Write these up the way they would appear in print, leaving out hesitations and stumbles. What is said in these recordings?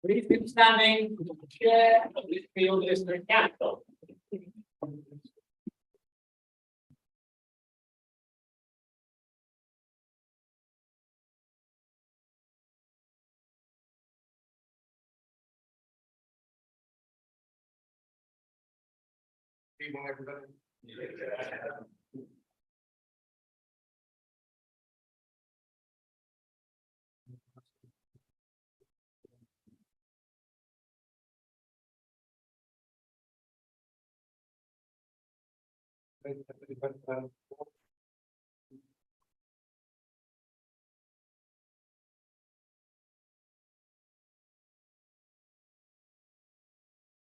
Please keep standing. The chair of this field district council. Good evening, everybody.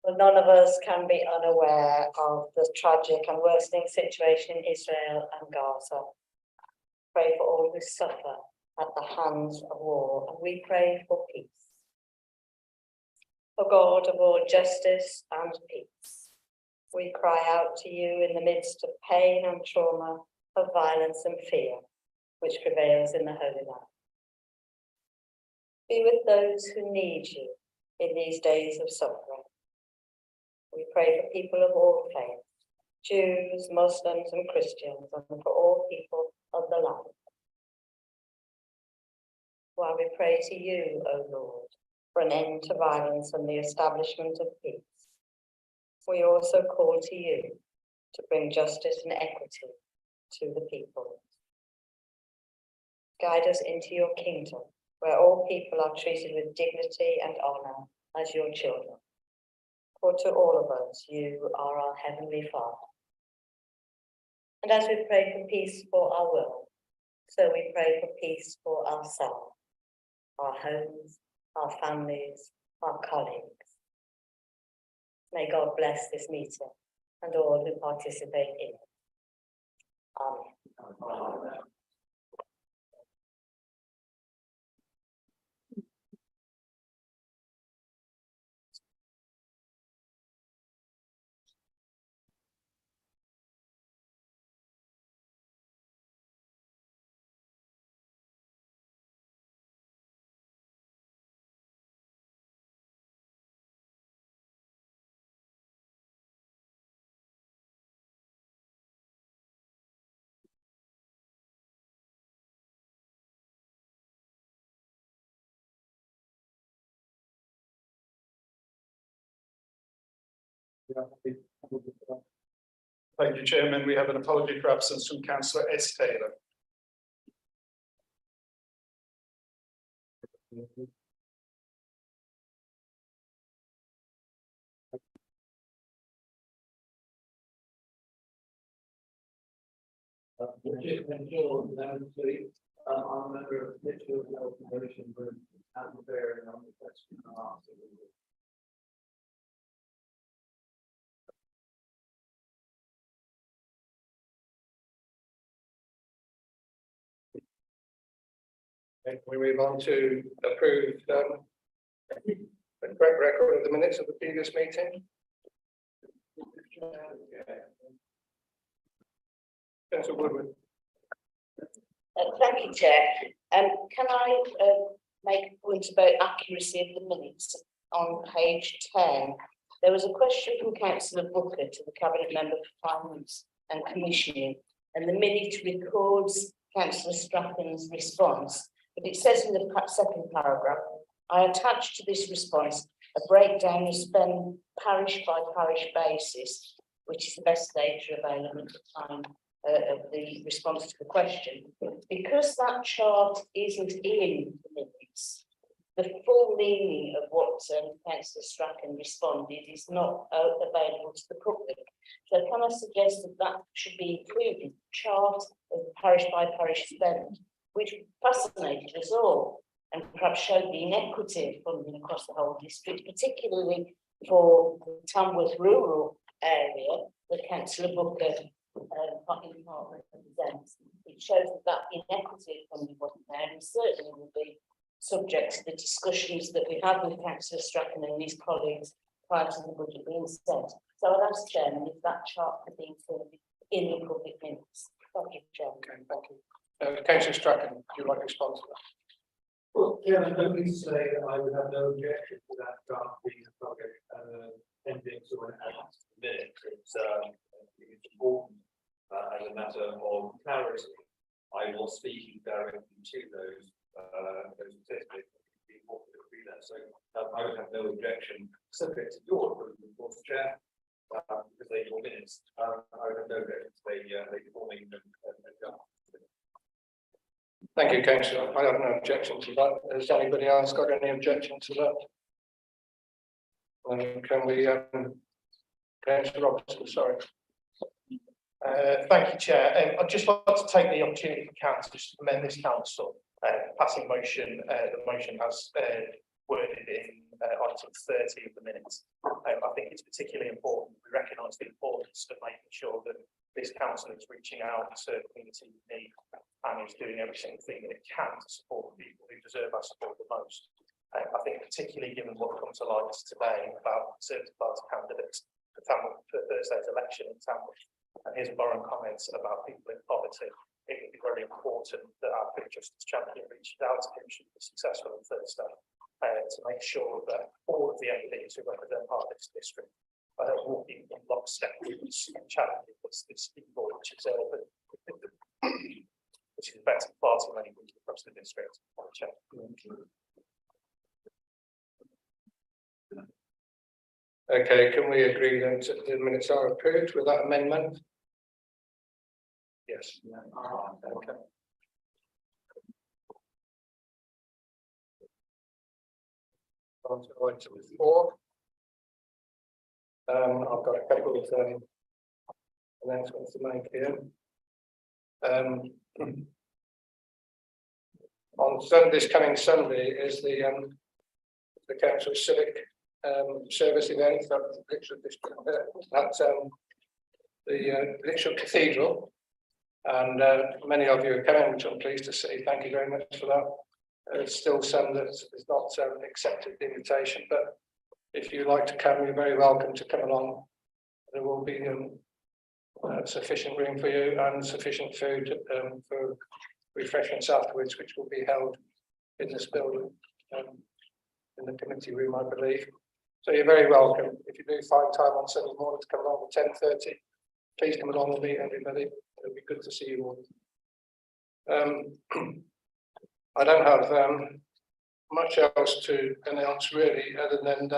Well, none of us can be unaware of the tragic and worsening situation in Israel and Gaza. Pray for all who suffer at the hands of war, and we pray for peace. O God of all justice and peace, we cry out to you in the midst of pain and trauma, of violence and fear, which prevails in the Holy Land. Be with those who need you in these days of suffering. We pray for people of all faiths, Jews, Muslims and Christians, and for all people of the land. While we pray to you, O Lord, for an end to violence and the establishment of peace, we also call to you to bring justice and equity to the people. Guide us into your kingdom, where all people are treated with dignity and honour as your children. For to all of us, you are our Heavenly Father. And as we pray for peace for our world, so we pray for peace for ourselves, our homes, our families, our colleagues. May God bless this meeting and all who participate in it. Amen. Thank you, Chairman. We have an apology for absence from Councillor S. Taylor. I'm a member of the Litchfield Health Promotion Group at the fair and on the question and answer. And we move on to approve the correct record of the minutes of the previous meeting. Councillor Woodward. Thank you, Chair. Can I make a point about accuracy of the minutes on page 10? There was a question from Councillor Booker to the Cabinet Member for Finance and Commissioning, and the minute records Councillor Strachan's response, but it says in the second paragraph, I attached to this response a breakdown of spend parish by parish basis, which is the best data available at the time of the response to the question. Because that chart isn't in the minutes, the full meaning of what Councillor Strachan responded is not available to the public. So can I suggest that that should be included, chart of parish by parish spend, which fascinated us all and perhaps showed the inequity of funding across the whole district, particularly for the Tamworth rural area that Councillor Booker represents. It shows that inequity of funding wasn't there, and certainly will be subject to the discussions that we had with Councillor Strachan and his colleagues prior to the budget being set. So I'd ask Chairman if that chart could be included in the public minutes. Thank you, Chairman. Okay, thank you. Councillor Strachan, would you like to respond to that? Well, yeah, let me say that I would have no objection to that draft being a project, appendix or an add to the minutes. It's important, as a matter of clarity. I was speaking directly to those statistics. It's important to agree that. So I would have no objection, subject to your approval, of course, Chair, because they your minutes. I would have no objection to they forming and Thank you, councillor. I have no objection to that. Has anybody else got any objection to that? Can we, councillor Robertson, sorry. Thank you, Chair. I'd just like to take the opportunity for council just to commend this council passing motion. The motion has worded in item 30 of the minutes. I think it's particularly important. We recognise the importance of making sure that this council is reaching out to community need and is doing every single thing that it can to support the people who deserve our support the most. I think particularly given what comes to light today about Conservative Party candidates for Thursday's election in Tamworth, and his borrowing comments about people in poverty, it would be very important that our Food Justice Champion reaches out to him should be successful on Thursday to make sure that all of the MPs who represent part of this district are walking in lockstep with this challenging this evil, which is affecting far too many people across the district. Okay, can we agree then that the minutes are approved with that amendment? Yes. Okay. On to item 4. I've got a couple of announcements to make here. On this coming Sunday is the council civic service event at the Lichfield Cathedral, and many of you are coming, which I'm pleased to see. Thank you very much for that. There's still some that is not accepted the invitation, but if you like to come, you're very welcome to come along. There will be sufficient room for you and sufficient food for refreshments afterwards, which will be held in this building, in the committee room, I believe. So you're very welcome. If you do find time on Sunday morning to come along at 10:30, please come along and meet everybody. It'll be good to see you all. I don't have much else to announce really, other than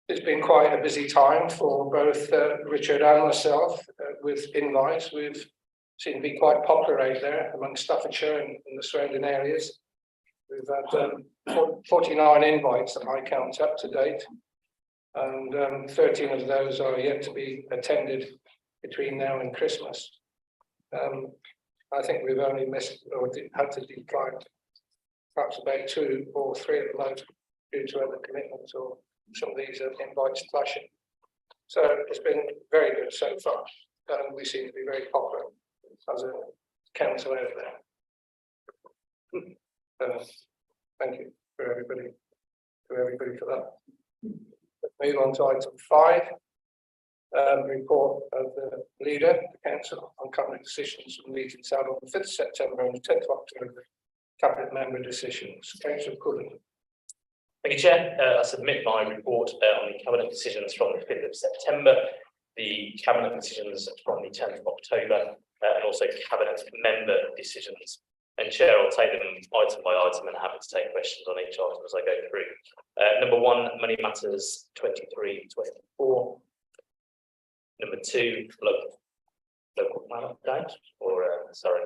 it's been quite a busy time for both Richard and myself with invites. We've seemed to be quite popular out there among Staffordshire and the surrounding areas. We've had 49 invites that I count up to date, and 13 of those are yet to be attended between now and Christmas. I think we've only missed or had to decline perhaps about 2 or 3 at the most due to other commitments or some of these invites clashing. So it's been very good so far, and we seem to be very popular as a council out there. Thank you for everybody for that. Let's move on to item 5. Report of the leader, the council on cabinet decisions from meetings held on the 5th September and the 10th October. Cabinet member decisions. Councillor Cullen. Thank you, Chair. I submit my report on the cabinet decisions from the 5th of September, the cabinet decisions from the 10th of October, and also cabinet member decisions. And Chair, I'll take them item by item and happy to take questions on each item as I go through. Number 1, Money Matters 23-24. Number 2, local plan update, or sorry.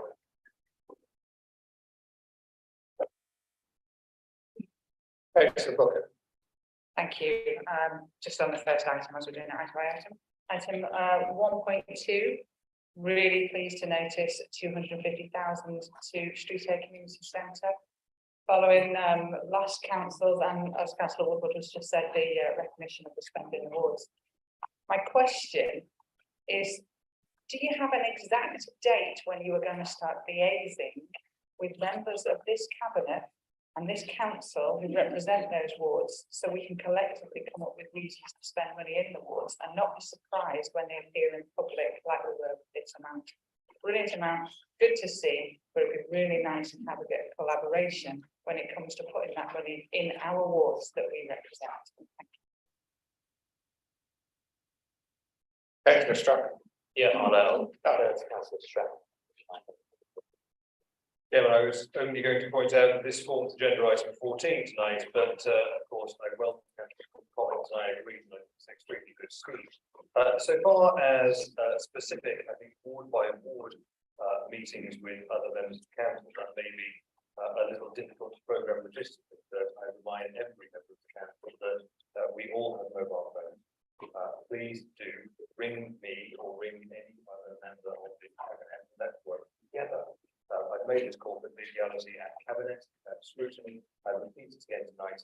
Councillor Booker. Thank you. Just on the first item, as we're doing it item by item. Item 1.2, really pleased to notice 250,000 to Streeter Community Centre. Following last council's, and as Councillor Woodward has just said, the recognition of the spending awards. My question is, do you have an exact date when you are going to start liaising with members of this cabinet and this council who represent those wards, so we can collectively come up with reasons to spend money in the wards and not be surprised when they appear in public like we were with this amount? brilliant amount, good to see, but it'd be really nice to have a bit of collaboration when it comes to putting that money in our wards that we represent. Councillor Stratton. Yeah, I'll to councillor Stratton. Yeah, well, I was only going to point out that this forms agenda item 14 tonight, but of course I welcome comments. I agree that it's extremely good speed. So far as specific, I think ward by ward meetings with other members of council, that may be a little difficult to program logistically. But I remind every member of the council that we all have mobile phones. Please do ring me or ring any other member of the cabinet. Let's work together. I've made this call for visuality at cabinet, scrutiny. I repeat it again tonight.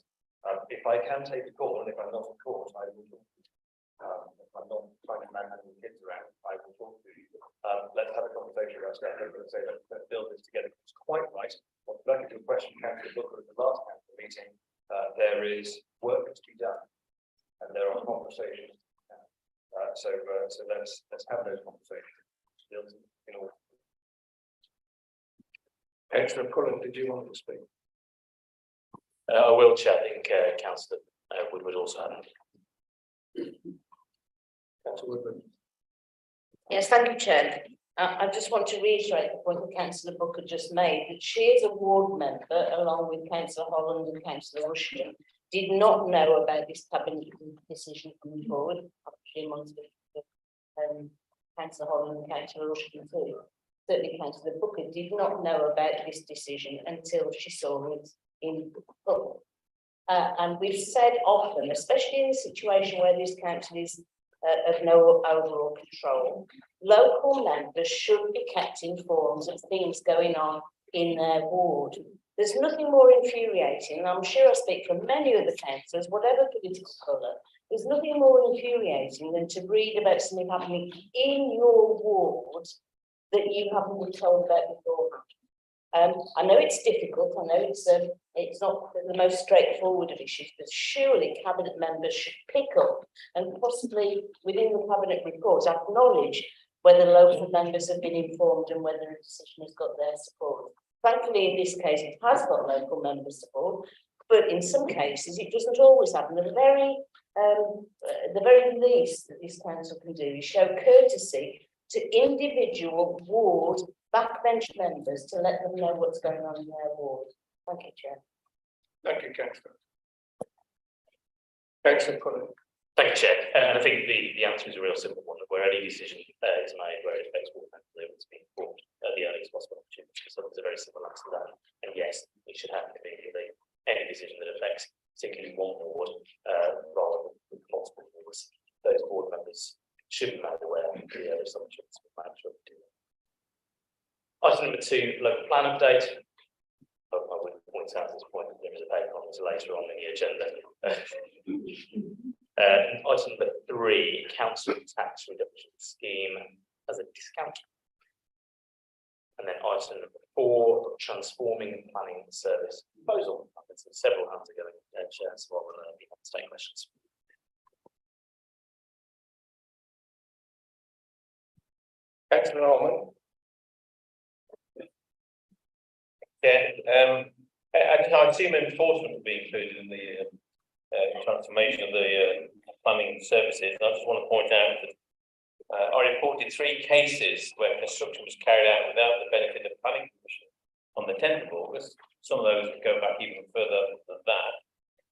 If I can take a call, and if I'm not in court, I will talk to you. If I'm not trying to manhandle kids around, I will talk to you. Let's have a conversation about that. I'm going to say let's build this together. It's quite right. Well, back to the question, Councillor Booker, at the last council meeting, there is work to be done, and there are conversations. So let's have those conversations. Councillor Cullen, did you want to speak? I will, Chair. I think councillor Woodward also had. Councillor Woodward. Yes, thank you, Chair. I just want to reiterate the point that Councillor Booker just made, that she is a ward member, along with Councillor Holland and Councillor Rushton, did not know about this cabinet decision coming forward. Actually, amongst Councillor Holland and Councillor Rushton too. Certainly Councillor Booker did not know about this decision until she saw it in the book. And we've said often, especially in a situation where this council is of no overall control, local members should be kept informed of things going on in their ward. There's nothing more infuriating, and I'm sure I speak for many of the councillors, whatever political colour, there's nothing more infuriating than to read about something happening in your ward that you haven't been told about beforehand. I know it's difficult. I know it's not the most straightforward of issues, but surely cabinet members should pick up and possibly within the cabinet report acknowledge whether local members have been informed and whether a decision has got their support. Thankfully, in this case, it has got local member support, but in some cases, it doesn't always happen. The very least that this council can do is show courtesy to individual ward backbench members to let them know what's going on in their ward. Thank you, Chair. Thank you, Councillor. Councillor Cullen. Thank you, Chair. And I think the answer is a real simple one, where any decision is made where it affects ward members, they want to be informed at the earliest possible opportunity. So there's a very simple answer to that. And yes, it should happen immediately. Any decision that affects particularly one ward rather than multiple wards, those board members should be made aware of the earliest opportunity to manage what we do. Item number 2, local plan update. I would point out at this point that there is a paper on this later on in the agenda. Item number 3, council tax reduction scheme as a discount. And then item number 4, transforming planning service proposal. There's several hands are going Chair, so I will be happy to take questions. Councillor Norman. Yeah, I assume enforcement will be included in the transformation of the planning services. And I just want to point out that I reported 3 cases where construction was carried out without the benefit of planning permission on the 10th of August. Some of those go back even further than that.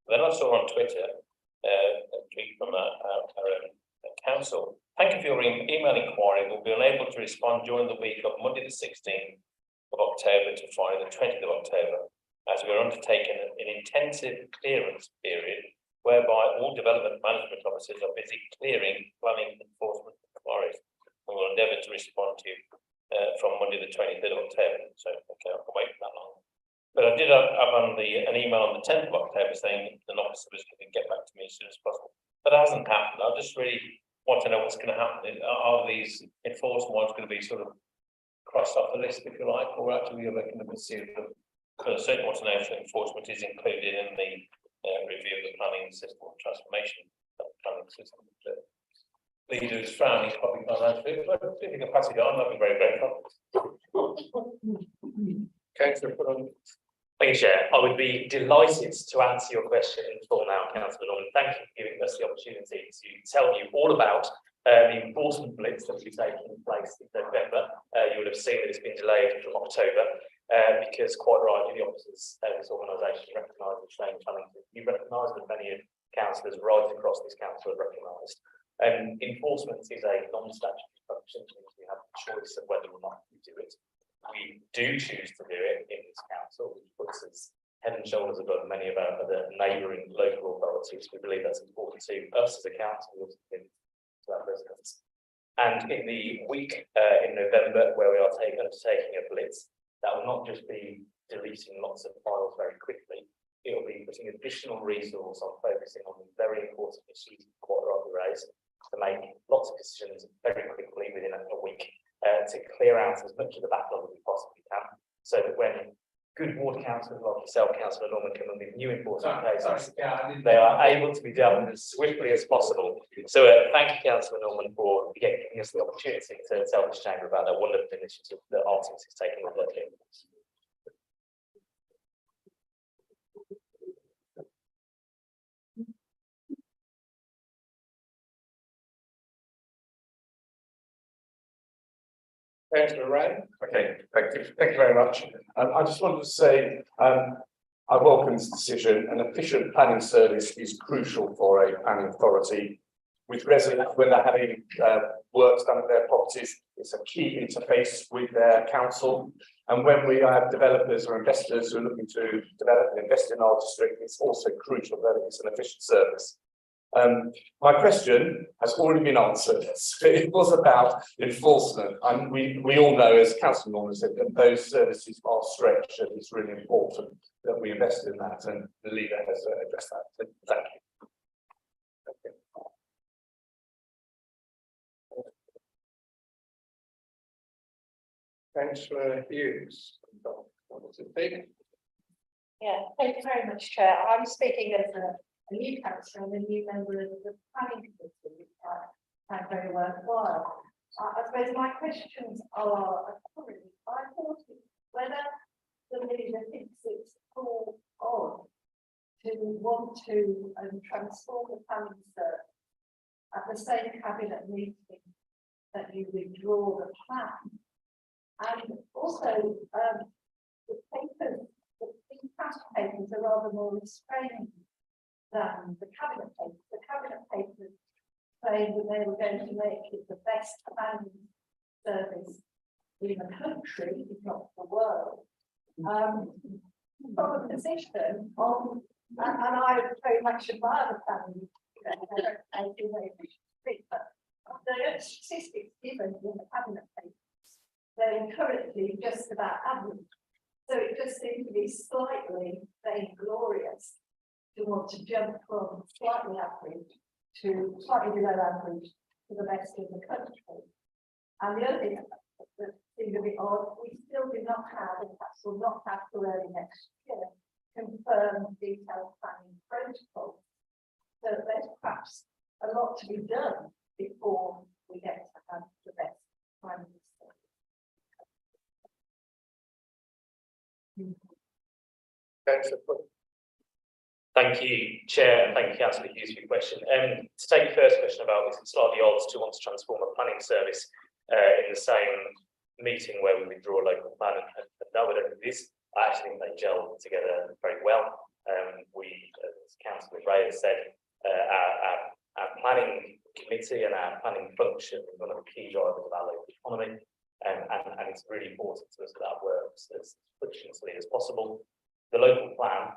Then I saw on Twitter a tweet from our council. Thank you for your email inquiry. We'll be unable to respond during the week of Monday the 16th of October to Friday the 20th of October, as we are undertaking an intensive clearance period whereby all development management officers are busy clearing planning enforcement inquiries, and we'll endeavour to respond to you from Monday the 23rd of October. So okay, I can wait for that long. But I did have an email on the 10th of October saying an officer was going to get back to me as soon as possible. But that hasn't happened. I just really want to know what's going to happen. Are these enforcement ones going to be sort of crossed off the list, if you like, or actually you're looking to pursue them? Because I certainly want to know if enforcement is included in the review of the planning system transformation of the planning system. leader is frowning, probably can't answer it, but if you can pass it on, I'd be very grateful. Councillor Putnam. Thank you, Chair. I would be delighted to answer your question in full now, Councillor Norman. Thank you for giving us the opportunity to tell you all about the enforcement blitz that will be taking place in November. You would have seen that it's been delayed from October because, quite rightly, the officers of this organisation recognise the change challenges. You recognise that many of councillors right across this council have recognised. Enforcement is a non-statutory function, means we have a choice of whether or not we do it. We do choose to do it in this council, which puts us head and shoulders above many of our other neighbouring local authorities. We believe that's important to us as a council, to our residents. And in the week in November, where we are undertaking a blitz, that will not just be deleting lots of files very quickly, it will be putting additional resource on focusing on the very important issues quite rightly raised, to make lots of decisions very quickly within a week. To clear out as much of the backlog as we possibly can, so that when good ward councillors like yourself, Councillor Norman, come in with new important cases, they are able to be dealt with as swiftly as possible. So thank you, Councillor Norman, for giving us the opportunity to tell this chamber about that wonderful initiative that Artemis is taking on their team. Councillor Ray. Okay, thank you very much. I just wanted to say, I welcome this decision. An efficient planning service is crucial for a planning authority. With residents, when they're having works done at their properties, it's a key interface with their council. And when we have developers or investors who are looking to develop and invest in our district, it's also crucial that it's an efficient service. My question has already been answered. It was about enforcement, and we all know, as Councillor Norman said, that those services are stretched, and it's really important that we invest in that, and the leader has addressed that. So, thank you. Councillor Hughes. Yeah, thank you very much, Chair. I'm speaking as a new councillor and a new member of the planning committee, which I find very worthwhile. I suppose my questions are, I thought whether the leader thinks it's full on to want to transform the planning service at the same cabinet meeting that you withdraw the plan. And also, the papers, these past papers are rather more restraining than the cabinet papers. The cabinet papers saying that they were going to make it the best planning service in the country, if not the world. From a position on, and I very much admire the planning, but the statistics given in the cabinet papers, they're currently just about average. So it just seems to be slightly vainglorious to want to jump from slightly average to slightly below average to the best in the country. And the other thing that seems a bit odd, we still do not have, and perhaps will not have till early next year, confirmed detailed planning protocols. So there's perhaps a lot to be done before we get to have the best planning service. Thank you, Chair, and thank you, Councillor Hughes, for your question. To take your first question about, is it slightly odd to want to transform a planning service in the same meeting where we withdraw a local plan, and no, I don't think it is. I actually think they gel together very well. As Councillor Ray has said, our planning committee and our planning function is one of the key drivers of our local economy, and it's really important to us that that works as frictionlessly as possible. The local plan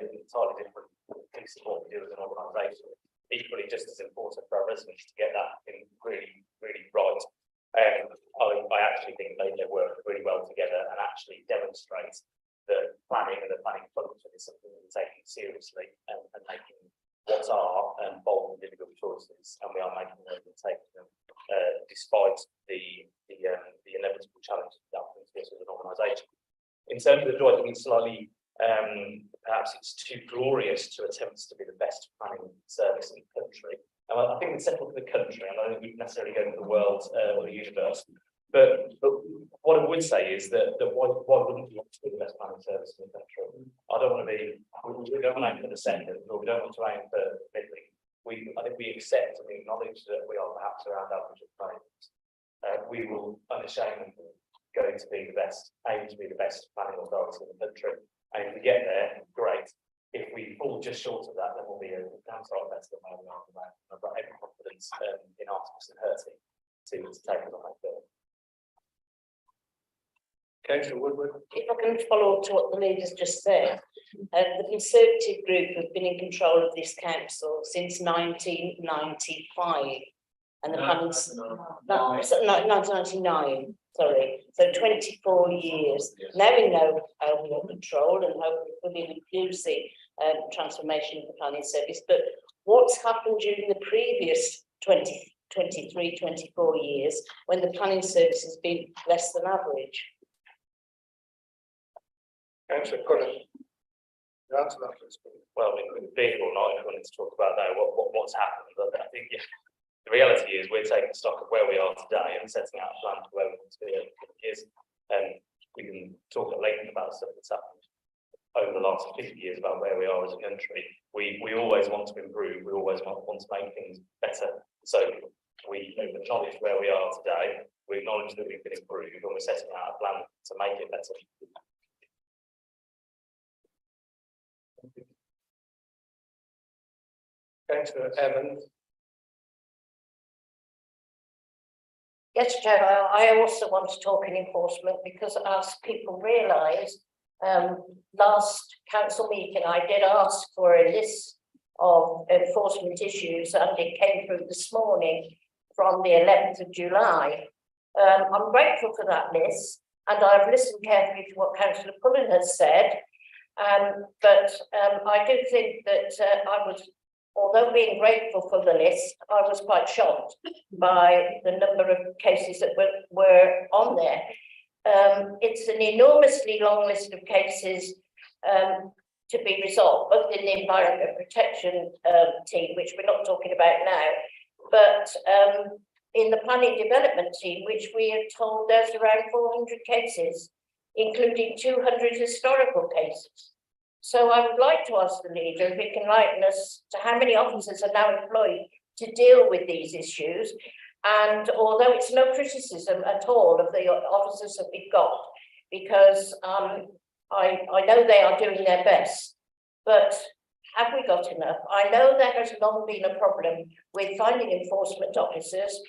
is an entirely different piece of what we do as an organisation. Equally, just as important for our residents to get that in really, really right. I actually think they work really well together and actually demonstrate that planning and the planning function is something that we're taking seriously and making what are bold and difficult choices, and we are making them and taking them despite the inevitable challenges that brings us as an organisation. In terms of the joy, I think it's slightly perhaps it's too glorious to attempt to be the best planning service in the country. And I think it's settled for the country, and I don't think we necessarily go for the world or the universe. But what I would say is that why wouldn't you want to be the best planning service in the country? I don't want to be, we don't want to aim for the second, or we don't want to aim for middling. I think we accept and we acknowledge that we are perhaps around average of planning. We will unashamedly go to be the best, aim to be the best planning authority in the country. And if we get there, great. If we fall just short of that, then we'll be a damn sight better than where we are at the moment. I've got every confidence in Artemis and her team to take us on that field. Councillor Woodward. If I can follow up to what the leaders just said, the Conservative group have been in control of this council since 1995. And the plans, no, 1999, sorry, so 24 years. Now we know how we are controlled and how we're really inclusive transformation of the planning service. But what's happened during the previous 23, 24 years when the planning service has been less than average? Councillor Cullen. The answer to that, please. Well, I mean, being or not, if we wanted to talk about that, what's happened, but I think the reality is we're taking stock of where we are today and setting out a plan for where we want to be in a couple of years. And we can talk at length about stuff that's happened over the last 50 years about where we are as a country. We always want to improve. We always want to make things better. So we acknowledge where we are today. We acknowledge that we can improve, and we're setting out a plan to make it better. Councillor Evans. Yes, Chair, I also want to talk in enforcement because as people realise, last council meeting, I did ask for a list of enforcement issues and it came through this morning from the 11th of July. I'm grateful for that list and I've listened carefully to what Councillor Cullen has said. But I do think that although being grateful for the list, I was quite shocked by the number of cases that were on there. It's an enormously long list of cases to be resolved, both in the environment protection team, which we're not talking about now, but in the planning development team, which we are told there's around 400 cases, including 200 historical cases. So I would like to ask the leader if he can enlighten us to how many officers are now employed to deal with these issues. And although it's no criticism at all of the officers that we've got, because I know they are doing their best, but have we got enough? I know there has long been a problem with finding enforcement officers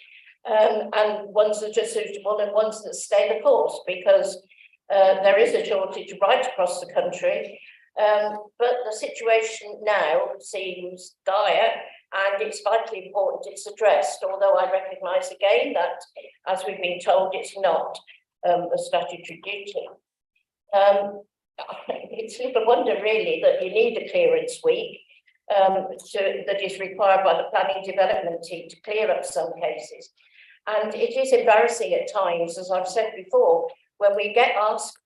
and ones that are suitable and ones that stay the course, because there is a shortage right across the country. But the situation now seems dire and it's vitally important it's addressed, although I recognise again that, as we've been told, it's not a statutory duty. It's little wonder really that you need a clearance week that is required by the planning development team to clear up some cases. And it is embarrassing at times, as I've said before, when we get asked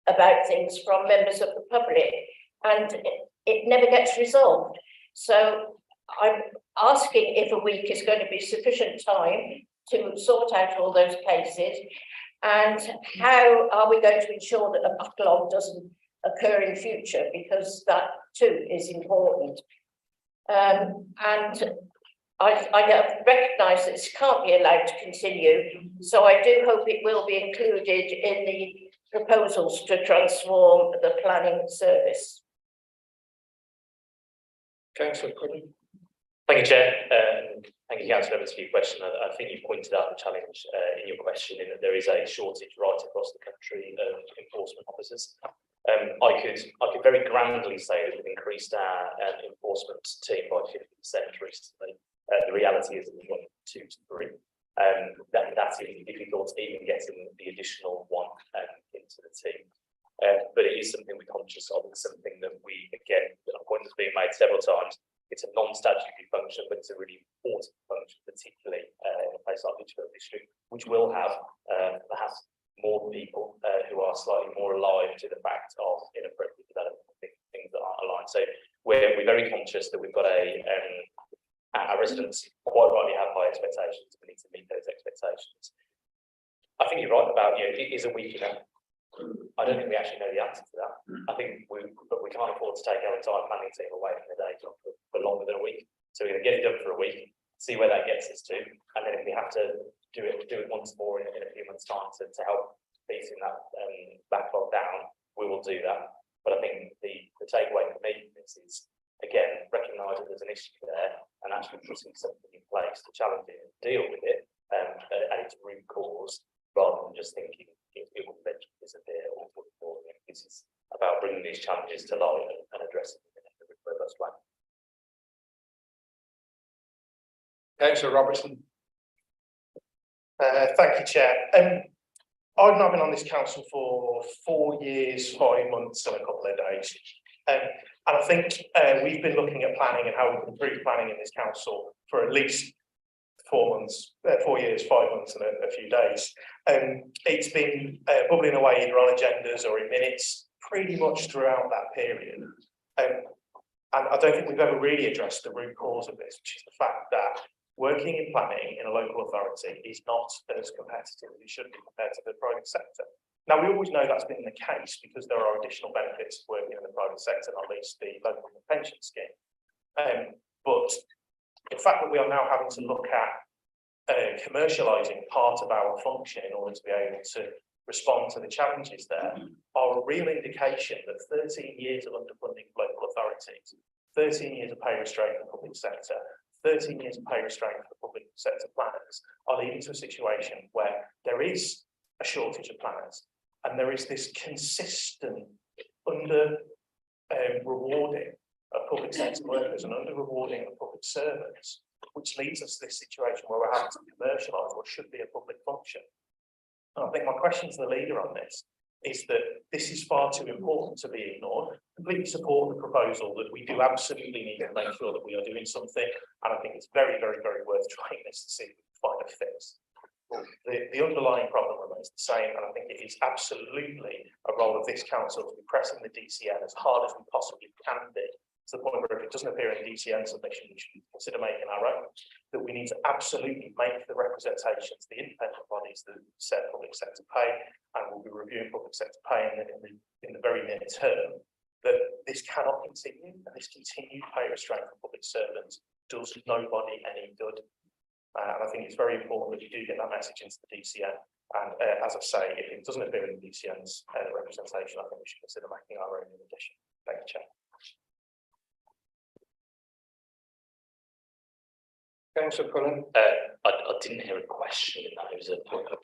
about things from members of the public and it never gets resolved. So I'm asking if a week is going to be sufficient time to sort out all those cases, and how are we going to ensure that a backlog doesn't occur in future, because that too is important. And I recognise that this can't be allowed to continue, so I do hope it will be included in the proposals to transform the planning service. Councillor Cullen. Thank you, Chair. Thank you, Councillor Evans, for your question. I think you pointed out the challenge in your question, in that there is a shortage right across the country of enforcement officers. I could very grandly say that we've increased our enforcement team by 50% recently. The reality is that we've got 2 to 3. That's even difficult, even getting the additional one into the team. But it is something we're conscious of. It's something that we, again, the point has been made several times. It's a non-statutory function, but it's a really important function, particularly in a place like Lichfield District, which will have perhaps more people who are slightly more alive to the fact of inappropriate development, things that aren't aligned. So we're very conscious that we've got a Our residents quite rightly have high expectations. We need to meet those expectations. I think you're right about, you know, it is a week enough. I don't think we actually know the answer to that. I think but we can't afford to take our entire planning team away from the day job for longer than a week. So we're going to get it done for a week, see where that gets us to, and then if we have to do it once more in a few months' time to help beating that backlog down, we will do that. But I think the takeaway for me from this is, again, recognise that there's an issue there and actually putting something in place to challenge it and deal with it and its root cause, rather than just thinking it will eventually disappear or this is about bringing these challenges to light and addressing them in a robust way. Councillor Robertson. Thank you, Chair. I've now been on this council for 4 years, 5 months and a couple of days. And I think we've been looking at planning and how we can improve planning in this council for at least 4 months, 4 years, 5 months and a few days. It's been bubbling away either on agendas or in minutes pretty much throughout that period. And I don't think we've ever really addressed the root cause of this, which is the fact that working in planning in a local authority is not as competitive as it should be compared to the private sector. Now, we always know that's been the case because there are additional benefits of working in the private sector, not least the local pension scheme. But the fact that we are now having to look at commercialising part of our function in order to be able to respond to the challenges there are a real indication that 13 years of underfunding local authorities, 13 years of pay restraint in the public sector, 13 years of pay restraint for public sector planners are leading to a situation where there is a shortage of planners and there is this consistent under rewarding of public sector workers and under rewarding of public servants, which leads us to this situation where we're having to commercialise what should be a public function. And I think my question to the leader on this is that this is far too important to be ignored. Completely support the proposal that we do absolutely need to make sure that we are doing something. And I think it's very, very, very worth trying this to see if we can find a fix. The underlying problem remains the same, and I think it is absolutely a role of this council to be pressing the DCN as hard as we possibly can be, to the point where if it doesn't appear in the DCN submission, we should consider making our own. That we need to absolutely make the representations, the independent bodies that set public sector pay, and we'll be reviewing public sector pay in the very near term, that this cannot continue, and this continued pay restraint for public servants does nobody any good. And I think it's very important that you do get that message into the DCN. And as I say, if it doesn't appear in the DCN's representation, I think we should consider making our own in addition. Thank you, Chair. Councillor Cullen. I didn't hear a question in that. It was a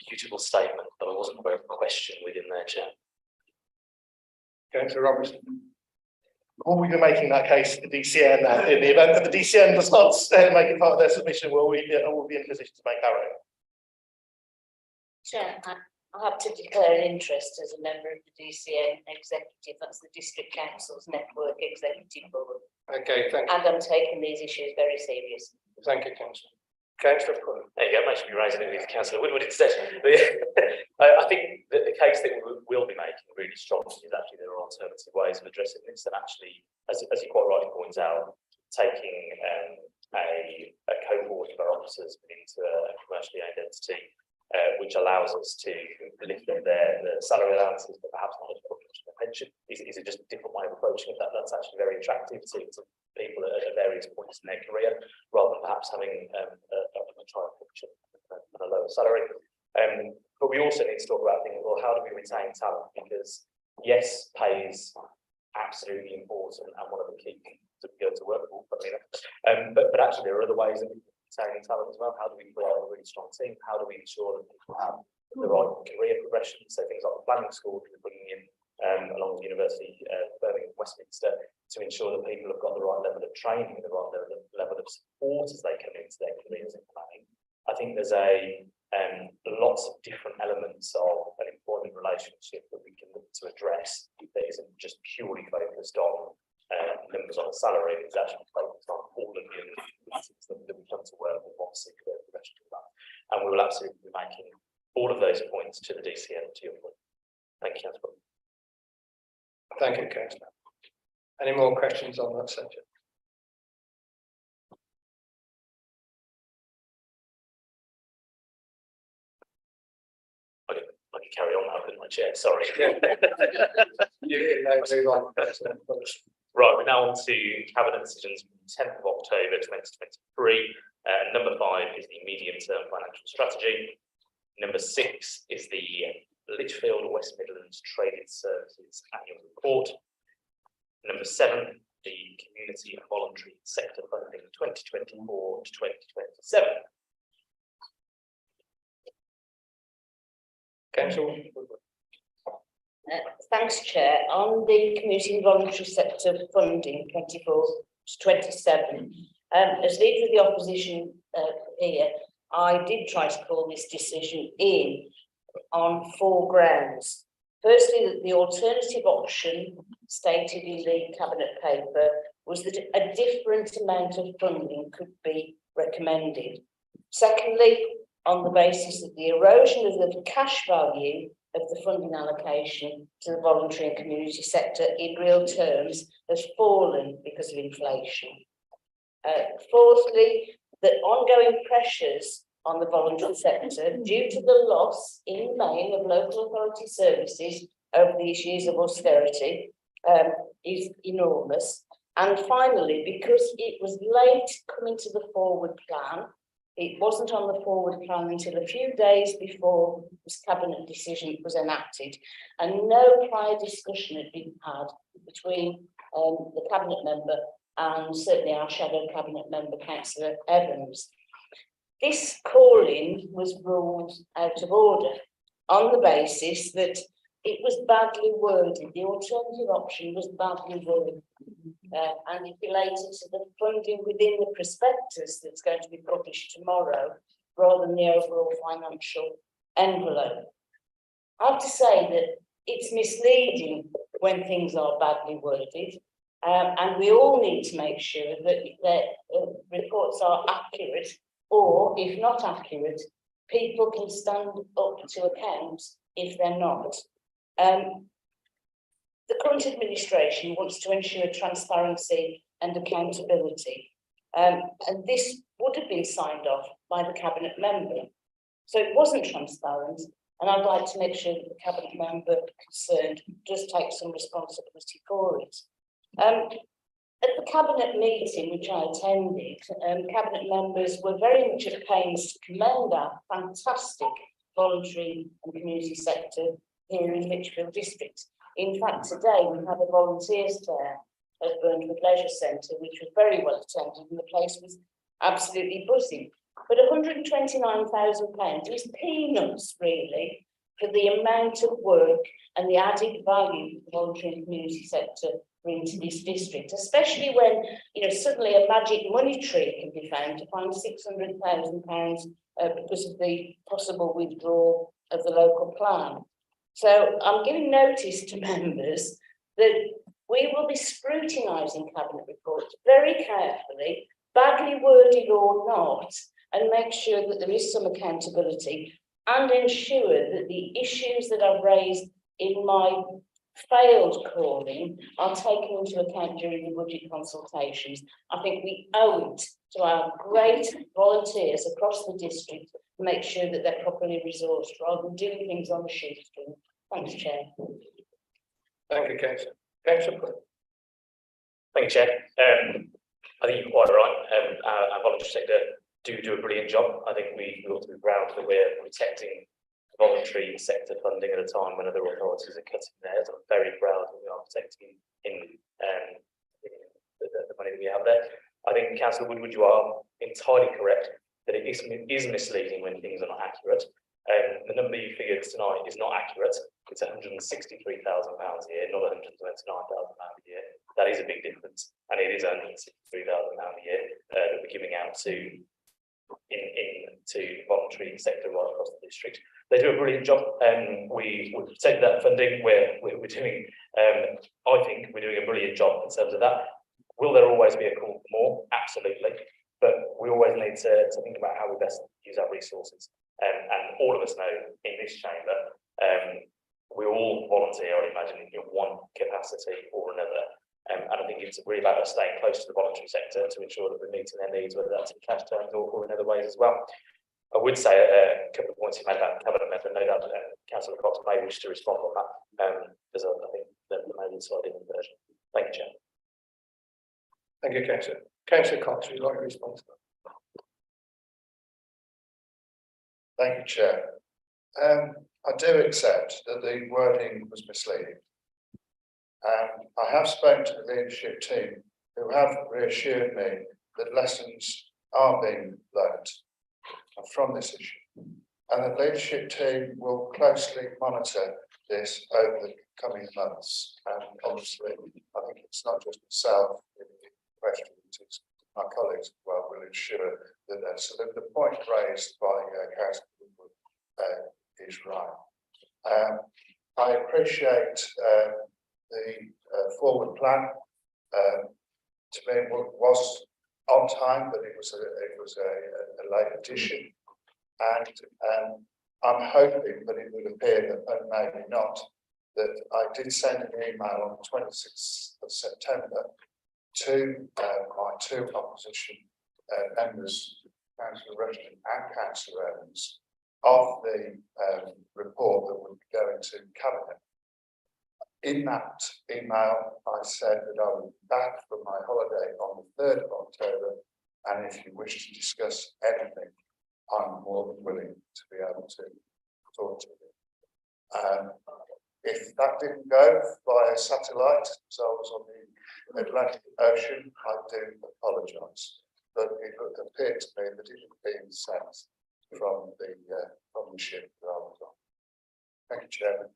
beautiful statement, but I wasn't aware of a question within there, Chair. Councillor Robertson. Will we be making that case to the DCN in the event that the DCN does not make it part of their submission? Will we be in a position to make our own? Chair, I have to declare an interest as a member of the DCN executive, that's the District Council's Network Executive Board. Okay, thank you. And I'm taking these issues very seriously. Thank you, Councillor. Councillor Cullen. There you go, I should be raising it with Councillor Woodward instead. I think that the case that we will be making really strongly is actually there are alternative ways of addressing this, and actually, as you quite rightly point out, taking a cohort of our officers into a commercially owned entity, which allows us to lift up their salary allowances, but perhaps not as much as the pension, is just a different way of approaching it. That's actually very attractive to people at various points in their career, rather than perhaps having a trial pension and a lower salary. But we also need to talk about things, well, how do we retain talent? Because yes, pay is absolutely important and one of the key things to be able to work for, but actually there are other ways that we can retain talent as well. How do we create a really strong team? How do we ensure that people have the right career progression? So things like the planning school that we're bringing in along with the University of Birmingham, Westminster, to ensure that people have got the right level of training, the right level of support as they come into their careers in planning. I think there's lots of different elements of an employment relationship that we can look to address that isn't just purely focused on numbers on a salary. It's actually focused on all of the things that we come to work with, want to see career progression of that. And we will absolutely be making all of those points to the DCN, to your point. Thank you, Councillor. Thank you, Councillor. Any more questions on that subject? probably carry on now, couldn't I, Chair? Sorry. You can move on. Right, we're now on to cabinet decisions from 10th of October 2023. Number 5 is the medium-term financial strategy. Number 6 is the Lichfield West Midlands Trading Services Annual Report. Number 7, the Community and Voluntary Sector Funding 2024 to 2027. Councillor. Thanks, Chair. On the community and voluntary sector funding 24 to 27, as leader of the opposition here, I did try to call this decision in on 4 grounds. Firstly, that the alternative option stated in the cabinet paper was that a different amount of funding could be recommended. Secondly, on the basis that the erosion of the cash value of the funding allocation to the voluntary and community sector in real terms has fallen because of inflation. Fourthly, that ongoing pressures on the voluntary sector due to the loss in main of local authority services over these years of austerity is enormous. And finally, because it was late coming to the forward plan, it wasn't on the forward plan until a few days before this cabinet decision was enacted, and no prior discussion had been had between the cabinet member and certainly our shadow cabinet member, Councillor Evans. This call-in was ruled out of order on the basis that it was badly worded. The alternative option was badly worded, and it related to the funding within the prospectus that's going to be published tomorrow, rather than the overall financial envelope. I have to say that it's misleading when things are badly worded, and we all need to make sure that reports are accurate, or if not accurate, people can stand up to account if they're not. The current administration wants to ensure transparency and accountability, and this would have been signed off by the cabinet member. So it wasn't transparent, and I'd like to make sure that the cabinet member concerned does take some responsibility for it. At the cabinet meeting, which I attended, cabinet members were very much at pains to commend our fantastic voluntary and community sector here in Lichfield District. In fact, today we had a volunteers fair at Burnwood Leisure Centre, which was very well attended, and the place was absolutely buzzing. But £129,000 is peanuts, really, for the amount of work and the added value the voluntary and community sector bring to this district, especially when, you know, suddenly a magic money tree can be found to find £600,000 because of the possible withdrawal of the local plan. So I'm giving notice to members that we will be scrutinising cabinet reports very carefully, badly worded or not, and make sure that there is some accountability, and ensure that the issues that I've raised in my failed calling are taken into account during the budget consultations. I think we owe it to our great volunteers across the district to make sure that they're properly resourced rather than doing things on the shoestring. Thanks, Chair. Thank you, Councillor. Councillor. Thank you, Chair. I think you're quite right. Our voluntary sector do a brilliant job. I think we ought to be proud that we're protecting voluntary sector funding at a time when other authorities are cutting theirs. I'm very proud that we are protecting the money that we have there. I think, Councillor Woodward, you are entirely correct that it is misleading when things are not accurate. The number you figured tonight is not accurate. It's £163,000 a year, not £129,000 a year. That is a big difference, and it is £163,000 a year that we're giving out to voluntary sector right across the district. They do a brilliant job, and we protect that funding. We're doing, I think we're doing a brilliant job in terms of that. Will there always be a call for more? Absolutely, but we always need to think about how we best use our resources. And all of us know in this chamber, we all volunteer, I imagine, in one capacity or another. And I think it's really about us staying close to the voluntary sector to ensure that we're meeting their needs, whether that's in cash terms or in other ways as well. I would say a couple of points you made about the cabinet member, no doubt Councillor Cox may wish to respond on that, because I think there may be slightly in the version. Thank you, Chair. Thank you, Councillor. Councillor Cox, would you like a response? Thank you, Chair. I do accept that the wording was misleading. I have spoken to the leadership team who have reassured me that lessons are being learnt from this issue. And the leadership team will closely monitor this over the coming months. And obviously, I think it's not just myself in the question, it's my colleagues as well will ensure that so the point raised by Councillor Woodward is right. I appreciate the forward plan. To me, was on time, but it was a late addition, and I'm hoping that it would appear that maybe not. That I did send an email on the 26th of September to my two opposition members, Councillor Rushton and Councillor Evans, of the report that would be going to Cabinet. In that email, I said that I would be back from my holiday on the 3rd of October, and if you wish to discuss anything, I'm more than willing to be able to talk to you. If that didn't go via satellite, so I was on the Atlantic Ocean, I do apologise, but it appeared to me that it had been sent from the ship that I was on. Thank you, Chairman.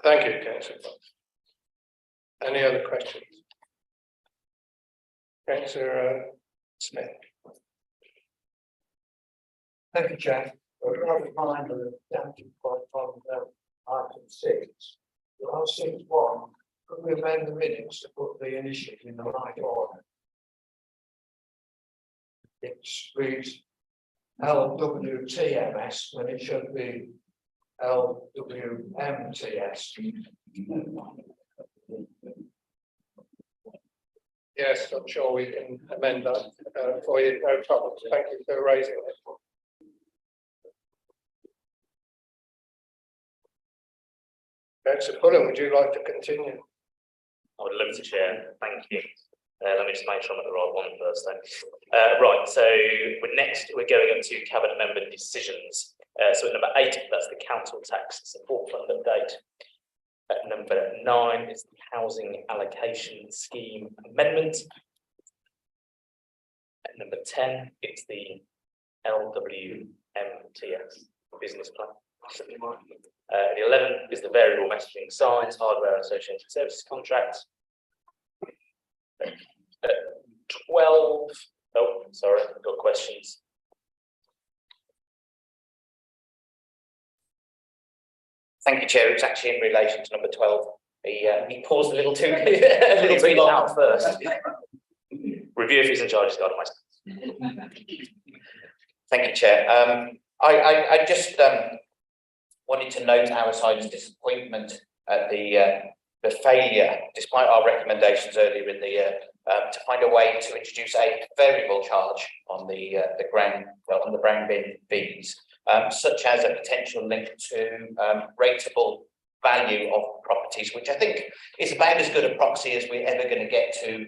Thank you, Councillor Cox. Any other questions? Councillor Smith. Thank you, Chair. Another reminder of damage point on item 6. On 6.1, could we amend the minutes to put the initiative in the right order? It reads LWTMS when it should be LWMTS. Yes, I'm sure we can amend that for you, no problem. Thank you for raising it. Councillor Pullen, would you like to continue? I would love to, Chair. Thank you. Let me just make sure I'm at the right one first then. Right, so we're going up to Cabinet Member decisions. So at number 8, that's the Council Tax Support Fund update. At number 9 is the Housing Allocation Scheme Amendment. At number 10, it's the LWMTS Business Plan. The 11 is the Variable Messaging Signs, Hardware and Associated Services Contract. 12, oh, sorry, I've got questions. Thank you, Chair. It's actually in relation to number 12. He paused a little too long out first. Review if he's in charge, he's got it. Thank you, Chair. I just wanted to note our side's disappointment at the failure, despite our recommendations earlier in the year, to find a way to introduce a variable charge on the brown bin fees, such as a potential link to rateable value of properties, which I think is about as good a proxy as we're ever going to get to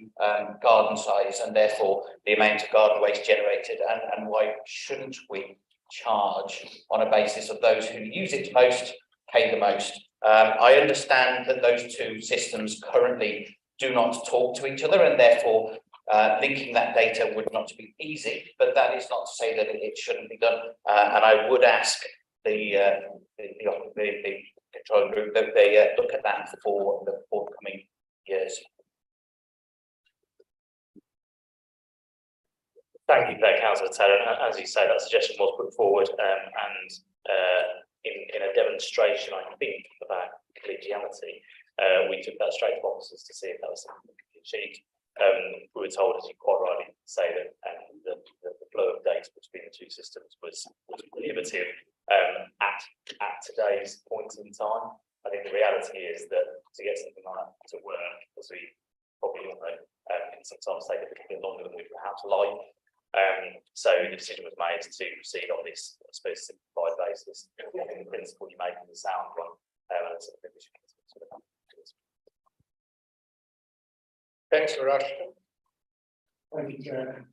garden size and therefore the amount of garden waste generated, and why shouldn't we charge on a basis of those who use it most pay the most. I understand that those two systems currently do not talk to each other, and therefore linking that data would not be easy, but that is not to say that it shouldn't be done. And I would ask the control group that they look at that for the forthcoming years. Thank you for that, Councillor Taylor. As you say, that suggestion was put forward, and in a demonstration, I think, about collegiality, we took that straight to officers to see if that was something that could be achieved. We were told, as you quite rightly say, that the flow of data between the two systems was prohibitive at today's point in time. I think the reality is that to get something like that to work, as we probably all know, can sometimes take a little bit longer than we perhaps like. So the decision was made to proceed on this, I suppose, simplified basis. I think the principle you make is a sound one. And it's something we should consider. Councillor Ashton. Thank you, Chair.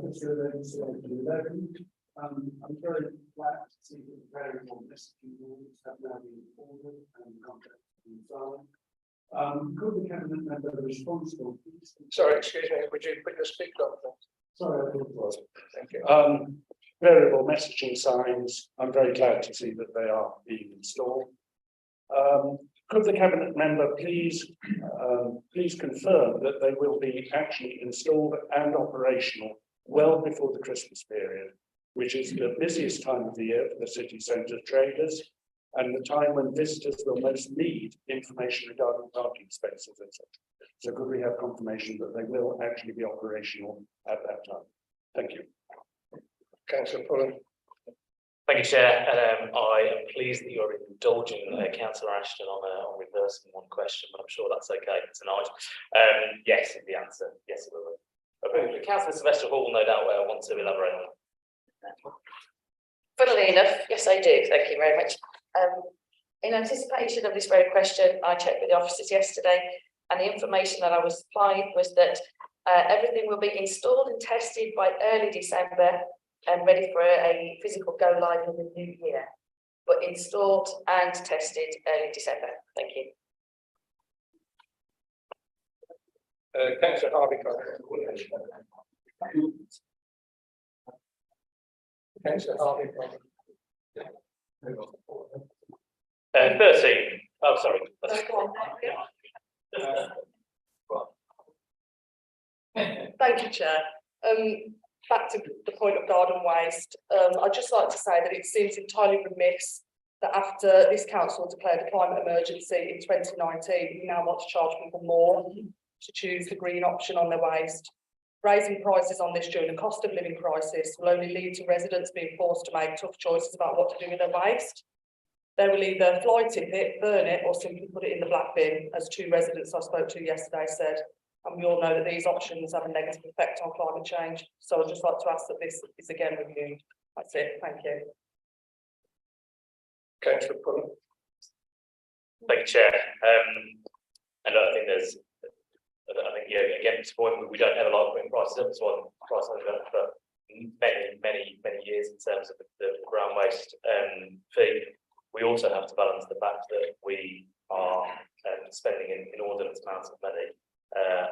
This relates to 11. I'm very glad to see that the variable messaging rules have now been ordered and contracted and so on. Could the cabinet member responsible? Sorry, excuse me, would you put your speaker on, please? Sorry, I thought it was. Thank you. Variable messaging signs, I'm very glad to see that they are being installed. Could the cabinet member please confirm that they will be actually installed and operational well before the Christmas period, which is the busiest time of the year for the city centre traders and the time when visitors will most need information regarding parking spaces, etc. So could we have confirmation that they will actually be operational at that time? Thank you. Councillor Pullen. Thank you, Chair. I am pleased that you're indulging Councillor Ashton on reversing one question, but I'm sure that's okay tonight. Yes, is the answer. Yes, it will. Councillor Sylvester Hall, no doubt, want to elaborate on that. Funnily enough, yes, I do. Thank you very much. In anticipation of this very question, I checked with the officers yesterday, and the information that I was supplied was that everything will be installed and tested by early December and ready for a physical go live in the new year, but installed and tested early December. Thank you. Councillor Harvey. Councillor Harvey. 13. Oh, sorry. Thank you, Chair. Back to the point of garden waste, I'd just like to say that it seems entirely remiss that after this council declared a climate emergency in 2019, we now want to charge people more to choose the green option on their waste. Raising prices on this during a cost of living crisis will only lead to residents being forced to make tough choices about what to do with their waste. They will either fly tip it, burn it, or simply put it in the black bin, as 2 residents I spoke to yesterday said. And we all know that these options have a negative effect on climate change. So I'd just like to ask that this is again reviewed. That's it. Thank you. Councillor Pullen. Thank you, Chair. And I think yeah, again, to the point where we don't have a lot of putting prices up, so prices have gone up for many years in terms of the ground waste fee. We also have to balance the fact that we are spending an inordinate amount of money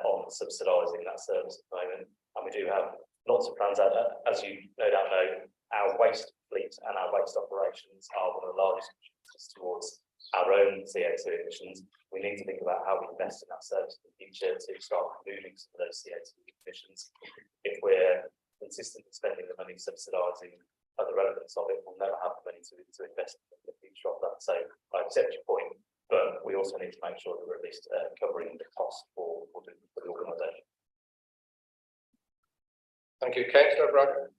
on subsidising that service at the moment, and we do have lots of plans out there. As you no doubt know, our waste fleet and our waste operations are one of the largest contributors towards our own CO2 emissions. We need to think about how we invest in that service in the future to start removing some of those CO2 emissions. If we're consistently spending the money subsidising other elements of it, we'll never have the money to invest in the future of that. So I accept your point, but we also need to make sure that we're at least covering the cost for the organisation. Thank you. Councillor Bradford.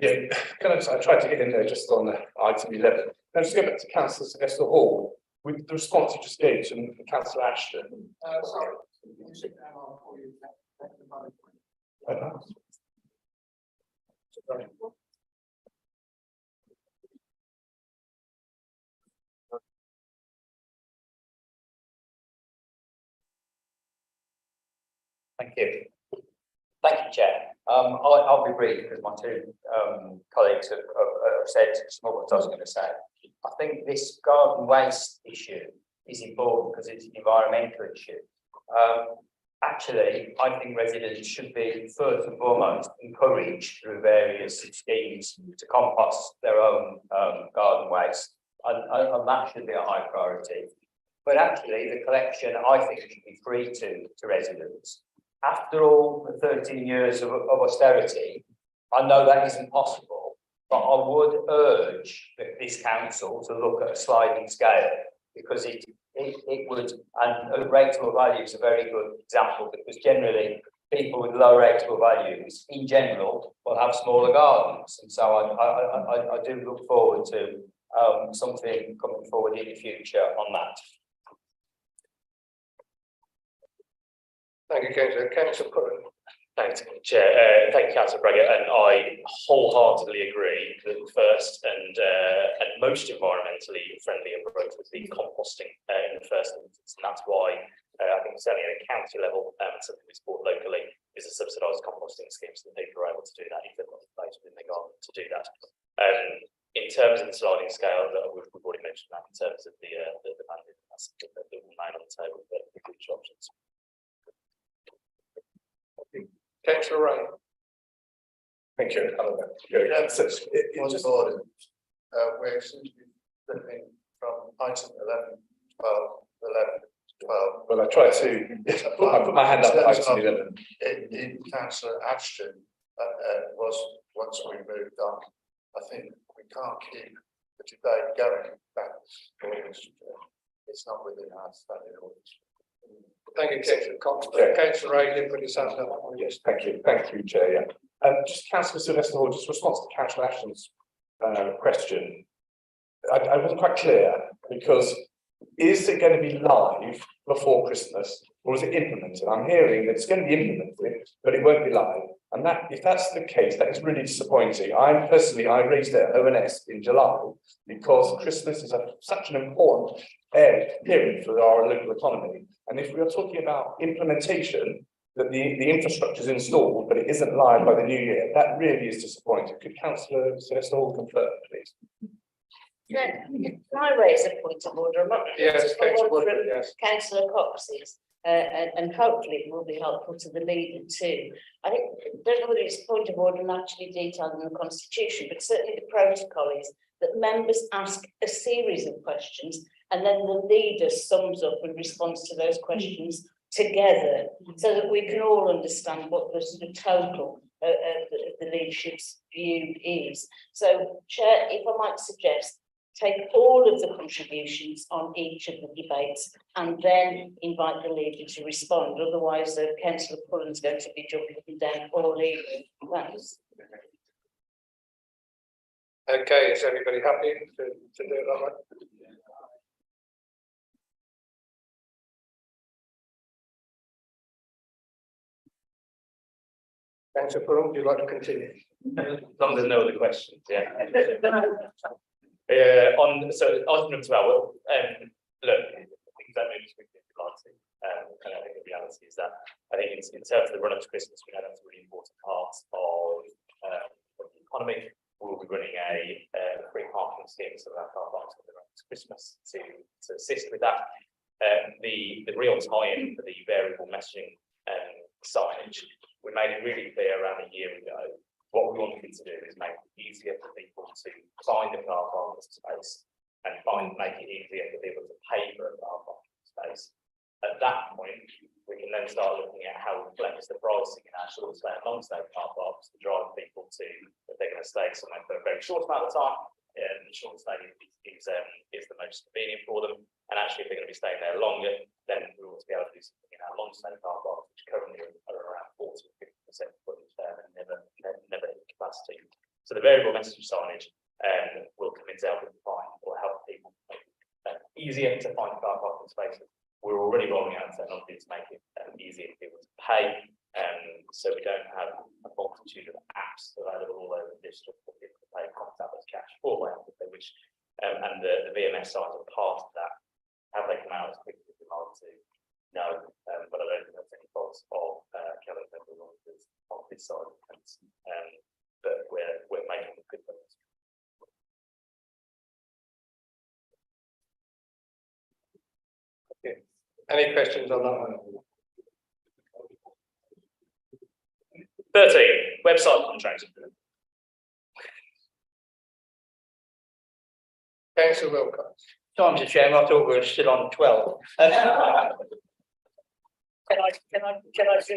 Yeah, I tried to get in there just on item 11. Can I just go back to Councillor Sylvester Hall with the response you just gave to Councillor Ashton? Sorry. Can you sit down before you take the vote? Thank you. Thank you, Chair. I'll be brief because my 2 colleagues have said some of what I was going to say. I think this garden waste issue is important because it's an environmental issue. Actually, I think residents should be first and foremost encouraged through various schemes to compost their own garden waste, and that should be a high priority. But actually, the collection, I think, should be free to residents. After all the 13 years of austerity, I know that isn't possible, but I would urge this council to look at a sliding scale, because it would, and rateable value is a very good example, because generally people with low rateable values in general will have smaller gardens, and so I do look forward to something coming forward in the future on that. Thank you, Councillor. Councillor Pullen. Thanks, Chair. Thank you, Councillor Braggett, and I wholeheartedly agree that the first and most environmentally friendly approach was the composting in the first instance, and that's why I think certainly at a county level, something we support locally is a subsidised composting scheme, so that people are able to do that if they've got the place within their garden to do that. In terms of the sliding scale, we've already mentioned that in terms of the banding, that's something that will remain on the table for future options. Councillor Ray. Thank you. Yeah, So, Point of order. We seem to be flipping from item 11, 12, 11, 12. well, I tried to put my hand up at item 11. In councillor Ashton, was once we moved on, I think we can't keep the debate going backwards. It's not within our standing orders. Thank you, Councillor Cox. Yeah. Councillor Ray, you put his hand up. Yes, thank you, Chair, yeah. Just Councillor Sylvester Hall, just response to Councillor Ashton's question. I wasn't quite clear, because is it going to be live before Christmas, or is it implemented? I'm hearing that it's going to be implemented, but it won't be live. And that, if that's the case, that is really disappointing. I raised it at ONS in July, because Christmas is such an important period for our local economy. And if we are talking about implementation, that the infrastructure is installed, but it isn't live by the new year, that really is disappointing. Could Councillor Sylvester Hall confirm, please? Can I raise a point of order? Yes, Councillor Woodward, yes. Councillor Cox's, and hopefully it will be helpful to the leader too. I don't know whether it's a point of order and actually detailed in the constitution, but certainly the protocol is that members ask a series of questions and then the leader sums up in response to those questions together, so that we can all understand what the sort of total of the leadership's view is. So, Chair, if I might suggest, take all of the contributions on each of the debates and then invite the leader to respond. Otherwise, Councillor Cullen's going to be jumping up and down all evening. Thanks. Okay, is everybody happy to do it that way? Councillor Cullen, would you like to continue? As long as there's no other questions, yeah. So item number 12, look, things don't move as quickly as we'd like to. And I think the reality is that I think in terms of the run up to Christmas, we know that's a really important part of the economy. We'll be running a free parking scheme, so our car parks for the run up to Christmas to assist with that. The real tie-in for the variable messaging signage, we made it really clear around a year ago. What we wanted to do is make it easier for people to find a car parking space and make it easier for people to pay for a car parking space. At that point, we can then start looking at how we flex the pricing in our short stay and long stay car parks to drive people to, if they're going to stay somewhere for a very short amount of time, the short stay is the most convenient for them. And actually, if they're going to be staying there longer, then we want to be able to do something in our long stay car parks, which currently are around 40 to 50% footage there and never hit capacity. So the variable message signage will come in to help define or help people make it easier to find car parking spaces. We're already rolling out technology to make it easier for people to pay, so we don't have a multitude of apps available all over the district for people to pay contactless cash or whatever if they wish. And the VMS side are part of that. How they come out as quickly as hard to know, but I don't think that's any fault of Kevin on this side of the fence. But we're making good progress. Okay. Any questions on that one? 13, website contracts. Councillor Wilcox. Sorry, Mr. Chairman, I thought we were still on 12. Can I just indulge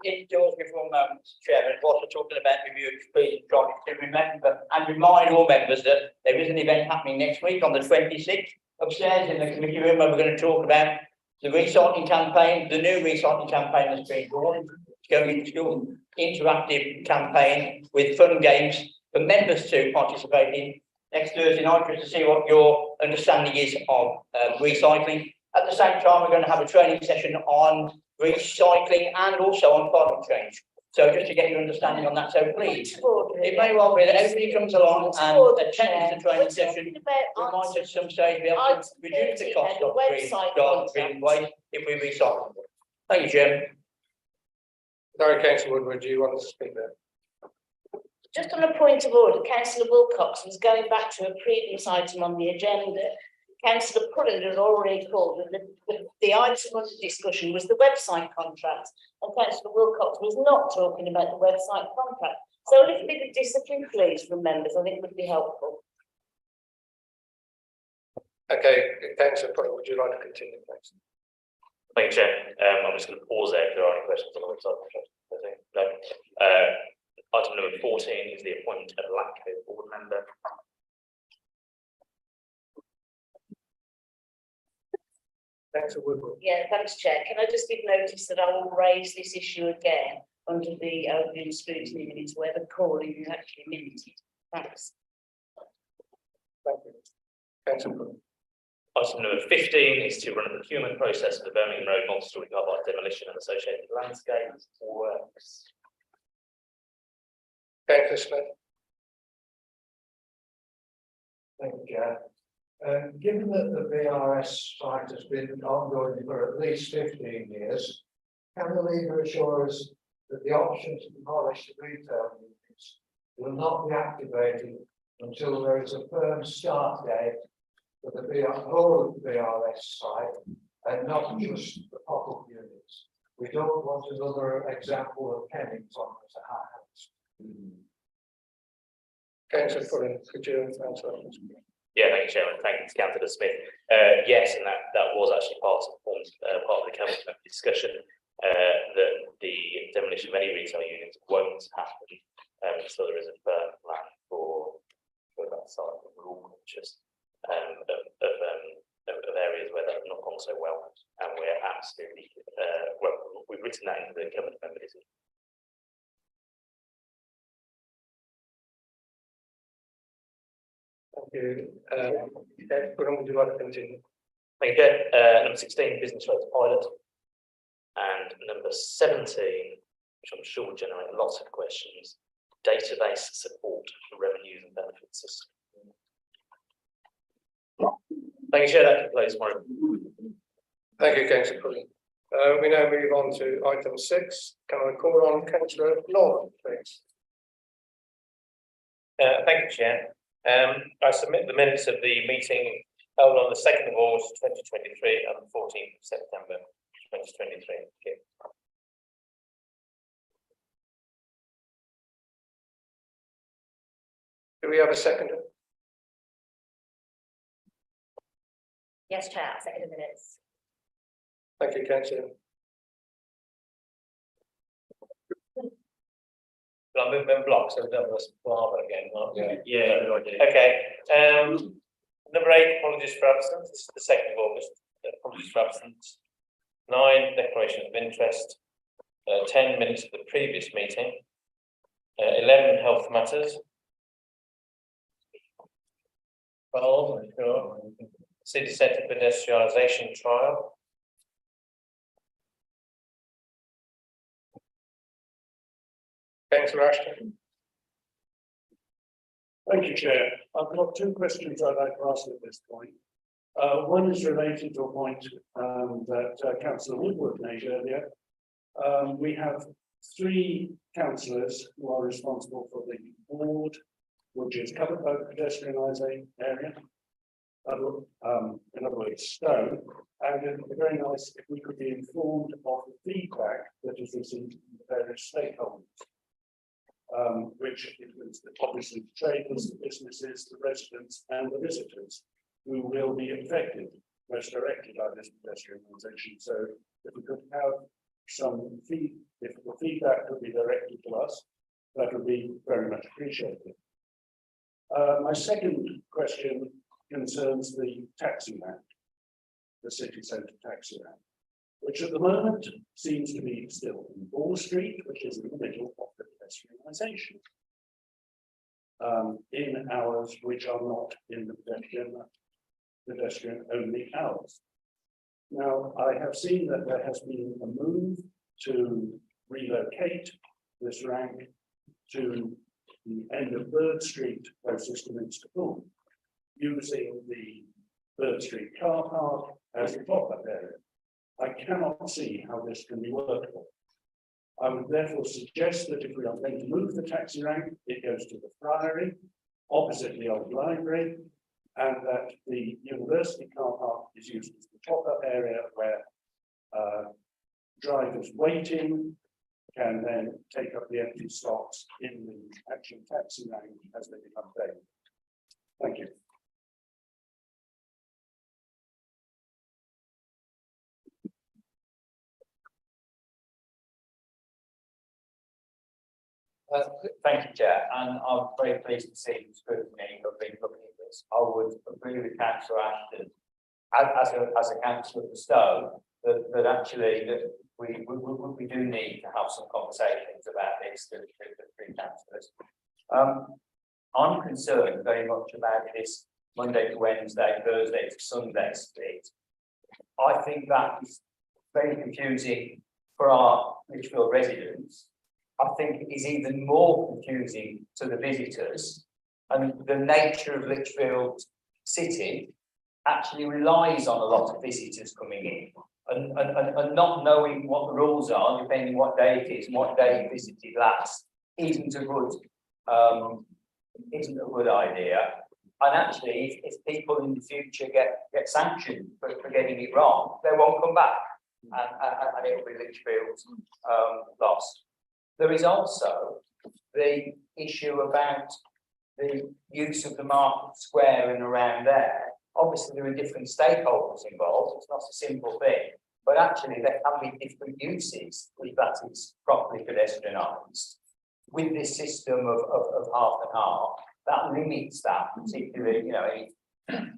me for a moment, Mr. Chairman, whilst we're talking about review speed and trying to remember and remind all members that there is an event happening next week on the 26th upstairs in the committee room where we're going to talk about the recycling campaign, the new recycling campaign that's been launched. It's going to be an interactive campaign with fun games for members to participate in next Thursday night, just to see what your understanding is of recycling. At the same time, we're going to have a training session on recycling and also on climate change. So just to get your understanding on that, so please, Point of order it again. may well be that everybody comes along Point of and order, attends Chair. the training We're session. talking about We might at items- some stage be able to Item reduce the 13 cost had a of green, website garden contract. green waste if we recycle. Thank you, Chair. Sorry, councillor Woodward, do you want to speak there? Just on a point of order, councillor Wilcox was going back to a previous item on the agenda. Councillor Pullen had already called, and the item under discussion was the website contract. And councillor Wilcox was not talking about the website contract. So a little bit of discipline, please, from members, I think would be helpful. Okay, councillor Pullen, would you like to continue, please? Thank you, Chair. I'm just going to pause there if there are any questions on the website. No. Item number 14 is the appointment of LATCO board member. Councillor Woodward. Yeah, thanks, Chair. Can I just give notice that I will raise this issue again under the open scrutiny minutes where the calling is actually minuted. Thanks. Thank you. Councillor Pullen. Item number 15 is to run a procurement process for the Birmingham Road multi-storey car park demolition and associated landscape works. Councillor Smith. Thank you, Chair. Given that the VRS site has been ongoing for at least 15 years, can the leader assure us that the option to demolish the retail units will not be activated until there is a firm start date for the whole of the VRS site and not just the pop-up units? We don't want another example of Kennington as a house. Councillor Pullen, could you answer that? Yeah, thank you, Chairman. Thank you to Councillor Smith. Yes, and that was actually part of the cabinet discussion, that the demolition of any retail units won't happen. So there is a firm plan for that site. We're all conscious of areas where that have not gone so well, and we're absolutely we've written that into the cabinet member decision. Thank you. Pullen, would you like to continue? Thank you, Chair. Number 16, business rates pilot. And number 17, which I'm sure will generate lots of questions, database support for revenues and benefits system. Thank you, Chair. That concludes my report. Thank you, councillor Pullen. We now move on to item 6. Can I call on councillor Norman, please? Thank you, Chair. I submit the minutes of the meeting held on the 2nd of August 2023 and the 14th of September 2023. Thank you. Do we have a seconder? Yes, Chair, second minutes. Thank you, councillor. Will I move them in blocks? So we don't must blather again, Mark? Yeah, good idea. Okay, number 8, apologies for absence. This is the 2nd of August. Apologies for absence. 9, declaration of interest. 10, minutes of the previous meeting. 11, health matters. 12, sure. City centre pedestrianisation trial. Councillor Ashton. Thank you, Chair. I've got two questions I'd like to ask at this point. One is related to a point that Councillor Woodward made earlier. We have 3 councillors who are responsible for the board, which is covered by the pedestrianising area. In other words, Stowe, and it would be very nice if we could be informed of the feedback that is received from the various stakeholders. Which includes obviously the traders, the businesses, the residents and the visitors who will be affected most directly by this pedestrianisation. So if we could have some if the feedback could be directed to us, that would be very much appreciated. My second question concerns the taxi man, the city centre taxi man, which at the moment seems to be still in Ball Street, which is in the middle of the pedestrianisation. In hours which are not in the pedestrian only hours. Now, I have seen that there has been a move to relocate this rank to the end of Bird Street closest to Minster Pool, using the Bird Street car park as a pop-up area. I cannot see how this can be workable. I would therefore suggest that if we are going to move the taxi rank, it goes to the Friary, opposite the old library, and that the university car park is used as the pop-up area where drivers waiting can then take up the empty slots in the actual taxi rank as they become available. Thank you. Thank you, Chair, and I'm very pleased to see the scrutiny of being looking at this. I would agree with Councillor Ashton, as a councillor for Stowe, that actually that we do need to have some conversations about this, the three councillors. I'm concerned very much about this Monday to Wednesday, Thursday to Sunday split. I think that is very confusing for our Lichfield residents. I think it is even more confusing to the visitors, and the nature of Lichfield City actually relies on a lot of visitors coming in and not knowing what the rules are, depending what day it is and what day visited last, isn't a good idea. And actually, if people in the future get sanctioned for getting it wrong, they won't come back, and it will be Lichfield's lost. There is also the issue about the use of the market square and around there. Obviously, there are different stakeholders involved. It's not a simple thing, but actually there can be different uses if that is properly pedestrianised. With this system of half and half, that limits that, particularly, any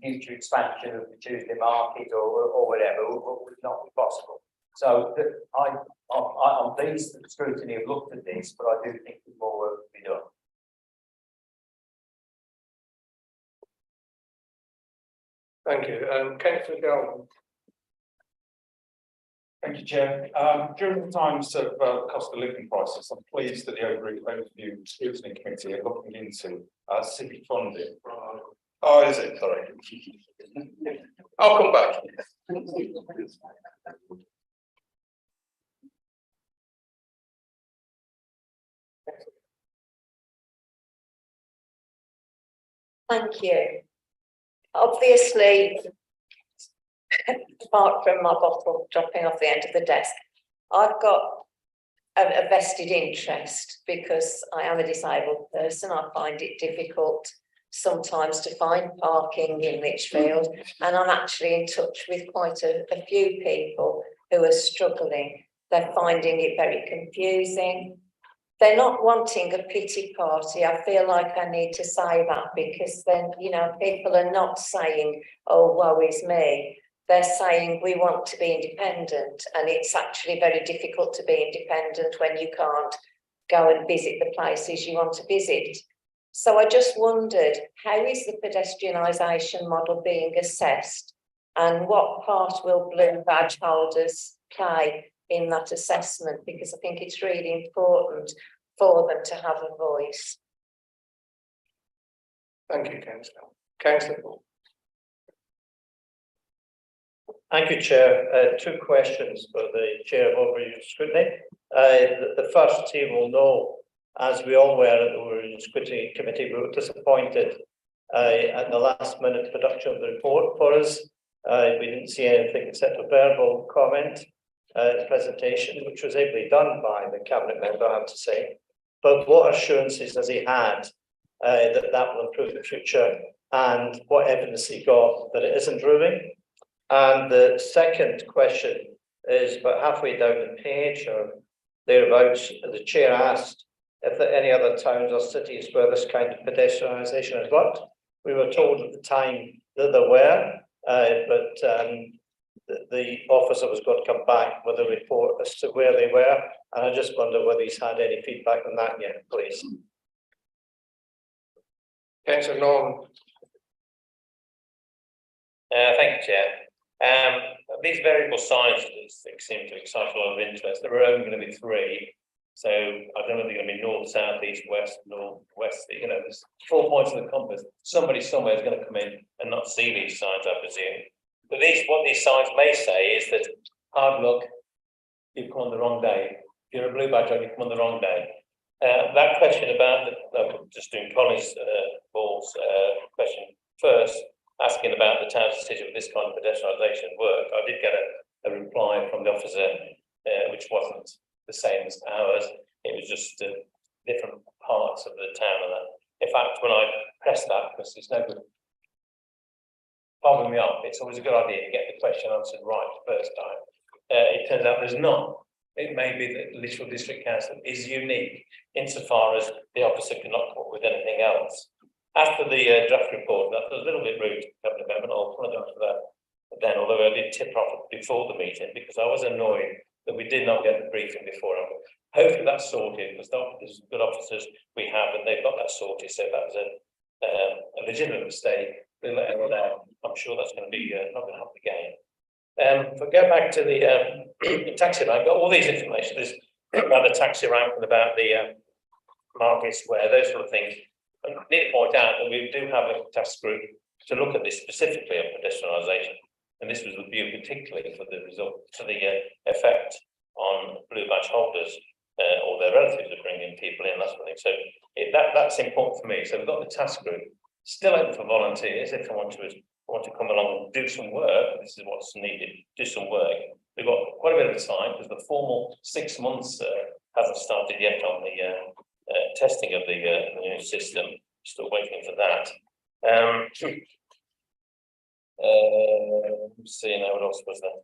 future expansion of the Tuesday market or whatever would not be possible. So I'm pleased that the scrutiny have looked at this, but I do think there's more work to be done. Thank you. Councillor Galvin. Thank you, Chair. During the times of cost of living crisis, I'm pleased that the overview scrutiny committee are looking into civic funding. Oh, is it? Sorry. I'll come back. Thank you. Obviously, apart from my bottle dropping off the end of the desk, I've got a vested interest because I am a disabled person. I find it difficult sometimes to find parking in Lichfield, and I'm actually in touch with quite a few people who are struggling. They're finding it very confusing. They're not wanting a pity party. I feel like I need to say that, because then, people are not saying, oh, woe is me. They're saying we want to be independent, and it's actually very difficult to be independent when you can't go and visit the places you want to visit. So I just wondered, how is the pedestrianisation model being assessed, and what part will blue badge holders play in that assessment? Because I think it's really important for them to have a voice. Thank you, Councillor. Councillor Paul. Thank you, Chair. Two questions for the Chair of Overview Scrutiny. The first, he will know, as we all were at the Scrutiny Committee, we were disappointed at the last minute production of the report for us. We didn't see anything except a verbal comment, presentation, which was ably done by the Cabinet member, I have to say. But what assurances has he had that will improve in the future, and what evidence he got that it is improving? And the second question is about halfway down the page or thereabouts, the Chair asked if there are any other towns or cities where this kind of pedestrianisation has worked. We were told at the time that there were, but the officer was going to come back with a report as to where they were, and I just wonder whether he's had any feedback on that yet, please. Councillor Norman. Thank you, Chair. These variable signs seem to excite a lot of interest. There are only going to be 3. So I don't know if they're going to be north, south, east, west, north, west, you know, there's 4 points of the compass. Somebody somewhere is going to come in and not see these signs, I presume. But what these signs may say is that hard luck, you've come on the wrong day. If you're a blue badge, you've come on the wrong day. That question about, just doing Colin's Ball's question first, asking about the town's decision with this kind of pedestrianisation work, I did get a reply from the officer, which wasn't the same as ours. It was just different parts of the town. And that. In fact, when I pressed that, because it's no good following me up, it's always a good idea to get the question answered right the first time. It turns out there's not. It may be that Lichfield District Council is unique insofar as the officer cannot come up with anything else. After the draft report, that was a little bit rude, Cabinet Member, I'll apologise for that. But then, although I did tip off before the meeting, because I was annoyed that we did not get the briefing before. Hopefully that's sorted, because there's good officers we have, and they've got that sorted. So that was a legitimate mistake. We'll let everyone know. I'm sure that's going to be not going to happen again. If I go back to the taxi rank, I've got all these information. There's about the taxi rank and about the Market Square, those sort of things. I need to point out that we do have a task group to look at this specifically on pedestrianisation, and this was the view particularly for the result, for the effect on blue badge holders or their relatives of bringing people in, that sort of thing. So that's important for me. So we've got the task group still open for volunteers if they want to come along and do some work. This is what's needed, do some work. We've got quite a bit of time because the formal 6 months hasn't started yet on the testing of the new system. Still waiting for that. See now what else was there?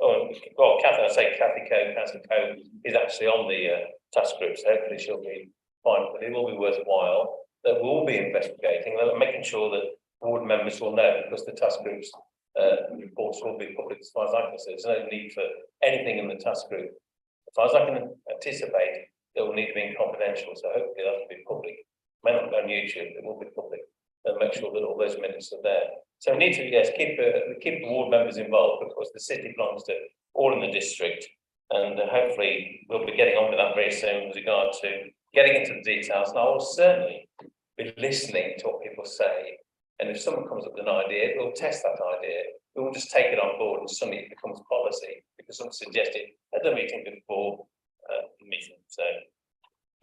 Oh, well, Kathy Coe, Councillor Coe is actually on the task group, so hopefully she'll be fine. But it will be worthwhile. That we'll be investigating, making sure that board members will know, because the task groups reports will be public as far as I can see. There's no need for anything in the task group. As far as I can anticipate, it will need to be confidential, so hopefully that will be public. It may not go on YouTube, it will be public, and make sure that all those minutes are there. So we need to, yes, keep the ward members involved, because the city belongs to all in the district, and hopefully we'll be getting on with that very soon with regard to getting into the details. And I will certainly be listening to what people say, and if someone comes up with an idea, we'll test that idea. We won't just take it on board and suddenly it becomes policy because someone suggested at the meeting before the meeting. So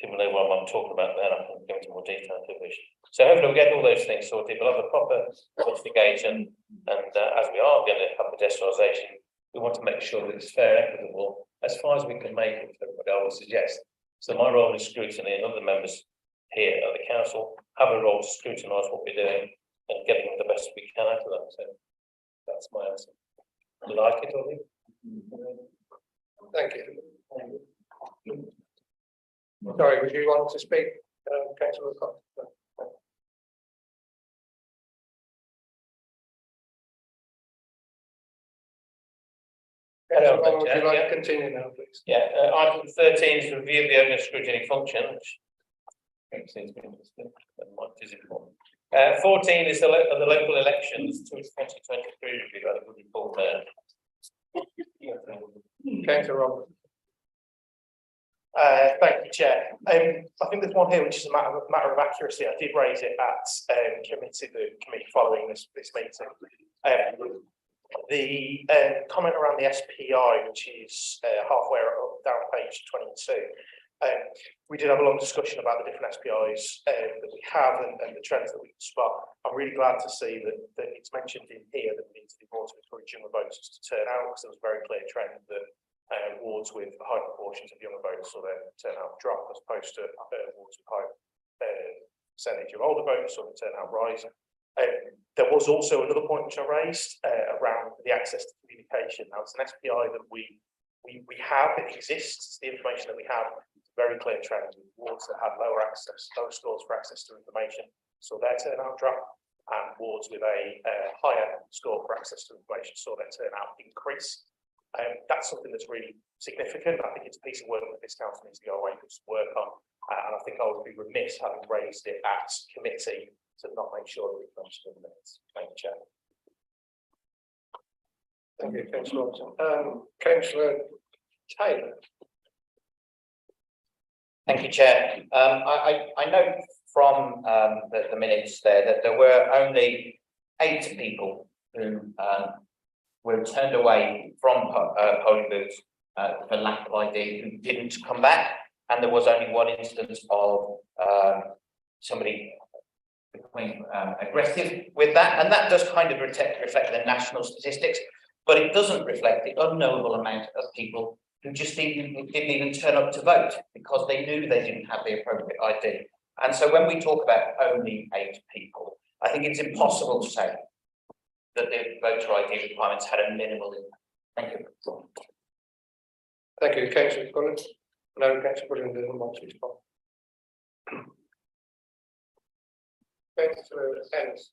people know what I'm talking about there. I can go into more detail if you wish. So hopefully we'll get all those things sorted. We'll have a proper investigation, and as we are going to have pedestrianisation, we want to make sure that it's fair and equitable as far as we can make it for everybody, I would suggest. So my role is scrutiny, and other members here at the council have a role to scrutinise what we're doing and getting the best we can out of that. So that's my answer. Do you like it, Ollie? Thank you. Sorry, would you want to speak, Councillor Cox? Would you like to continue now, please? Yeah, item 13 is to review the open scrutiny function, which seems to be interesting. 14 is the local elections to 2023 review. I would report there. Councillor Robert. Thank you, Chair. I think there's one here which is a matter of accuracy. I did raise it at the committee following this meeting. The comment around the SPI, which is halfway down page 22. We did have a long discussion about the different SPIs that we have and the trends that we can spot. I'm really glad to see that it's mentioned in here that we need to do more to encourage younger voters to turn out, because there was a very clear trend that wards with high proportions of younger voters saw their turnout drop, as opposed to wards with high percentage of older voters saw the turnout rise. There was also another point which I raised around the access to communication. Now, it's an SPI that we have, it exists, the information that we have, very clear trend with wards that had lower scores for access to information, saw their turnout drop, and wards with a higher score for access to information saw their turnout increase. That's something that's really significant. I think it's a piece of work that this council needs to go away and work on, and I think I would be remiss having raised it at committee to not make sure that it comes to the minutes. Thank you, Chair. Thank you, Councillor Robinson. Councillor Taylor. Thank you, Chair. I know from the minutes there that there were only 8 people who were turned away from polling booths for lack of ID who didn't come back, and there was only one instance of somebody becoming aggressive with that, and that does kind of reflect the national statistics, but it doesn't reflect the unknowable amount of people who just didn't even turn up to vote because they knew they didn't have the appropriate ID. And so when we talk about only 8 people, I think it's impossible to say that the voter ID requirements had a minimal impact. Thank you. Thank you, Councillor Cullen. No, Councillor Cullen doesn't want to respond. Councillor Ennis.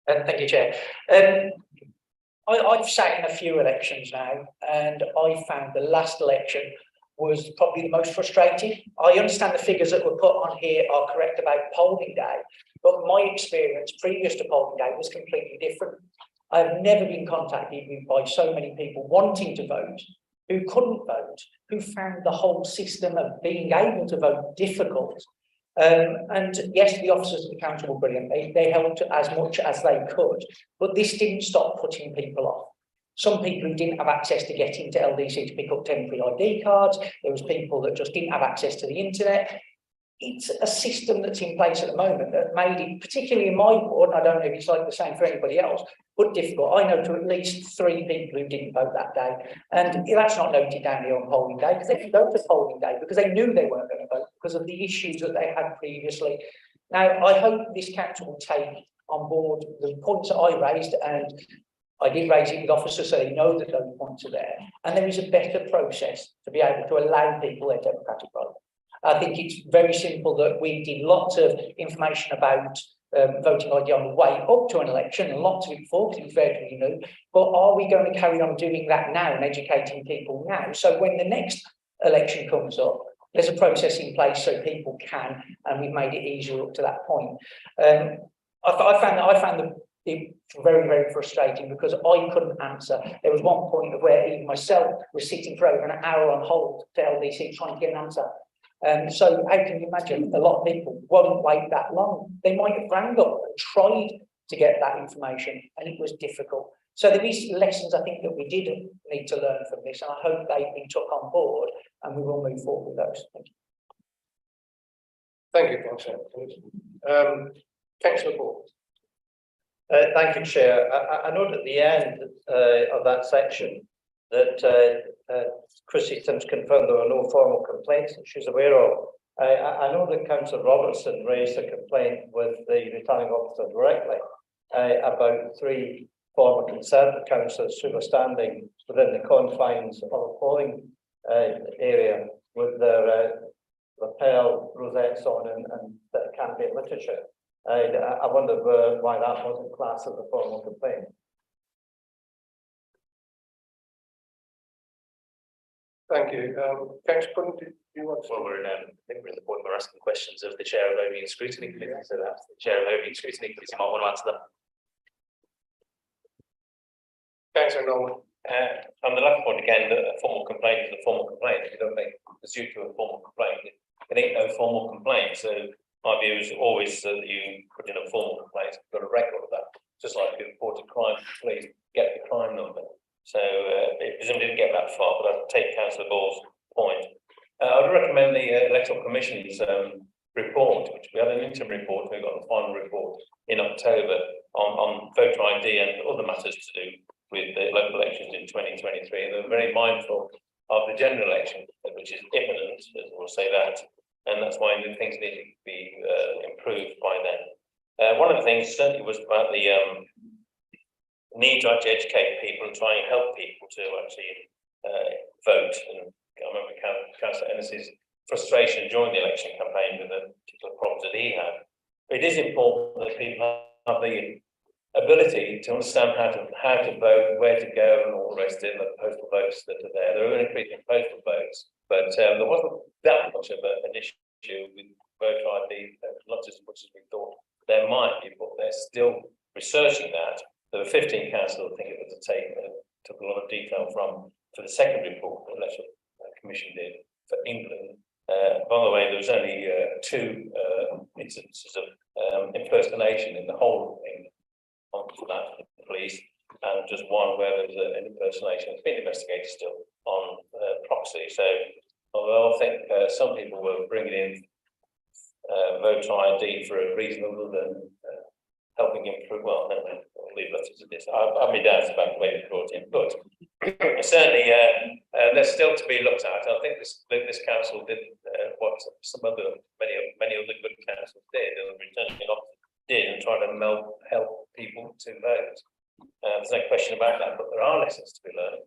Thank you, Chair. I've sat in a few elections now, and I found the last election was probably the most frustrating. I understand the figures that were put on here are correct about polling day, but my experience previous to polling day was completely different. I've never been contacted by so many people wanting to vote, who couldn't vote, who found the whole system of being able to vote difficult. And yes, the officers of the council were brilliant. They helped as much as they could, but this didn't stop putting people off. Some people who didn't have access to get into LDC to pick up temporary ID cards. There was people that just didn't have access to the internet. It's a system that's in place at the moment that made it, particularly in my ward, I don't know if it's like the same for anybody else, but difficult. I know to at least 3 people who didn't vote that day. And that's not noted down here on polling day, because they didn't go to polling day because they knew they weren't going to vote because of the issues that they had previously. Now, I hope this council will take on board the points that I raised, and I did raise it with officers so they know that those points are there. And there is a better process to be able to allow people their democratic vote. I think it's very simple that we did lots of information about voting ID on the way up to an election, and lots of it before, because it was very new. But are we going to carry on doing that now and educating people now? So when the next election comes up, there's a process in place so people can, and we've made it easier up to that point. I found it very, very frustrating because I couldn't answer. There was one point where even myself was sitting for over an hour on hold to LDC trying to get an answer. So how can you imagine a lot of people won't wait that long? They might have rang up and tried to get that information, and it was difficult. So there is lessons I think that we did need to learn from this, and I hope they've been took on board and we will move forward with those. Thank you. Thank you, Councillor. Councillor Ball. Thank you, Chair. I note at the end of that section that Chrissy Timms confirmed there were no formal complaints that she's aware of. I know that Councillor Robertson raised a complaint with the returning officer directly about 3 former Conservative councillors who were standing within the confines of a polling area with their lapel rosettes on and campaign literature. I wonder why that wasn't classed as a formal complaint. Thank you. Councillor Cullen, do you want to? Well, I think we're at the point where we're asking questions of the Chair of Voting and Scrutiny Committee, so that's the Chair of Voting and Scrutiny Committee might want to answer that. Councillor Norman. On the last point again, a formal complaint is a formal complaint. If you don't make pursuit to a formal complaint, it ain't no formal complaint. So my view is always that you put in a formal complaint, you've got a record of that. Just like if you report a crime, please get the crime number. So it presumably didn't get that far, but I'd take Councillor Ball's point. I would recommend the Electoral Commission's report, which we had an interim report, we got the final report in October on voter ID and other matters to do with the local elections in 2023. And they're very mindful of the general election, which is imminent, we'll say that, and that's why the things need to be improved by then. One of the things certainly was about the need to actually educate people and try and help people to actually vote. And I remember Councillor Ennis's frustration during the election campaign with the particular problems that he had. But it is important that people have the ability to understand how to vote, where to go, and all the rest of the postal votes that are there. There are increasing postal votes, but there wasn't that much of an issue with voter ID, not as much as we thought there might be, but they're still researching that. There were 15 councils, I think it was, took a lot of detail from for the second report, the Electoral Commission did for England. By the way, there was only two instances of impersonation in the whole of England on that police, and just one where there was an impersonation. It's been investigated still on proxy. So although I think some people were bringing in voter ID for a reason other than helping improve, well, no, I'll leave that as it is. I have my doubts about the way they brought in, but certainly there's still to be looked at. I think this council did what many other good councils did, and returning officers did, and try to help people to vote. There's no question about that, but there are lessons to be learned.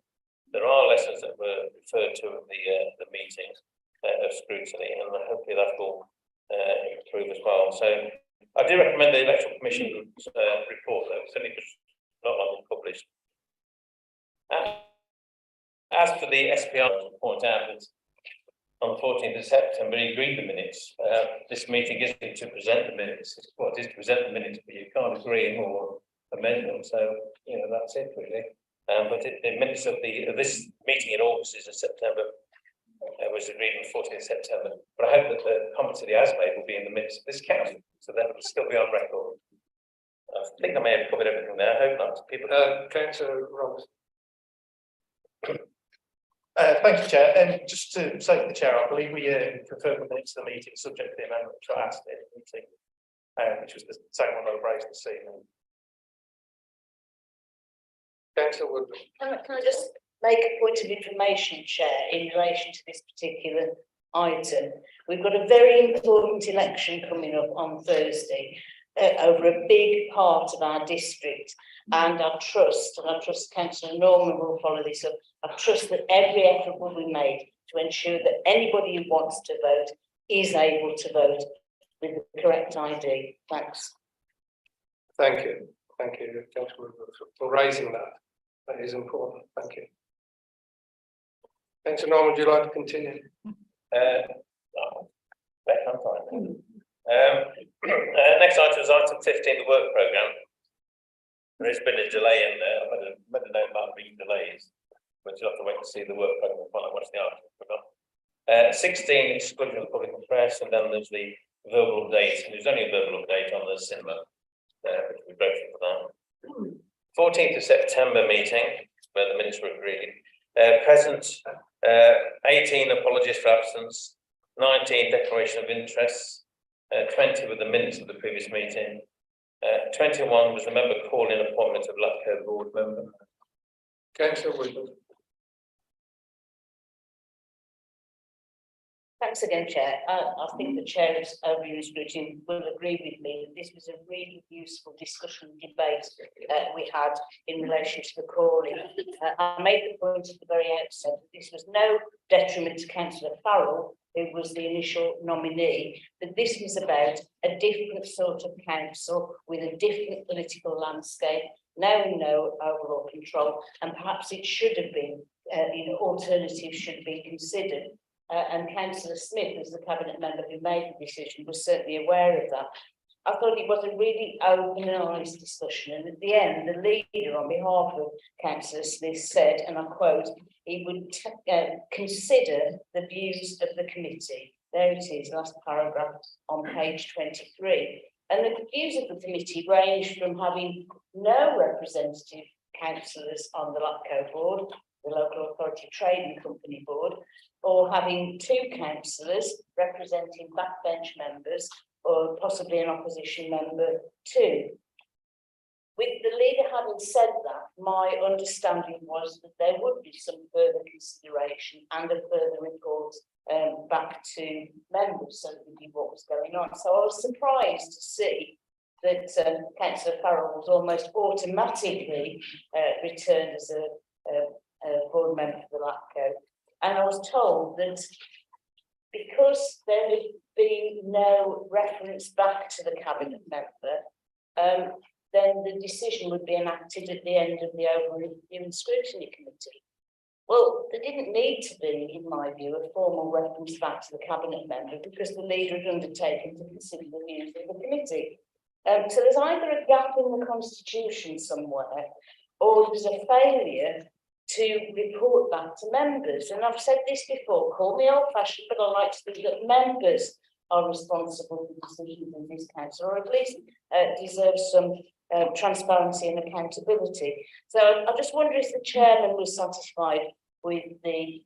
There are lessons that were referred to at the meetings of scrutiny, and hopefully that will improve as well. So I do recommend the Electoral Commission's report, though. It's only not long published. As for the SPR, I will point out that on the 14th of September, he agreed the minutes. This meeting isn't to present the minutes. It is to present the minutes, but you can't agree or amend them. So, you know, that's it really. But the minutes of this meeting in August is in September. Was agreed on the 14th of September. But I hope that the comments that he has made will be in the minutes of this council, so that will still be on record. I think I may have covered everything there. I hope not. People, Councillor Roberts. Thank you, Chair. And just to say to the Chair, I believe we confirmed the minutes of the meeting subject to the amendment which I asked in the meeting, which was the same one that I raised this evening. Councillor Wood. Can I just make a point of information, Chair, in relation to this particular item? We've got a very important election coming up on Thursday over a big part of our district, and I trust Councillor Norman will follow this up. I trust that every effort will be made to ensure that anybody who wants to vote is able to vote with the correct ID. Thanks. Thank you, Councillor Wood, for raising that. That is important. Thank you. Councillor Norman, would you like to continue? Next item is item 15, the work programme. There has been a delay in there. I've made a note about the delays, but you'll have to wait to see the work programme. What's the item? 16, exclusion of the public and press, and then there's the verbal update. There's only a verbal update on the cinema, which we're grateful for that. 14th of September meeting, where the minutes were agreed. Present, 18 apologies for absence, 19 declaration of interests, 20 were the minutes of the previous meeting, 21 was the member calling appointment of LATCO board member. Councillor Wood. Thanks again, Chair. I think the Chair of Overview and Scrutiny will agree with me that this was a really useful discussion and debate we had in relation to the calling. I made the point at the very outset that this was no detriment to Councillor Farrell, who was the initial nominee, that this was about a different sort of council with a different political landscape. Now we know overall control, and perhaps it should have been, alternatives should be considered. And Councillor Smith, as the Cabinet member who made the decision, was certainly aware of that. I thought it was a really open and honest discussion, and at the end, the leader on behalf of Councillor Smith said, and I quote, he would consider the views of the committee. There it is, last paragraph on page 23. And the views of the committee ranged from having no representative councillors on the LATCO board, the Local Authority Trading Company board, or having two councillors representing backbench members, or possibly an opposition member too. With the leader having said that, my understanding was that there would be some further consideration and a further report back to members, so we knew what was going on. So I was surprised to see that Councillor Farrell was almost automatically returned as a board member for the LATCO. And I was told that because there had been no reference back to the Cabinet member, then the decision would be enacted at the end of the Overview and Scrutiny Committee. Well, there didn't need to be, in my view, a formal reference back to the Cabinet member because the leader had undertaken to consider the views of the committee. So there's either a gap in the Constitution somewhere, or there's a failure to report back to members. And I've said this before, call me old fashioned, but I like to think that members are responsible for decisions in this council, or at least deserve some transparency and accountability. So I just wonder if the chairman was satisfied with the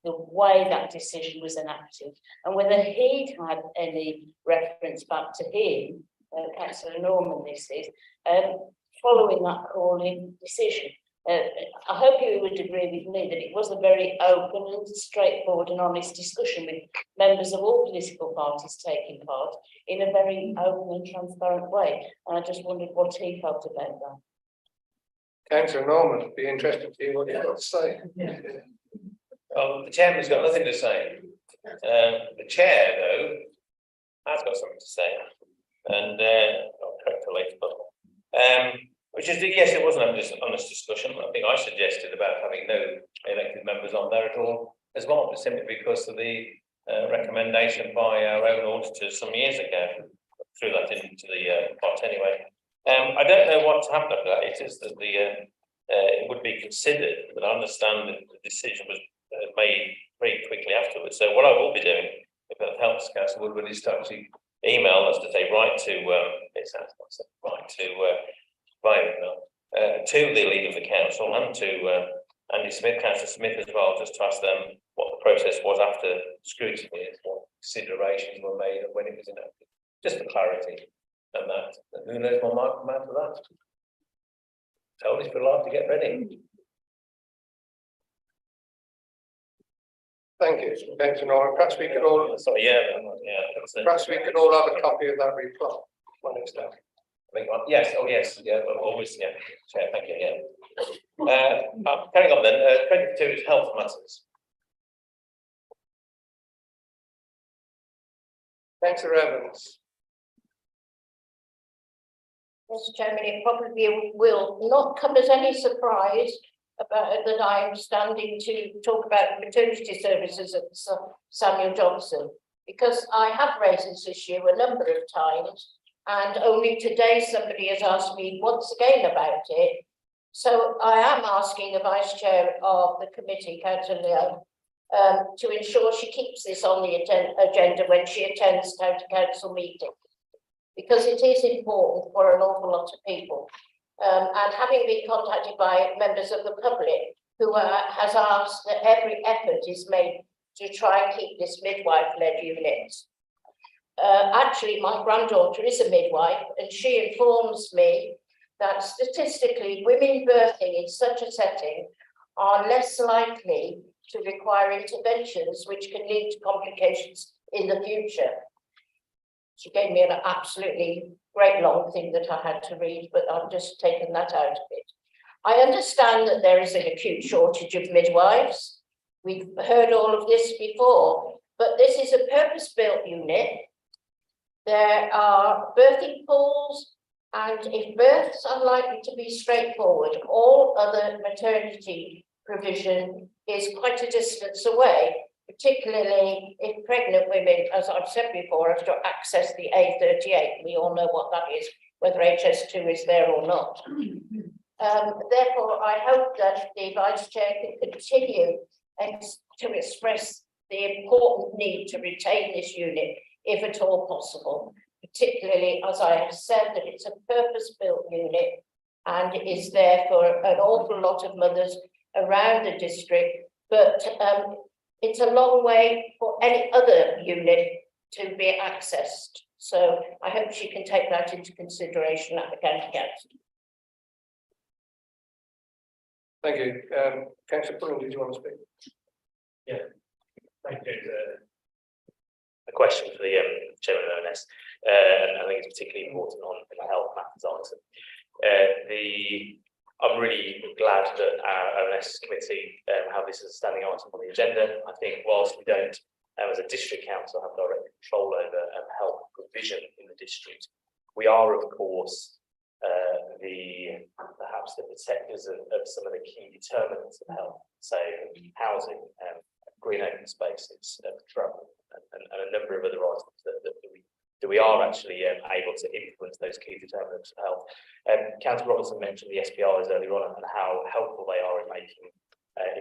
way that decision was enacted, and whether he'd had any reference back to him, Councillor Norman, this is, following that calling decision. I hope you would agree with me that it was a very open and straightforward and honest discussion with members of all political parties taking part in a very open and transparent way. And I just wondered what he felt about that. Councillor Norman, be interested to hear what you've got to say. Well, the chairman's got nothing to say. The chair, though, has got something to say, and I'll correct her later, but which is, yes, it was an honest discussion. I think I suggested about having no elected members on there at all as well, but simply because of the recommendation by our own auditors some years ago. Threw that into the pot anyway. I don't know what's happened after that. It is that it would be considered, but I understand that the decision was made very quickly afterwards. So what I will be doing, if that helps, Councillor Woodward, is to actually email us to say write to via email to the leader of the council and to Andy Smith, Councillor Smith as well, just to ask them what the process was after scrutiny, what considerations were made and when it was enacted, just for clarity. And that, who knows what might come out of that. Told us for life to get ready. Thank you, Councillor Norman. Perhaps we could all, perhaps we could all have a copy of that reply when it's done. Yes, oh yes, yeah, always, yeah, Chair, thank you, yeah. Carrying on then, 22 is health matters. Councillor Evans. Mr. Chairman, it probably will not come as any surprise about that I'm standing to talk about maternity services at Samuel Johnson, because I have raised this issue a number of times. And only today somebody has asked me once again about it. So I am asking the Vice Chair of the committee, Councillor Leon, to ensure she keeps this on the agenda when she attends county council meetings, because it is important for an awful lot of people. And having been contacted by members of the public who has asked that every effort is made to try and keep this midwife-led unit. Actually, my granddaughter is a midwife, and she informs me that statistically women birthing in such a setting are less likely to require interventions which can lead to complications in the future. She gave me an absolutely great long thing that I had to read, but I've just taken that out of it. I understand that there is an acute shortage of midwives. We've heard all of this before, but this is a purpose-built unit. There are birthing pools, and if births are likely to be straightforward, all other maternity provision is quite a distance away, particularly if pregnant women, as I've said before, have to access the A38. We all know what that is, whether HS2 is there or not. Therefore, I hope that the Vice Chair can continue to express the important need to retain this unit, if at all possible, particularly as I have said that it's a purpose-built unit and is there for an awful lot of mothers around the district, but it's a long way for any other unit to be accessed. So I hope she can take that into consideration at the county council. Thank you. Councillor Pullen, did you want to speak? Yeah, thank you. A question for the Chairman of ONS, and I think it's particularly important on the health matters item. I'm really glad that our ONS committee have this as a standing item on the agenda. I think whilst we don't, as a district council, have direct control over health provision in the district, we are, of course, perhaps the protectors of some of the key determinants of health, so housing, green open spaces, travel, and a number of other items that we we are actually able to influence those key determinants of health. Councillor Robertson mentioned the SPRs earlier on and how helpful they are in making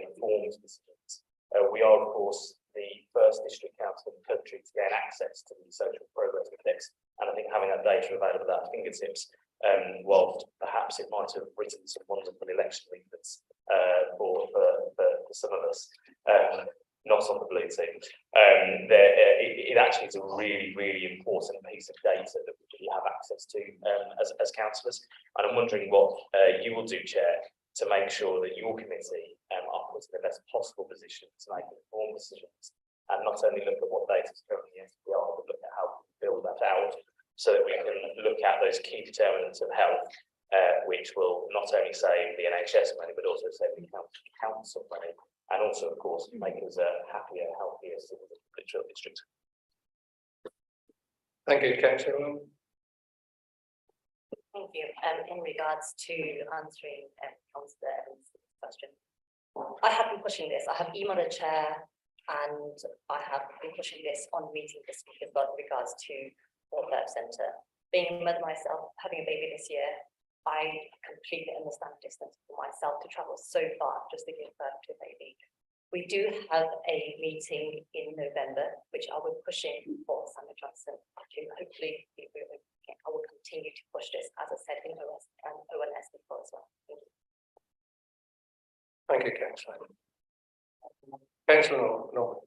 informed decisions. We are, of course, the first district council in the country to gain access to the social progress index, and I think having that data available at our fingertips, whilst perhaps it might have written some wonderful election leaflets for some of us, not on the blue team. It actually is a really, really important piece of data that we have access to as councillors. And I'm wondering what you will do, Chair, to make sure that your committee are put in the best possible position to make informed decisions, and not only look at what data is currently in the SPR, but look at how we build that out so that we can look at those key determinants of health, which will not only save the NHS money, but also save the council money, and also, of course, make us a happier, healthier citizen district. Thank you, Councillor. Thank you. In regards to answering Councillor Evans' question, I have been pushing this. I have emailed the chair, and I have been pushing this on meeting this week as well in regards to Port Phillip Centre. Being a mother myself, having a baby this year, I completely understand the distance for myself to travel so far just to give birth to a baby. We do have a meeting in November, which I will push in for Sandra Johnson to hopefully be moving. I will continue to push this, as I said, in OS and ONS before as well. Thank you, Councillor. Councillor, no.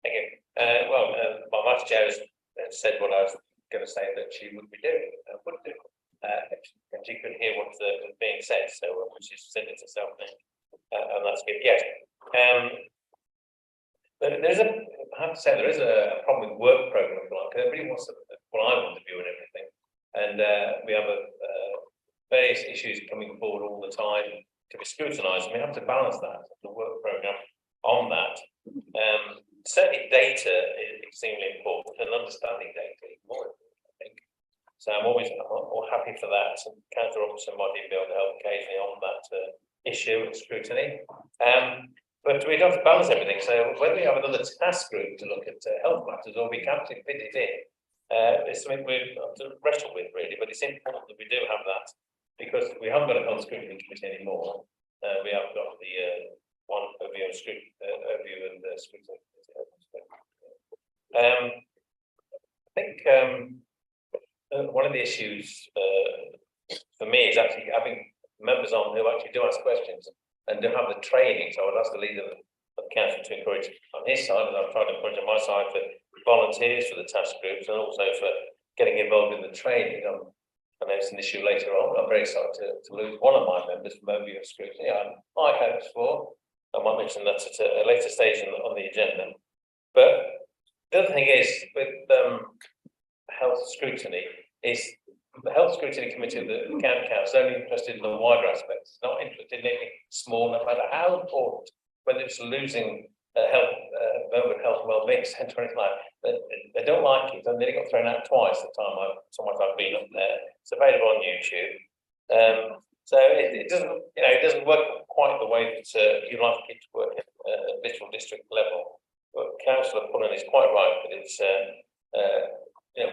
Thank you. My vice chair has said what I was going to say that she would be doing, would do. And she couldn't hear what was being said, so she's said it herself now, and that's good. Yes. I have to say there is a problem with work programme. Like everybody wants what I want to do and everything, and we have various issues coming forward all the time to be scrutinised, and we have to balance that the work programme on that. Certainly, data is extremely important, and understanding data is more important, I think. So I'm always happy for that. And Councillor Robertson might even be able to help occasionally on that issue of scrutiny. But we don't have to balance everything. So whether we have another task group to look at health matters, or we can fit it in, it's something we have to wrestle with really. But it's important that we do have that, because we haven't got a health scrutiny committee anymore. We have got the one overview and scrutiny. I think one of the issues for me is actually having members on who actually do ask questions and do have the training. So I would ask the leader of the council to encourage on his side, and I've tried to encourage on my side for volunteers for the task groups, and also for getting involved in the training. I know it's an issue later on. I'm very sorry to lose one of my members from overview of scrutiny. I hopes for. I might mention that at a later stage on the agenda. But the other thing is with health scrutiny is the health scrutiny committee of the county council is only interested in the wider aspects, not interested in anything small, no matter how important, whether it's losing health and well-being centre or anything like that. They don't like it. I nearly got thrown out twice the time I've been up there. It's available on YouTube. So it doesn't work quite the way that you'd like it to work at literal district level. But Councillor Pullen is quite right that it's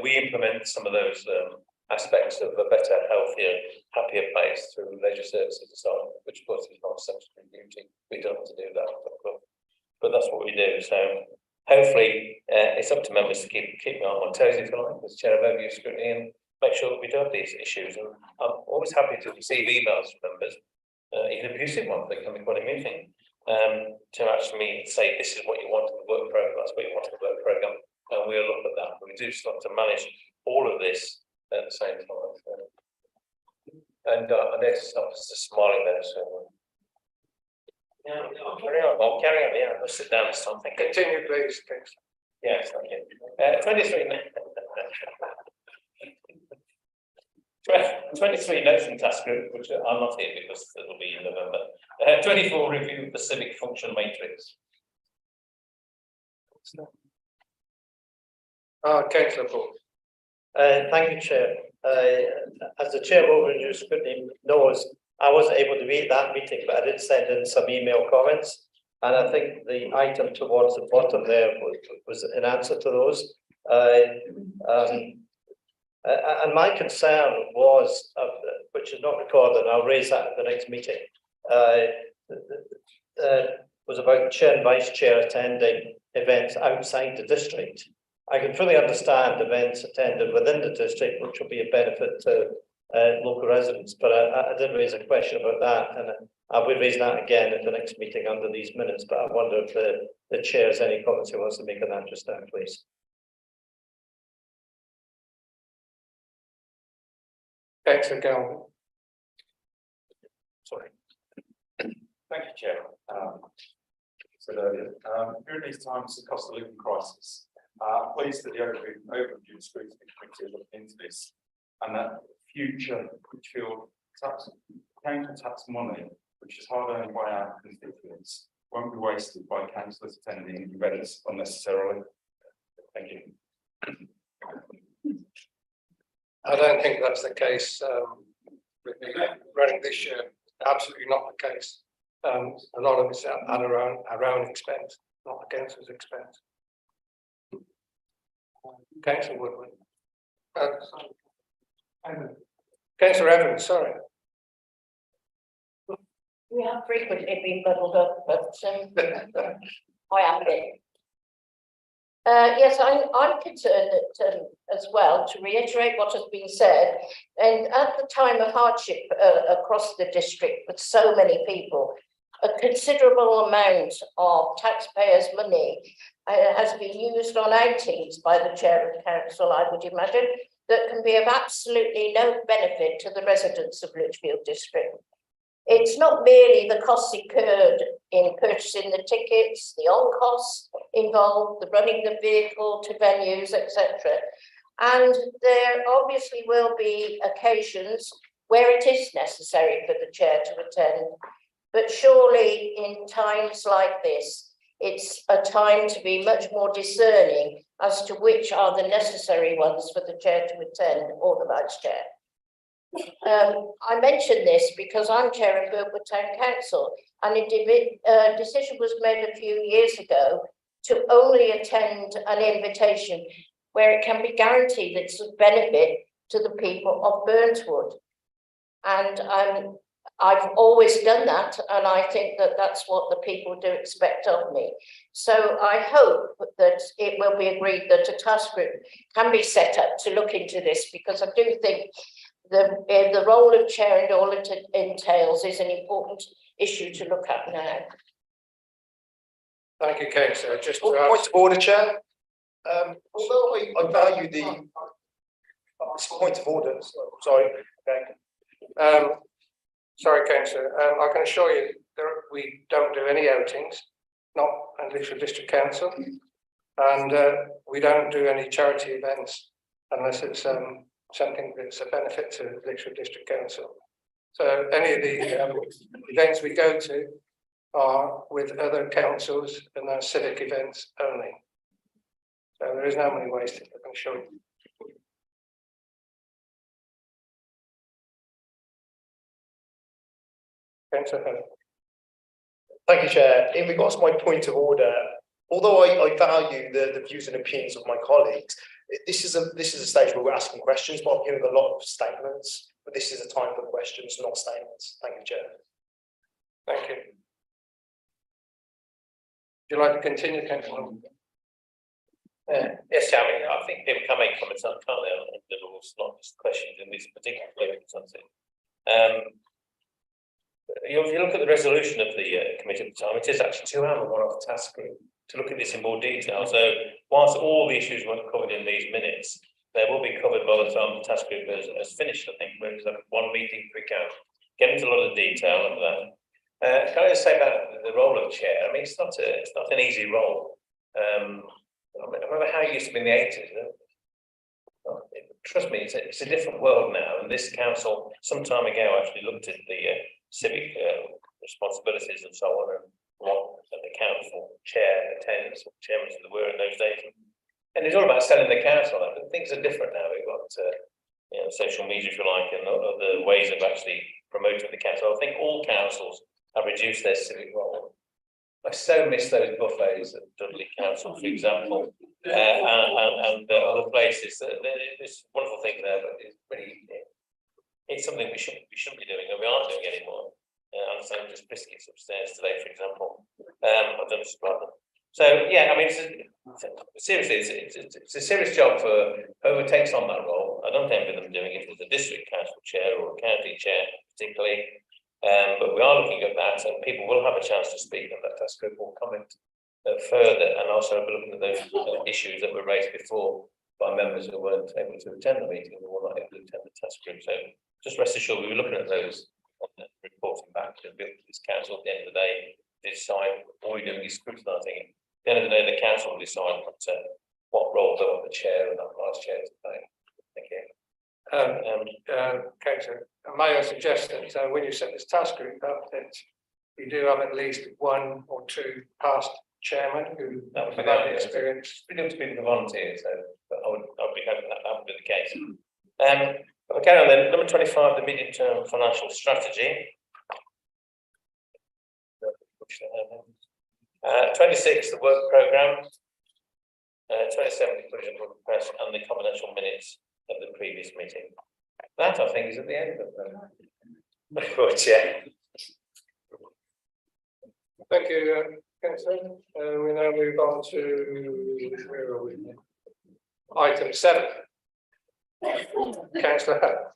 we implement some of those aspects of a better, healthier, happier place through leisure services and so on, which of course is not statutory duty. We don't have to do that, but that's what we do. So hopefully it's up to members to keep me on my toes, if you like, as chair of overview scrutiny, and make sure that we do have these issues. And I'm always happy to receive emails from members, even abusive ones. They can be quite amusing, to actually say this is what you want in the work programme, that's what you want in the work programme, and we'll look at that. But we do start to manage all of this at the same time. And I noticed I was just smiling there, so carry on, yeah, let's sit down this time. Thank you. Continue, please. Thanks. Yes, thank you. 23 notes in task group, which I'm not here because it will be in November. 24 review of the civic function matrix. Councillor Paul. Thank you, Chair. As the Chair of Overview Scrutiny knows, I wasn't able to be at that meeting, but I did send in some email comments. And I think the item towards the bottom there was an answer to those. And my concern was, which is not recorded, and I'll raise that at the next meeting, was about the chair and vice chair attending events outside the district. I can fully understand events attended within the district, which will be a benefit to local residents, but I did raise a question about that, and I will raise that again at the next meeting under these minutes, but I wonder if the chair has any comments he wants to make on that just now, please. Councillor Gow. Sorry. Thank you, Chair. Said earlier, during these times of cost of living crisis, I'm pleased that the overview scrutiny committee is looking into this, and that future Lichfield tax, council tax money, which is hard earned by our constituents, won't be wasted by councillors attending events unnecessarily. Thank you. I don't think that's the case with me running this year. Absolutely not the case. A lot of it's at our own expense, not the council's expense. Councillor Woodward. Councillor Evans, sorry. We have frequently been muddled up, but I am there. Yes, I'm concerned that, as well, to reiterate what has been said, and at the time of hardship across the district with so many people, a considerable amount of taxpayers' money has been used on outings by the chair of the council, I would imagine, that can be of absolutely no benefit to the residents of Lichfield district. It's not merely the costs incurred in purchasing the tickets, the on-costs involved, the running the vehicle to venues, etc. And there obviously will be occasions where it is necessary for the chair to attend. But surely in times like this, it's a time to be much more discerning as to which are the necessary ones for the chair to attend or the vice chair. I mention this because I'm chair of Burwood Town Council, and a decision was made a few years ago to only attend an invitation where it can be guaranteed it's of benefit to the people of Burnswood. And I've always done that, and I think that that's what the people do expect of me. So I hope that it will be agreed that a task group can be set up to look into this, because I do think the role of chair and all it entails is an important issue to look at now. Thank you, Councillor. Just Point of order, Chair. Although I value the point of order, sorry. Okay. Sorry, Councillor. I can assure you that we don't do any outings, not in Lichfield District Council, and we don't do any charity events unless it's something that's a benefit to Lichfield District Council. So any of the events we go to are with other councils and they're civic events only. So there is no money wasted, I can assure you. Thank you, Chair. In regards to my point of order, although I value the views and opinions of my colleagues, this is a stage where we're asking questions, but I'm hearing a lot of statements. But this is a time for questions, not statements. Thank you, Chair. Thank you. Would you like to continue, Councillor? Yes, Chair, I think people can make comments on, can't they, on the rules, not just questions in this particular circumstance. You look at the resolution of the committee at the time, it is actually to have a one-off task group to look at this in more detail. So whilst all the issues weren't covered in these minutes, they will be covered by the time the task group has finished, I think, whereas one meeting we can get into a lot of detail of that. Can I just say about the role of chair? I mean, it's not an easy role. I remember how it used to be in the 80s. Trust me, it's a different world now. And this council, some time ago, actually looked at the civic responsibilities and so on, and what the council chair attends, what chairmen were in those days. And it's all about selling the council. I think things are different now. We've got social media, if you like, and other ways of actually promoting the council. I think all councils have reduced their civic role. I so miss those buffets at Dudley Council, for example, and other places. There's wonderful thing there, but it's really, it's something we shouldn't be doing, and we aren't doing anymore. I'm saying just biscuits upstairs today, for example. I don't supply them. So yeah, I mean, seriously, it's a serious job for whoever takes on that role. I don't envy them doing it as a district council chair or a county chair, particularly. But we are looking at that, and people will have a chance to speak, and that task group will comment further, and also be looking at those issues that were raised before by members who weren't able to attend the meeting or were not able to attend the task group. So just rest assured, we were looking at those and reporting back to this council at the end of the day. Decide all we're doing is scrutinising. At the end of the day, the council will decide what role they want the chair and that vice chair to play. Thank you. Councillor, may I suggest that when you set this task group up, that you do have at least one or two past chairmen who have that experience. We need to be the volunteers, so but I would be hoping that would be the case. Okay, on then number 25, the medium-term financial strategy. 26, the work programme. 27, conclusion of the press and the confidential minutes of the previous meeting. That I think is at the end of the report, yeah. Thank you, Councillor. We now move on to where are we? Item 7. Councillor Hutt.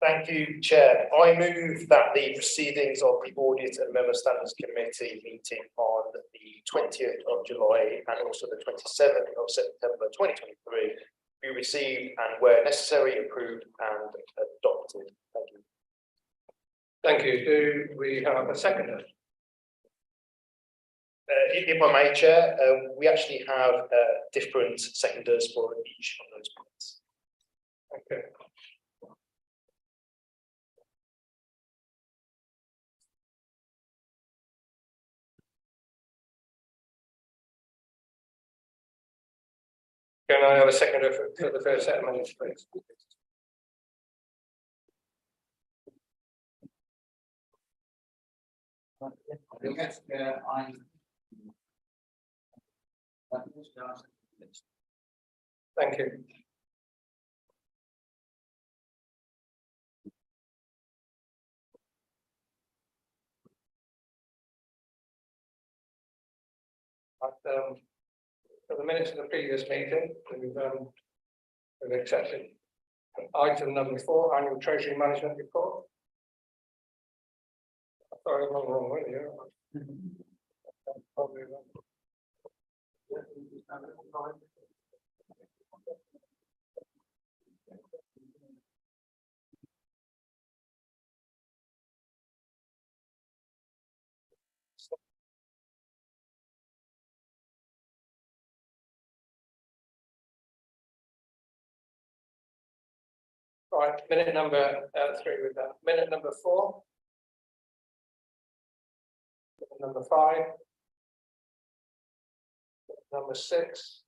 Thank you, Chair. I move that the proceedings of the Audit and Member Standards Committee meeting on the 20th of July and also the 27th of September 2023 be received and where necessary approved and adopted. Thank you. Thank you. Do we have a seconder? If I may, Chair, we actually have different seconders for each of those points. Okay. Can I have a seconder for the first set of minutes, please? Yes, Thank you. For the minutes of the previous meeting, we've accepted item number 4, annual treasury management report. Sorry, I'm on the wrong way here. Probably wrong. Right, minute number 3 with that. Minute number 4. Minute number 5. Minute number 6.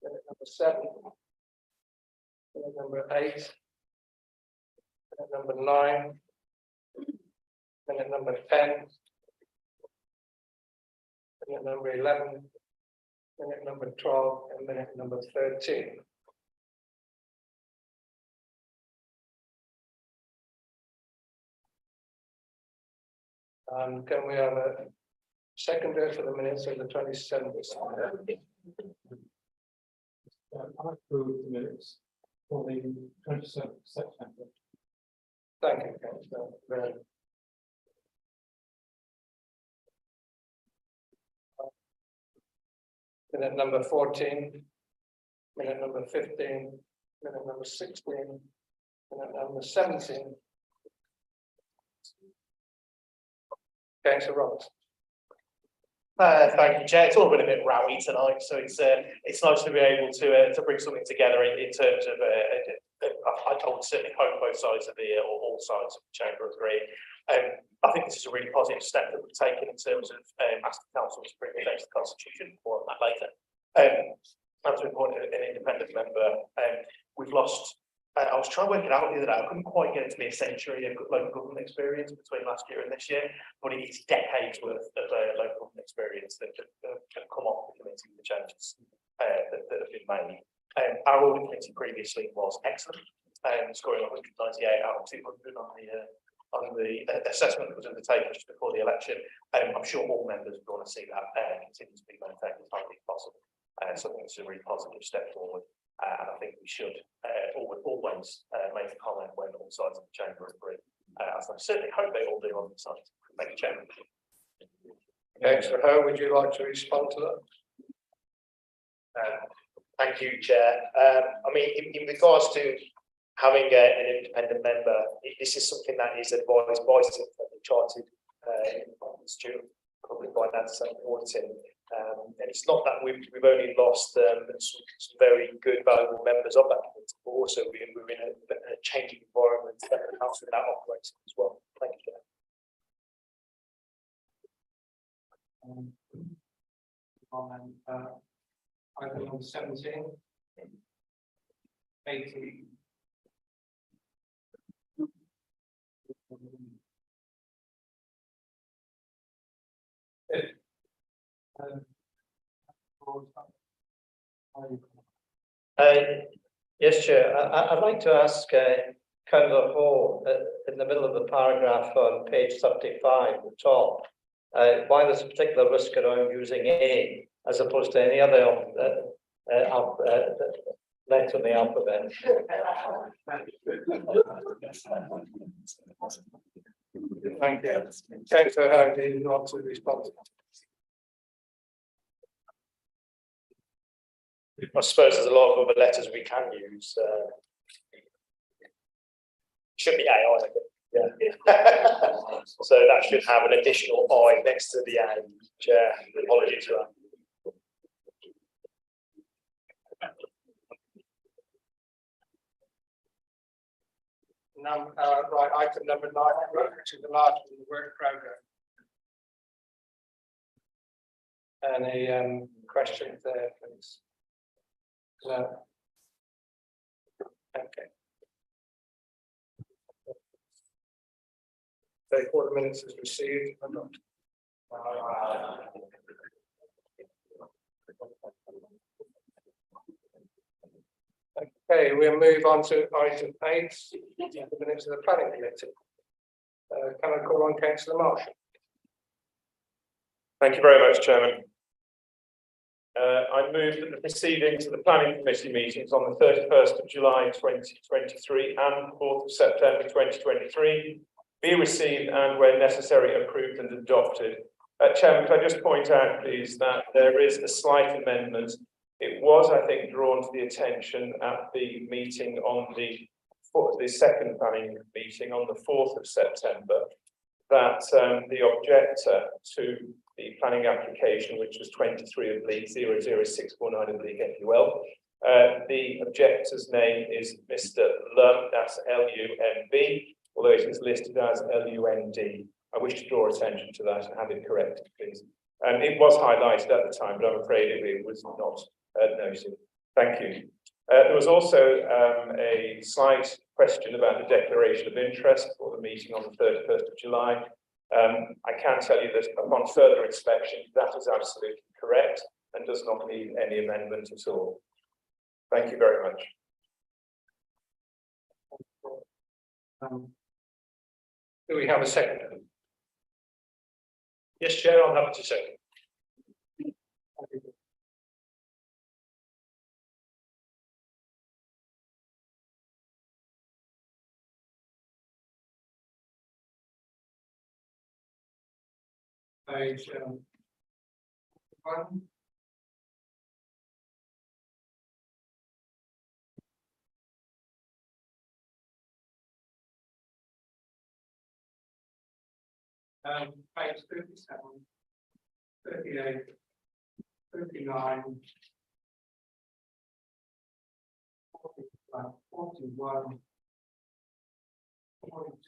Minute number 7. Minute number 8. Minute number 9. Minute number 10. Minute number 11. Minute number 12 and minute number 13. Can we have a seconder for the minutes of the 27th? I approve the minutes for the 27th of September. Thank you, Councillor. Minute number 14, minute number 15, minute number 16, minute number 17. Councillor Roberts. Thank you, Chair. It's all been a bit rowy tonight, so it's nice to be able to bring something together in terms of I would certainly hope both sides of the or all sides of the chamber agree. I think this is a really positive step that we've taken in terms of asking council to bring it next to the constitution. More on that later. As we appointed an independent member, we've lost. I was trying to work it out the other day. I couldn't quite get it to be a century of local government experience between last year and this year, but it is decades worth of local government experience that have come changes that have been made. Our audit committee previously was excellent, scoring 198 out of 200 on the assessment that was undertaken just before the election. I'm sure all members want to see that continue to be maintained as highly as possible. Something that's a really positive step forward. And I think we should always make a comment when all sides of the chamber agree. As I certainly hope they all do on the side. Thank you, Chairman. Councillor Ho, would you like to respond to that? Thank you, Chair. I mean, in regards to having an independent member, this is something that is advised by the Chartered Institute of Public Finance and Auditing. And it's not that we've only lost some very good, valuable members of that committee, but also we're in a changing environment that the council now operates as well. Thank you, Chair. Item number 17. 18. Yes, Chair. I'd like to ask Councillor Hall in the middle of the paragraph on page 35 at the top, why there's a particular risk around using A as opposed to any other letter in the alphabet. Thank you. Councillor Ho, do you want to respond? I suppose there's a lot of other letters we can use. Should be AI, I think. Yeah. So that should have an additional I next to the A. Chair, apologies for that. Right, item number 9, which is the last of the work programme. Any questions there, please? No. Okay. Take all the minutes as received. Okay, we'll move on to item 8, the minutes of the planning committee. Can I call on Councillor Marshall? Thank you very much, Chairman. I move that the proceedings of the planning committee meetings on the 31st of July 2023 and 4th of September 2023 be received and, where necessary, approved and adopted. Chairman, could I just point out, please, that there is a slight amendment. It was, I think, drawn to the attention at the meeting on the second planning meeting on the 4th of September that the objector to the planning application, which was 23 of League 00649 of League FUL, the objector's name is Mr. Lum, that's L-U-M-B, although it is listed as L-U-N-D. I wish to draw attention to that and have it corrected, please. It was highlighted at the time, but I'm afraid it was not noted. Thank you. There was also a slight question about the declaration of interest for the meeting on the 31st of July. I can tell you that upon further inspection, that is absolutely correct and does not need any amendment at all. Thank you very much. Do we have a second? Yes, Chair, I'm happy to second. Page 1. Page 37, 38, 39, 41, 42.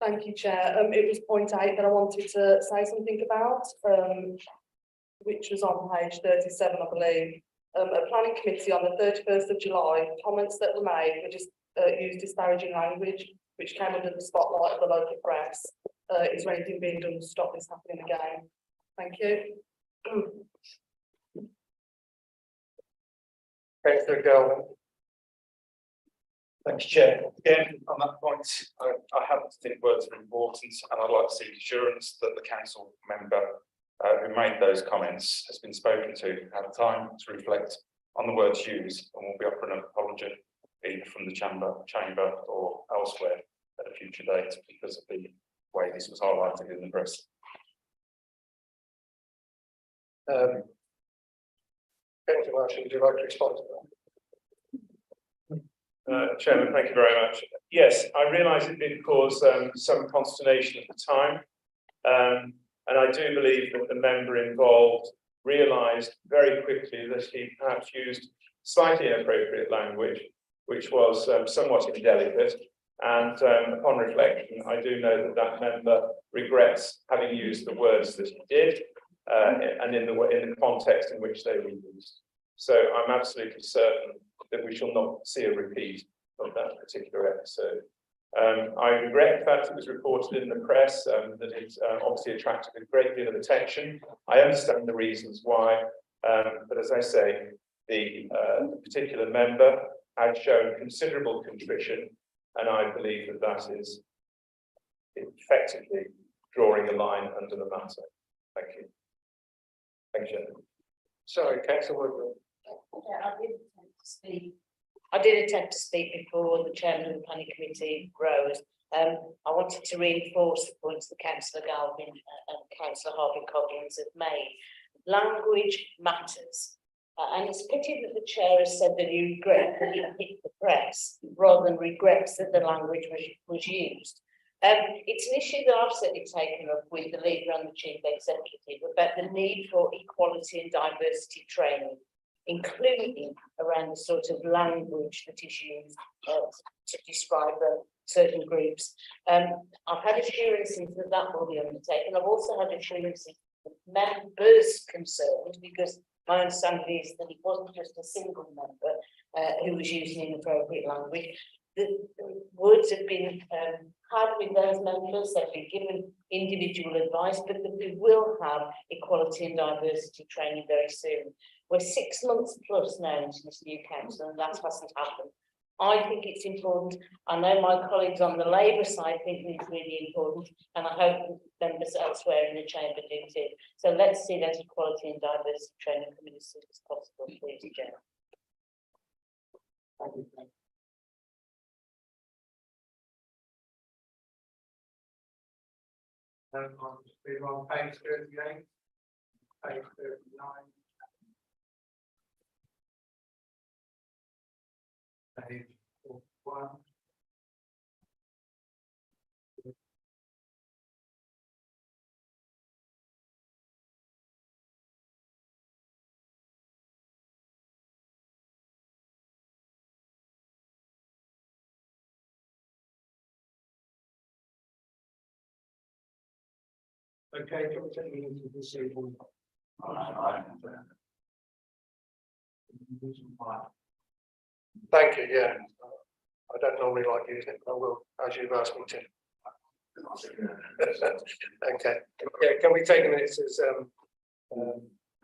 Thank you, Chair. It was point 8 that I wanted to say something about, which was on page 37, I believe. A planning committee on the 31st of July, comments that were made were just used disparaging language, which came under the spotlight of the local press. Is there anything being done to stop this happening again? Thank you. Councillor Gowan. Thank you, Chair. Again, on that point, I happen to think words are important, and I'd like to seek assurance that the council member who made those comments has been spoken to at a time to reflect on the words used, and will be offering an apology either from the chamber or elsewhere at a future date because of the way this was highlighted in the press. Councillor Marshall, would you like to respond to that? Chairman, thank you very much. Yes, I realise it did cause some consternation at the time. And I do believe that the member involved realised very quickly that he perhaps used slightly inappropriate language, which was somewhat indelicate. And upon reflection, I do know that that member regrets having used the words that he did and in the context in which they were used. So I'm absolutely certain that we shall not see a repeat of that particular episode. I regret the fact it was reported in the press, that it obviously attracted a great deal of attention. I understand the reasons why, but as I say, the particular member had shown considerable contrition, and I believe that that is effectively drawing a line under the matter. Thank you. Thank you. Sorry, Councillor Woodward. I did attempt to speak before the chairman of the planning committee rose. I wanted to reinforce the points that Councillor Galvin and Councillor Harvey Coggins have made. Language matters. And it's a pity that the chair has said that he regrets that he hit the press rather than regrets that the language was used. It's an issue that I've certainly taken up with the leader and the chief executive about the need for equality and diversity training, including around the sort of language that is used to describe certain groups. I've had assurances that that will be undertaken. I've also had assurances that members concerned, because my understanding is that it wasn't just a single member who was using inappropriate language. The words have been had with those members, they've been given individual advice, but that we will have equality and diversity training very soon. We're 6 months plus now into this new council, and that hasn't happened. I think it's important. I know my colleagues on the Labour side think it's really important, and I hope members elsewhere in the chamber do too. So let's see that equality and diversity training coming as soon as possible, please, Chair. Thank you. On page 38, page 39. Page 41. Okay, can we take the meeting this evening? Thank you, yeah. I don't normally like using it, but I will, as you've asked me to. Okay, yeah, can we take the minutes as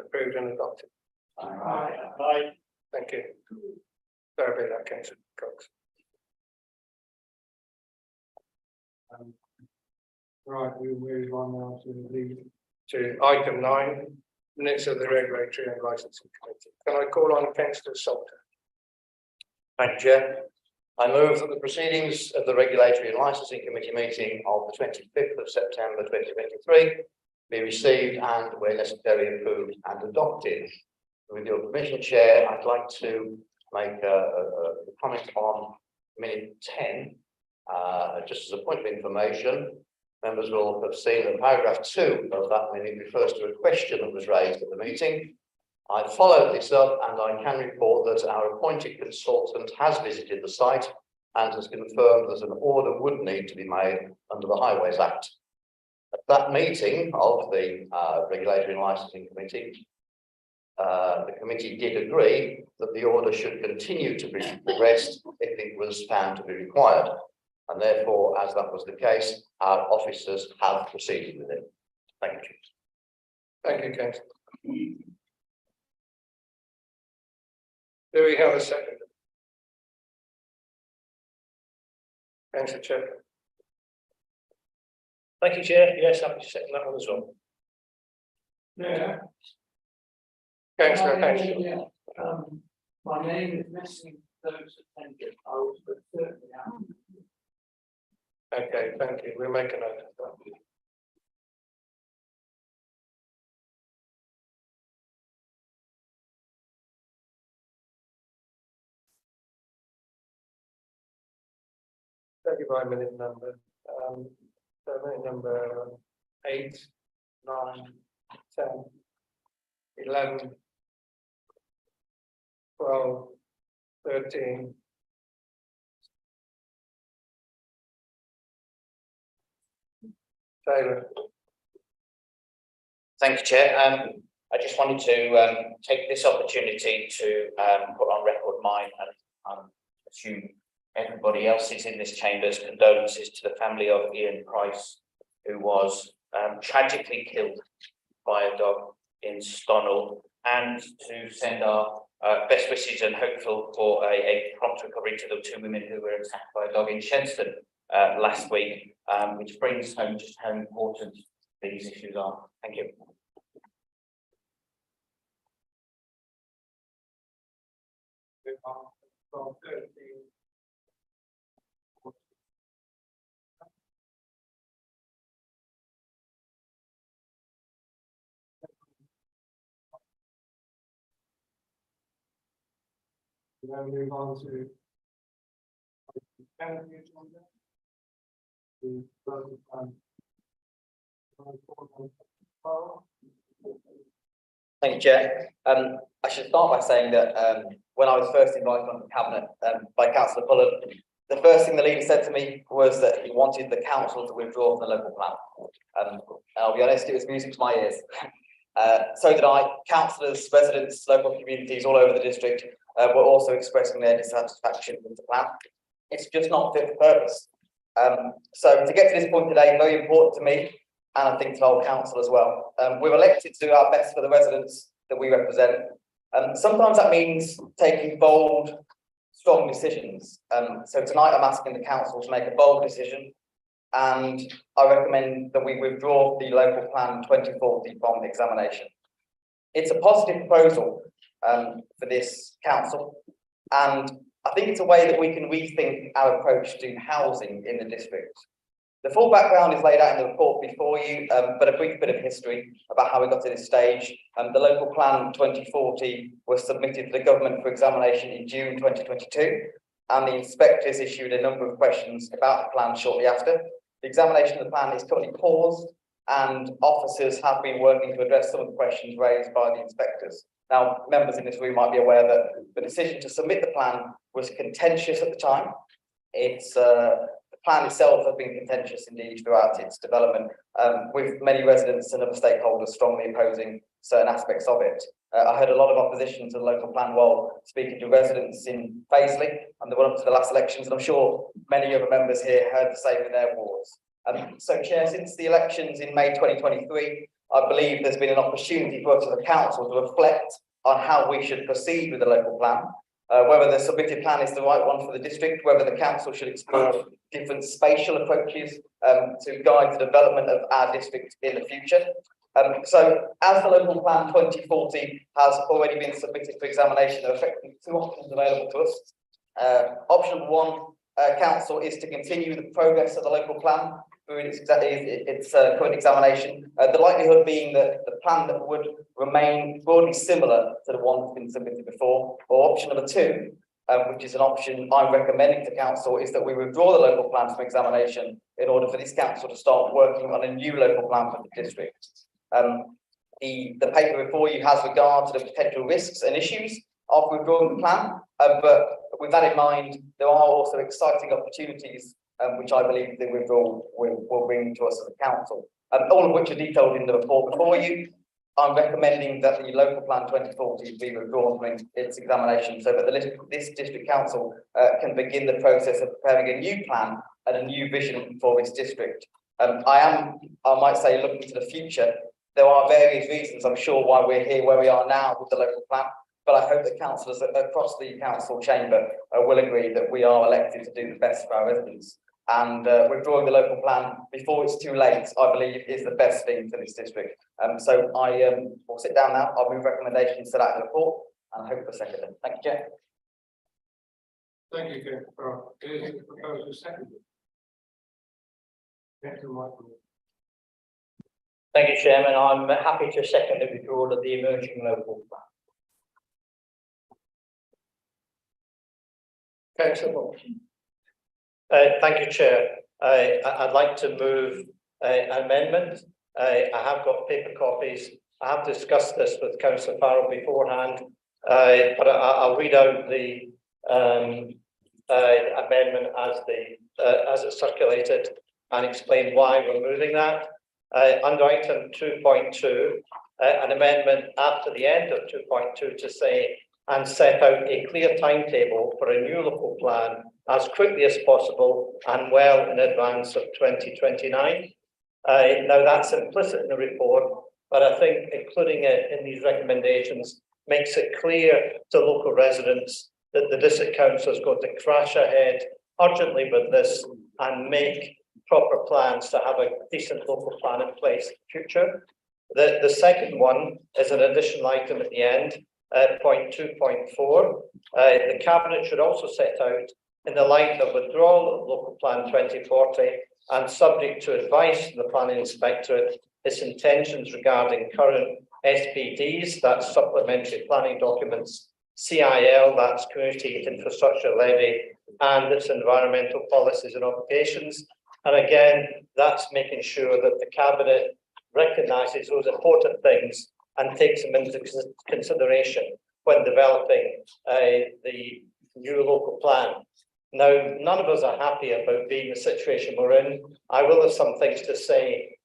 approved and adopted? Aye. Thank you. Sorry about that, Councillor Cox. Right, we'll move on now to item 9, minutes of the regulatory and licensing committee. Can I call on Councillor Salter? Thank you, Chair. I move that the proceedings of the Regulatory and Licensing Committee meeting of the 25th of September 2023 be received and, where necessary, approved and adopted. With your permission, Chair, I'd like to make a comment on minute 10, just as a point of information. Members will have seen that paragraph 2 of that minute refers to a question that was raised at the meeting. I followed this up, and I can report that our appointed consultant has visited the site and has confirmed that an order would need to be made under the Highways Act. At that meeting of the Regulatory and Licensing Committee, the committee did agree that the order should continue to be progressed if it was found to be required. And therefore, as that was the case, our officers have proceeded with it. Thank you. Thank you, councillor. Do we have a second? Councillor Chair. Thank you, Chair. Yes, I'm second that one as well. Yeah. Councillor Henshall. My name is missing those attended. I was certainly out. Okay, thank you. We'll make a note of that. Thank you by minute number. So minute number 8, 9, 10, 11, 12, 13. Taylor. Thank you, Chair. I just wanted to take this opportunity to put on record mine and assume everybody else's in this chamber's condolences to the family of Ian Price, who was tragically killed by a dog in Stonall, and to send our best wishes and hopeful for a prompt recovery to the 2 women who were attacked by a dog in Shenstone last week, which brings home just how important these issues are. Thank you. Now move on to the local plan. Thank you, Chair. I should start by saying that when I was first invited onto the cabinet by Councillor Bullock, the first thing the leader said to me was that he wanted the council to withdraw from the local plan. And I'll be honest, it was music to my ears. So did I. Councillors, residents, local communities all over the district were also expressing their dissatisfaction with the plan. It's just not fit for purpose. So to get to this point today, very important to me, and I think to the whole council as well. We're elected to do our best for the residents that we represent. Sometimes that means taking bold, strong decisions. So tonight I'm asking the council to make a bold decision, and I recommend that we withdraw the local plan 2040 from the examination. It's a positive proposal for this council, and I think it's a way that we can rethink our approach to housing in the district. The full background is laid out in the report before you, but a brief bit of history about how we got to this stage. The local plan 2040 was submitted to the government for examination in June 2022, and the inspectors issued a number of questions about the plan shortly after. The examination of the plan is currently paused, and officers have been working to address some of the questions raised by the inspectors. Now, members in this room might be aware that the decision to submit the plan was contentious at the time. The plan itself has been contentious indeed throughout its development, with many residents and other stakeholders strongly opposing certain aspects of it. I heard a lot of opposition to the local plan while speaking to residents in Paisley and the run up to the last elections, and I'm sure many other members here heard the same in their wards. So, Chair, since the elections in May 2023, I believe there's been an opportunity for us as a council to reflect on how we should proceed with the local plan, whether the submitted plan is the right one for the district, whether the council should explore different spatial approaches to guide the development of our district in the future. So, as the local plan 2040 has already been submitted for examination, there are effectively two options available to us. Option number one, council, is to continue the progress of the local plan through its current examination. The likelihood being that the plan that would remain broadly similar to the one that's been submitted before. Or option number two, which is an option I'm recommending to council, is that we withdraw the local plan from examination in order for this council to start working on a new local plan for the district. The paper before you has regard to the potential risks and issues of withdrawing the plan, but with that in mind, there are also exciting opportunities which I believe the withdrawal will bring to us as a council, all of which are detailed in the report before you. I'm recommending that the local plan 2040 be withdrawn from its examination so that this district council can begin the process of preparing a new plan and a new vision for this district. I might say, looking to the future, there are various reasons, I'm sure, why we're here where we are now with the local plan, but I hope that councillors across the council chamber will agree that we are elected to do the best for our residents. And withdrawing the local plan before it's too late, I believe, is the best thing for this district. So I will sit down now. I'll move recommendations to that report, and I hope for a second. Thank you, Chair. Thank you, Councillor. Is the proposal seconded? Councillor Michael. Thank you, Chairman. I'm happy to second the withdrawal of the emerging local plan. Councillor Moore. Thank you, Chair. I'd like to move an amendment. I have got paper copies. I have discussed this with Councillor Farrell beforehand, but I'll read out the amendment as it's circulated and explain why we're moving that. Under item 2.2, an amendment after the end of 2.2 to say, and set out a clear timetable for a new local plan as quickly as possible and well in advance of 2029. Now that's implicit in the report, but I think including it in these recommendations makes it clear to local residents that the district council is going to crash ahead urgently with this and make proper plans to have a decent local plan in place in the future. The second one is an additional item at the end, point 2.4. The Cabinet should also set out, in the light of withdrawal of Local Plan 2040 and subject to advice from the Planning Inspectorate, its intentions regarding current SPDs, that's supplementary planning documents, CIL, that's community infrastructure levy, and its environmental policies and obligations. And again, that's making sure that the Cabinet recognises those important things and takes them into consideration when developing the new local plan. Now, none of us are happy about being in the situation we're in. I will have some things to say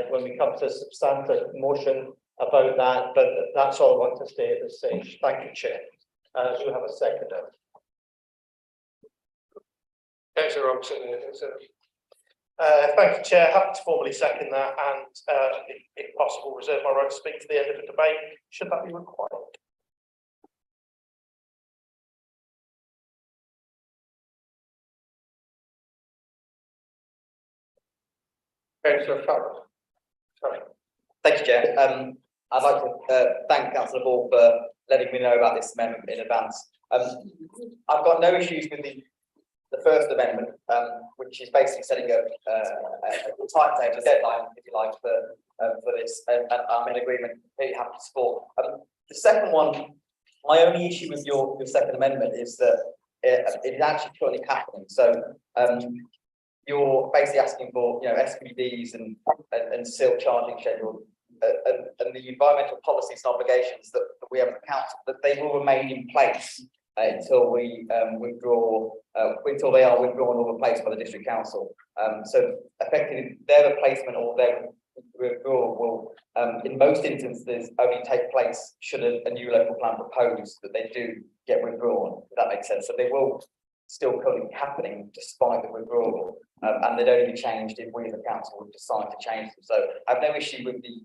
when we come to a substantive motion about that, but that's all I want to say at this stage. Thank you, Chair. Do you have a second? Councillor Robson. Thank you, Chair. Happy to formally second that and, if possible, reserve my right to speak to the end of the debate, should that be required. Councillor Farrell. Sorry. Thank you, Chair. I'd like to thank Councillor Ball for letting me know about this amendment in advance. I've got no issues with the first amendment, which is basically setting up a timetable, a deadline, if you like, for this, and I'm in agreement, really happy to support. The second one, my only issue with your second amendment is that it is actually currently happening. So you're basically asking for, you know, SPDs and SIL charging schedule, and the environmental policies and obligations that we have at the council, that they will remain in place until we withdraw, until they are withdrawn or replaced by the district council. So effectively, their replacement or their withdrawal will, in most instances, only take place should a new local plan proposed that they do get withdrawn. If that makes sense. So they will still currently happening despite the withdrawal, and they'd only be changed if we as a council would decide to change them. So I have no issue with the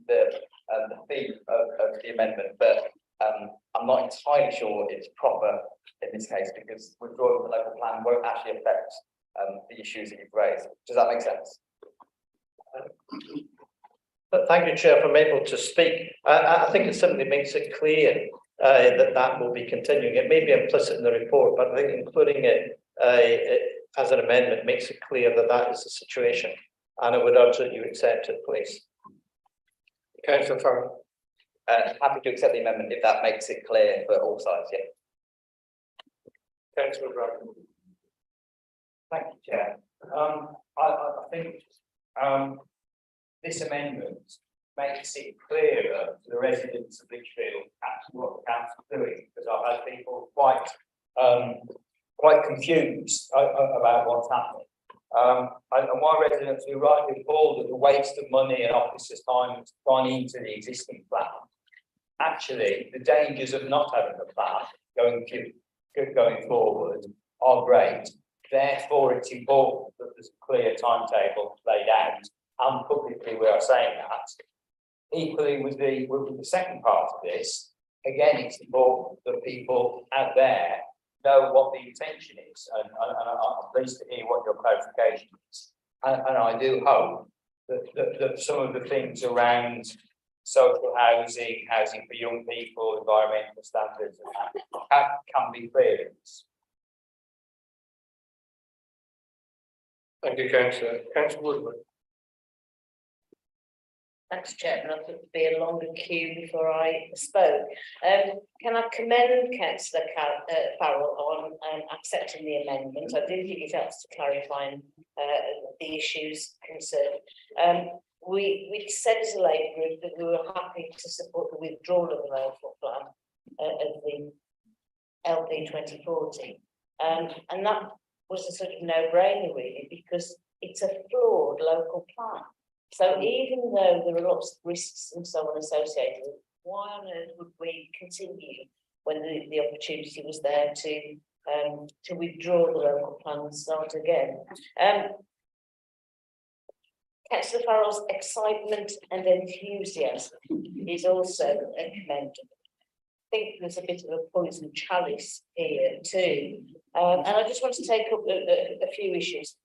theme of the amendment, but I'm not entirely sure it's proper in this case, because withdrawal of the local plan won't actually affect the issues that you've raised. Does that make sense? But thank you, Chair, for being able to speak. I think it simply makes it clear that will be continuing. It may be implicit in the report, but I think including it as an amendment makes it clear that that is the situation. And I would urge that you accept it, please. Councillor Farrell. Happy to accept the amendment if that makes it clear for all sides, yeah. Councillor Bradley. Thank you, Chair. I think this amendment makes it clearer to the residents of Lichfield actually what the council is doing, because I've had people quite confused about what's happening. And my residents who rightly called it a waste of money and officers' time gone into the existing plan. Actually, the dangers of not having a plan going forward are great. Therefore, it's important that there's a clear timetable laid out, and publicly we are saying that. Equally with the second part of this, again, it's important that people out there know what the intention is, and I'm pleased to hear what your clarification is. And I do hope that some of the things around social housing, housing for young people, environmental standards, and that can be clear. Thank you, councillor. Councillor Woodward. Thanks, Chairman. I thought there'd be a longer queue before I spoke. Can I commend councillor Farrell on accepting the amendment? I do think it helps to clarify the issues concerned. We said as a Labour group that we were happy to support the withdrawal of the local plan of the LP 2040. And that was a sort of no-brainer really, because it's a flawed local plan. So even though there are lots of risks and so on associated, why on earth would we continue when the opportunity was there to withdraw the local plan and start again? Councillor Farrell's excitement and enthusiasm is also commendable. I think there's a bit of a poison chalice here too. And I just want to take up a few issues.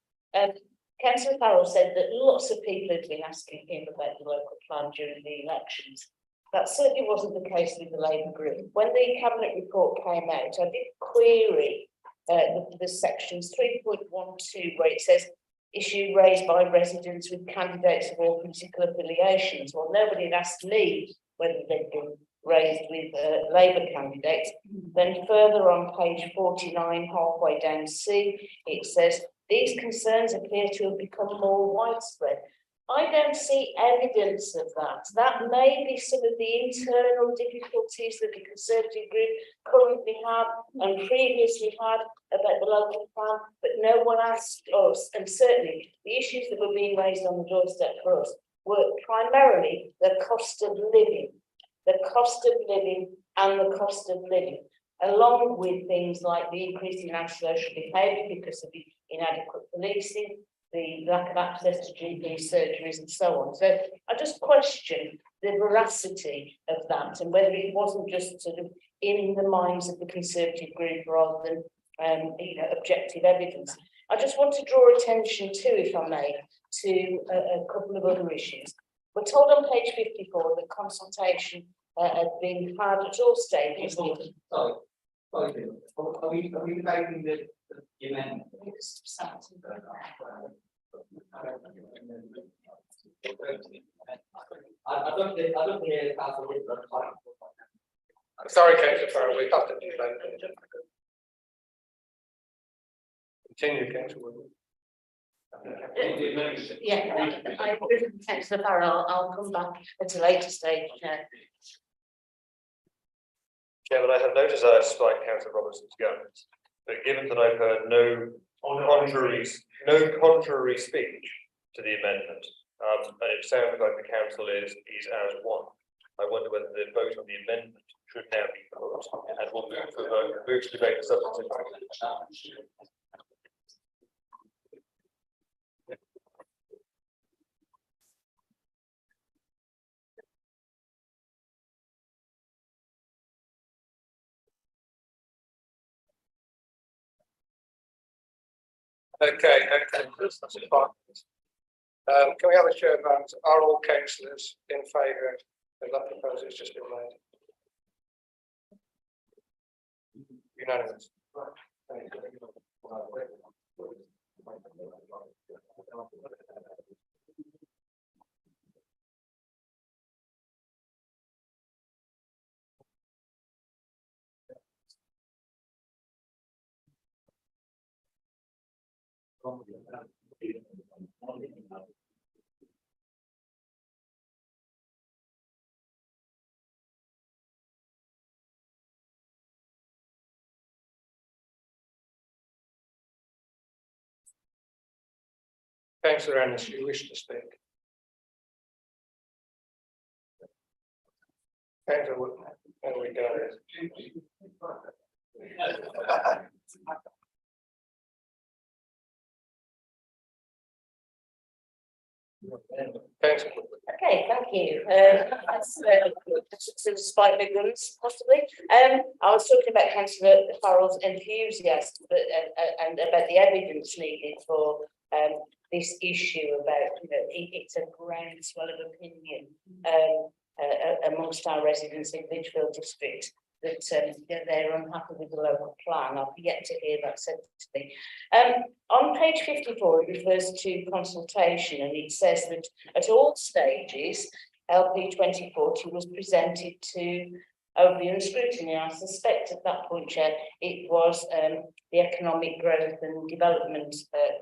Councillor Farrell said that lots of people had been asking him about the local plan during the elections. That certainly wasn't the case with the Labour group. When the Cabinet report came out, I did query the sections 3.12, where it says issue raised by residents with candidates of all political affiliations. Well, nobody had asked me whether they'd been raised with Labour candidates. Then further on page 49, halfway down C, it says, these concerns appear to have become more widespread. I don't see evidence of that. That may be some of the internal difficulties that the Conservative group currently have and previously had about the local plan, but no one asked us. And certainly the issues that were being raised on the doorstep for us were primarily the cost of living and the cost of living, along with things like the increase in antisocial behaviour because of the inadequate policing, the lack of access to GP surgeries and so on. So I just question the veracity of that and whether it wasn't just sort of in the minds of the Conservative group rather than objective evidence. I just want to draw attention to, if I may, to a couple of other issues. We're told on page 54 that consultation had been had at all stages. Sorry, are we debating the amendment? I don't think it's possible. Sorry, councillor Farrell, we have to do that. Continue, councillor Woodward. Yeah, I agree with Councillor Farrell. I'll come back at a later stage. Chairman, I have no desire to spike Councillor Robertson's guns, but given that I've heard no contrary speech to the amendment, and it sounds like the council is as one, I wonder whether the vote on the amendment should now be put, and we'll move to debate the substantive. Okay, that's fine. Can we have a show of hands? Are all councillors in favour of that proposal that's just been made? Unanimous. Councillor Ennis, you wish to speak? Councillor Wood, there we go. councillor Woodward. Okay, thank you. That's sort of spite my guns, possibly. I was talking about councillor Farrell's enthusiasm, but and about the evidence needed for this issue about, you know, it's a groundswell of opinion amongst our residents in Lichfield district that they're unhappy with the local plan. I've yet to hear that said to me. On page 54, it refers to consultation, and it says that at all stages, LP 2040 was presented to Obion scrutiny. I suspect at that point, Chair, it was the Economic Growth and Development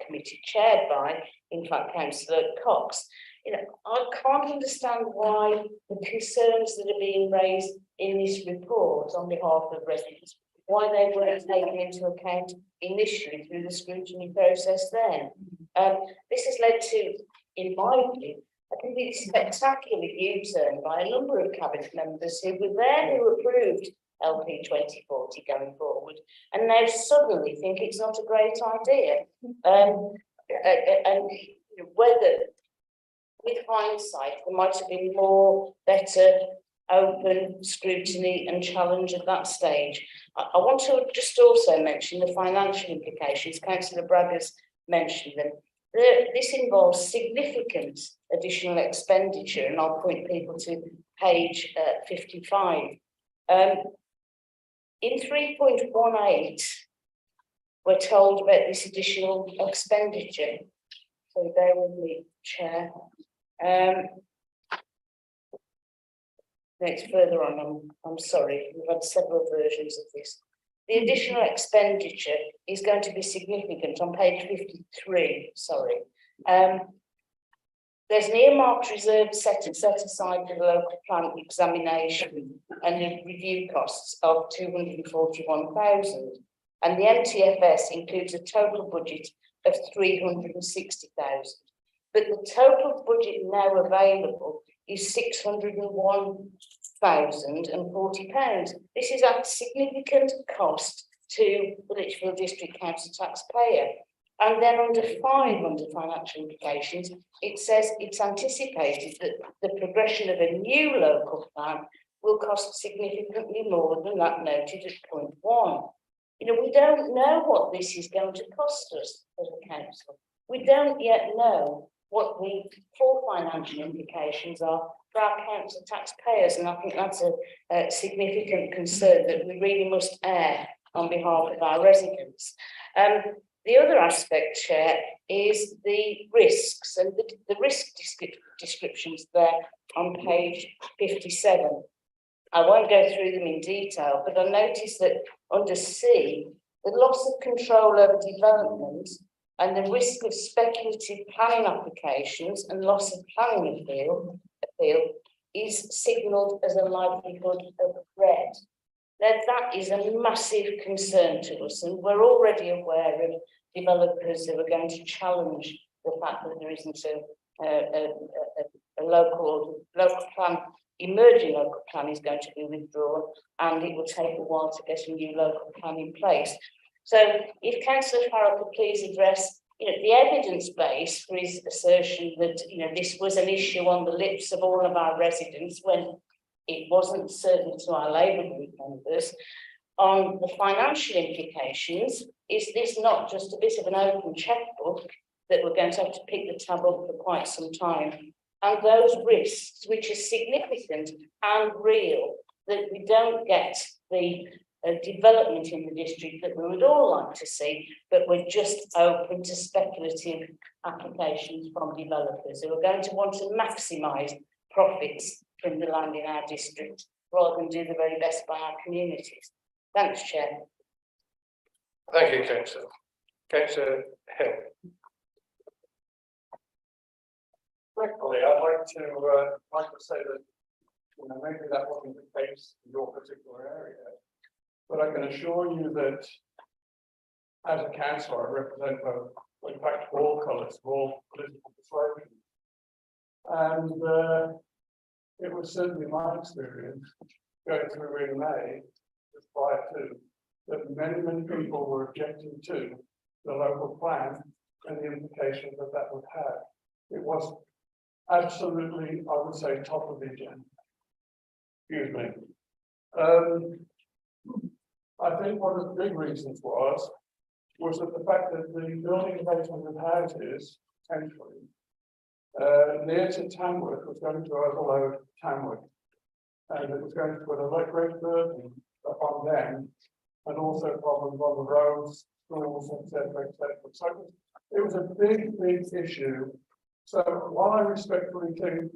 Committee chaired by, in fact, Councillor Cox. You know, I can't understand why the concerns that are being raised in this report on behalf of residents, why they weren't taken into account initially through the scrutiny process then. This has led to, in my view, a completely spectacular U-turn by a number of cabinet members who were there, who approved LP 2040 going forward, and now suddenly think it's not a great idea. And whether, with hindsight, there might have been more better open scrutiny and challenge at that stage. I want to just also mention the financial implications. Councillor Bragg's mentioned them. This involves significant additional expenditure, and I'll point people to page 55. In 3.18, we're told about this additional expenditure. So bear with me, Chair. Next, further on, I'm sorry, we've had several versions of this. The additional expenditure is going to be significant on page 53, sorry. There's an earmarked reserve set aside for the local plan examination and the review costs of 241,000. And the MTFS includes a total budget of 360,000. But the total budget now available is £601,040. This is at significant cost to the Lichfield District Council taxpayer. And then under 5, under financial implications, it says it's anticipated that the progression of a new local plan will cost significantly more than that noted at point 1. You know, we don't know what this is going to cost us as a council. We don't yet know what the full financial implications are for our council taxpayers, and I think that's a significant concern that we really must air on behalf of our residents. The other aspect, Chair, is the risks, and the risk descriptions there on page 57. I won't go through them in detail, but I noticed that under C, the loss of control over development and the risk of speculative planning applications and loss of planning appeal is signalled as a likelihood of red. Now, that is a massive concern to us, and we're already aware of developers who are going to challenge the fact that there isn't a local plan. Emerging local plan is going to be withdrawn, and it will take a while to get a new local plan in place. So if Councillor Farrell could please address, you know, the evidence base for his assertion that, you know, this was an issue on the lips of all of our residents when it wasn't, certainly to our Labour Group members. On the financial implications, is this not just a bit of an open checkbook that we're going to have to pick the tab up for quite some time? And those risks, which are significant and real, that we don't get the development in the district that we would all like to see, but we're just open to speculative applications from developers who are going to want to maximise profits from the land in our district rather than do the very best by our communities. Thanks, Chair. Thank you, Councillor. Councillor Hill. Quickly, I'd like to say that, you know, maybe that wasn't the case in your particular area, but I can assure you that as a councillor, I represent both, in fact, all colours, all political persuasions. And it was certainly my experience going through in May, just prior to, that many people were objecting to the local plan and the implications that would have. It wasn't absolutely, I would say, top of the agenda. Excuse me. I think one of the big reasons was that the fact that the building of 800 houses, potentially, near to Tamworth was going to overload Tamworth. And it was going to put a great burden upon them, and also problems on the roads, schools, etc., etc. So it was a big, big issue. So while I respectfully think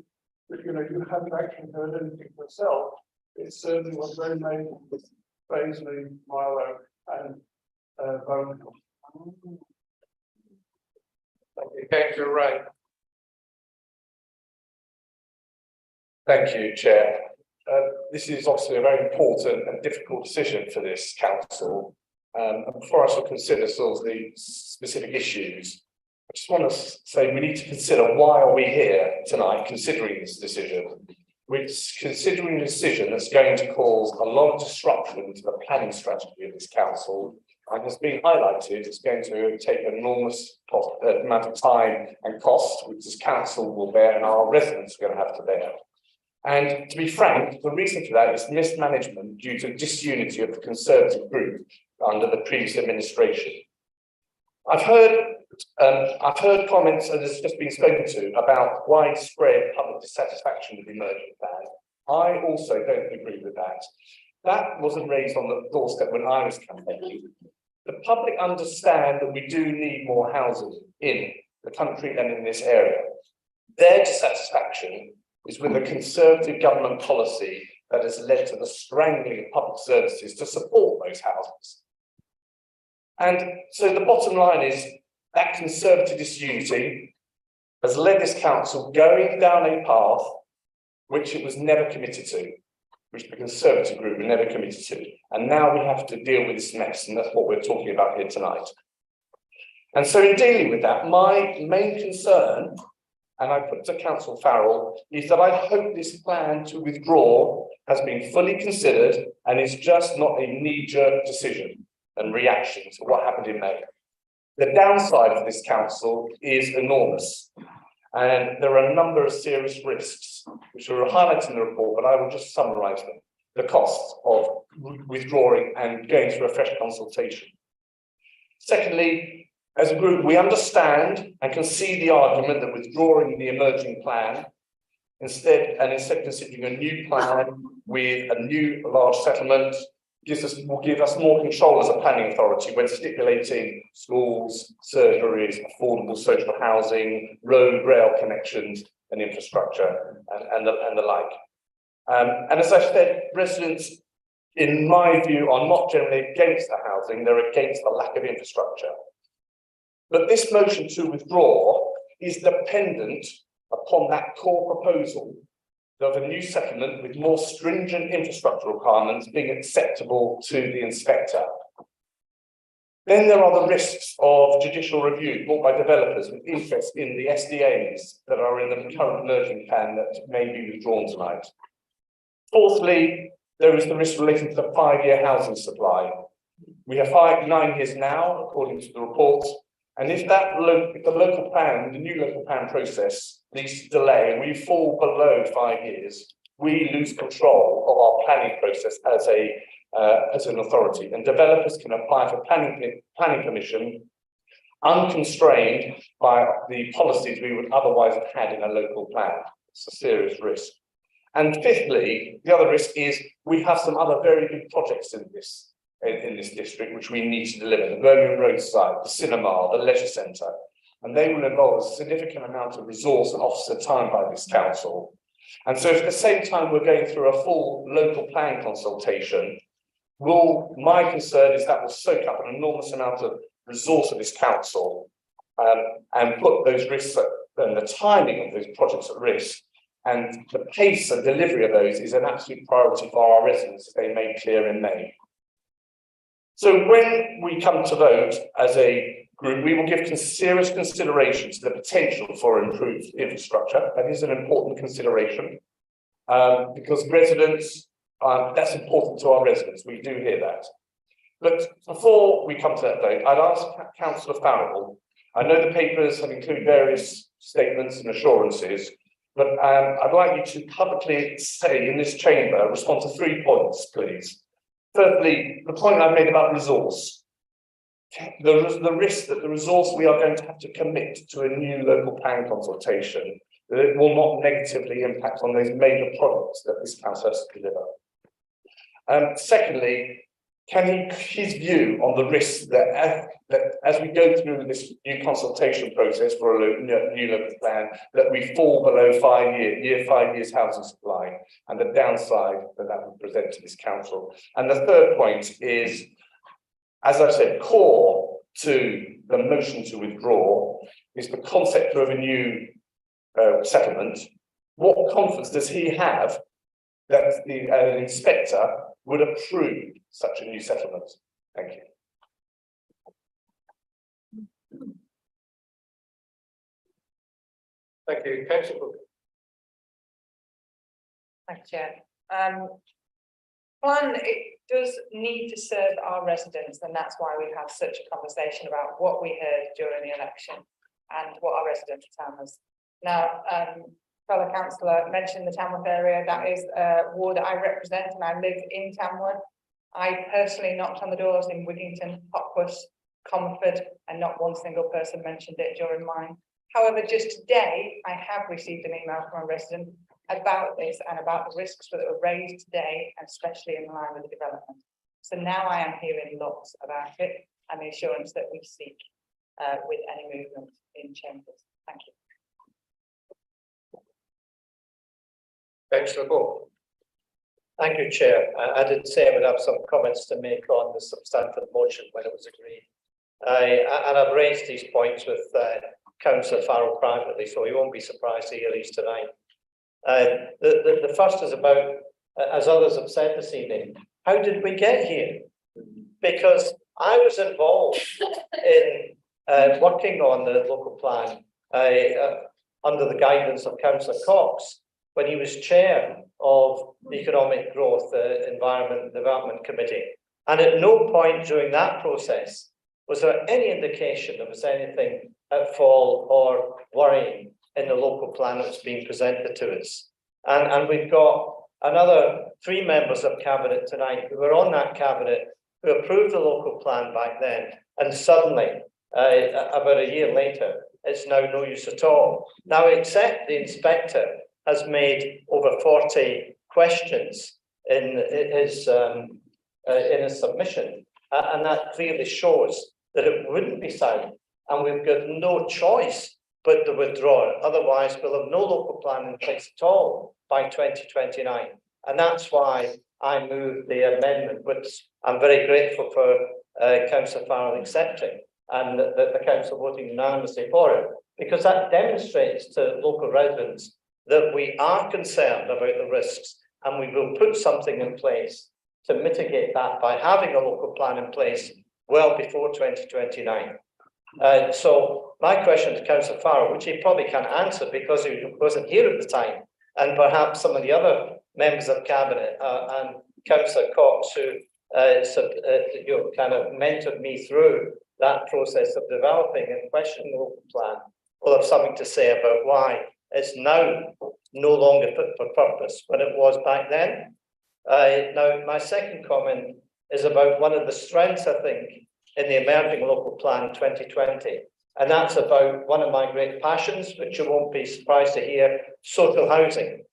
that, you know, you haven't actually heard anything yourself, it certainly was very made with Paisley, Milo, and Vauxhall. Thank you, Councillor Ray. Thank you, Chair. This is obviously a very important and difficult decision for this council. And before I shall consider sort of the specific issues, I just want to say we need to consider why are we here tonight considering this decision. We're considering a decision that's going to cause a lot of disruption to the planning strategy of this council, and has been highlighted, it's going to take an enormous amount of time and cost, which this council will bear and our residents are going to have to bear. And to be frank, the reason for that is mismanagement due to disunity of the Conservative group under the previous administration. I've heard comments, and it's just been spoken to, about widespread public dissatisfaction with the emerging plan. I also don't agree with that. That wasn't raised on the doorstep when I was campaigning. The public understand that we do need more housing in the country and in this area. Their dissatisfaction is with a Conservative government policy that has led to the strangling of public services to support those houses. And so the bottom line is that Conservative disunity has led this council going down a path which it was never committed to, which the Conservative group were never committed to. And now we have to deal with this mess, and that's what we're talking about here tonight. And so in dealing with that, my main concern, and I put to Councillor Farrell, is that I hope this plan to withdraw has been fully considered and is just not a knee-jerk decision and reaction to what happened in May. The downside of this council is enormous, and there are a number of serious risks which are highlighted in the report, but I will just summarise them. The cost of withdrawing and going through a fresh consultation. Secondly, as a group, we understand and can see the argument that withdrawing the emerging plan instead considering a new plan with a new large settlement will give us more control as a planning authority when stipulating schools, surgeries, affordable social housing, road, rail connections and infrastructure and the like. And as I said, residents, in my view, are not generally against the housing, they're against the lack of infrastructure. But this motion to withdraw is dependent upon that core proposal of a new settlement with more stringent infrastructure requirements being acceptable to the inspector. Then there are the risks of judicial review brought by developers with interest in the SDAs that are in the current emerging plan that may be withdrawn tonight. Fourthly, there is the risk relating to the 5-year housing supply. We have 9 years now, according to the reports, and if the local plan, the new local plan process leads to delay and we fall below 5 years, we lose control of our planning process as an authority, and developers can apply for planning permission unconstrained by the policies we would otherwise have had in a local plan. It's a serious risk. And fifthly, the other risk is we have some other very big projects in this district which we need to deliver: the Birmingham roadside, the cinema, the leisure centre, and they will involve a significant amount of resource and officer time by this council. And so if at the same time we're going through a full local plan consultation, my concern is that will soak up an enormous amount of resource of this council and put those risks and the timing of those projects at risk. And the pace and delivery of those is an absolute priority for our residents, as they made clear in May. So when we come to vote as a group, we will give serious consideration to the potential for improved infrastructure. That is an important consideration because residents, that's important to our residents. We do hear that. But before we come to that vote, I'd ask Councillor Farrell, I know the papers have included various statements and assurances, But I'd like you to publicly say in this chamber, respond to 3 points, please. Firstly, the point I made about resource. The risk that the resource we are going to have to commit to a new local plan consultation, that it will not negatively impact on those major products that this council has to deliver. Secondly, his view on the risks that as we go through this new consultation process for a new local plan, that we fall below 5 years housing supply, and the downside that would present to this council. And the third point is, as I've said, core to the motion to withdraw is the concept of a new settlement. What confidence does he have that the inspector would approve such a new settlement? Thank you. Thank you, Councillor Booker. Thank you, Chair. One, it does need to serve our residents, and that's why we've had such a conversation about what we heard during the election and what our residents are telling us. Now, fellow councillor mentioned the Tamworth area. That is a ward that I represent, and I live in Tamworth. I personally knocked on the doors in Widdington, Popwas, Comford, and not one single person mentioned it during mine. However, just today, I have received an email from a resident about this and about the risks that were raised today, and especially in line with the development. So now I am hearing lots about it and the assurance that we seek with any movement in chambers. Thank you. Councillor Booker. Thank you, Chair. I did say I would have some comments to make on the substantive motion when it was agreed. And I've raised these points with Councillor Farrell privately, so he won't be surprised to hear these tonight. The first is about, as others have said this evening, how did we get here? Because I was involved in working on the local plan under the guidance of Councillor Cox when he was chair of the Economic Growth, Environment and Development Committee. And at no point during that process was there any indication there was anything at fault or worrying in the local plan that's being presented to us. And we've got another 3 members of cabinet tonight who were on that cabinet who approved the local plan back then, and suddenly, about a year later, it's now no use at all. Now, except the inspector has made over 40 questions in his submission, and that clearly shows that it wouldn't be sound, and we've got no choice but to withdraw it. Otherwise, we'll have no local plan in place at all by 2029. And that's why I moved the amendment, which I'm very grateful for Councillor Farrell accepting, and the council voting unanimously for it, because that demonstrates to local residents that we are concerned about the risks, and we will put something in place to mitigate that by having a local plan in place well before 2029. So my question to Councillor Farrell, which he probably can't answer because he wasn't here at the time, and perhaps some of the other members of cabinet and Councillor Cox, who kind of mentored me through that process of developing and questioning the local plan, will have something to say about why it's now no longer fit for purpose when it was back then. Now, my second comment is about one of the strengths, I think, in the emerging local plan 2020, and that's about one of my great passions, which you won't be surprised to hear, social housing.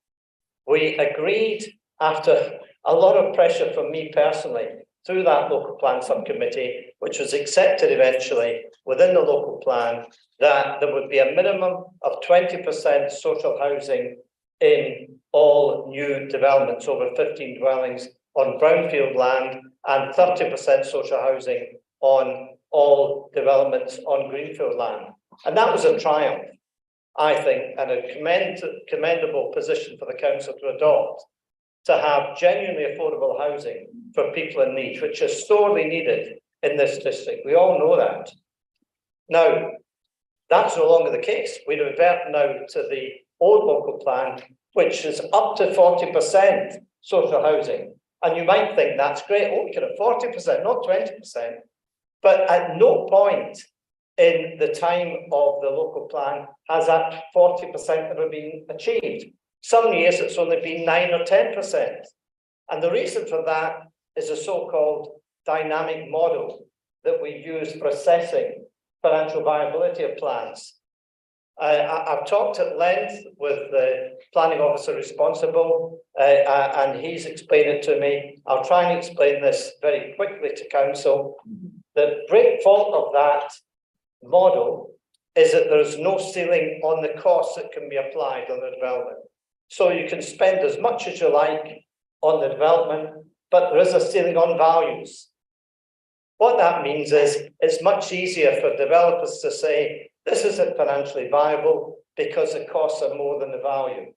We agreed, after a lot of pressure from me personally, through that local plan subcommittee, which was accepted eventually within the local plan, that there would be a minimum of 20% social housing in all new developments over 15 dwellings on brownfield land, and 30% social housing on all developments on greenfield land. And that was a triumph, I think, and a commendable position for the council to adopt, to have genuinely affordable housing for people in need, which is sorely needed in this district. We all know that. Now, that's no longer the case. We revert now to the old local plan, which is up to 40% social housing. And you might think that's great. Oh, we can have 40%, not 20%. But at no point in the time of the local plan has that 40% ever been achieved? Some years it's only been 9 or 10%. And the reason for that is a so-called dynamic model that we use for assessing financial viability of plans. I've talked at length with the planning officer responsible, and he's explained it to me. I'll try and explain this very quickly to council. The great fault of that model is that there's no ceiling on the costs that can be applied on the development. So you can spend as much as you like on the development, but there is a ceiling on values. What that means is it's much easier for developers to say, this isn't financially viable because the costs are more than the value.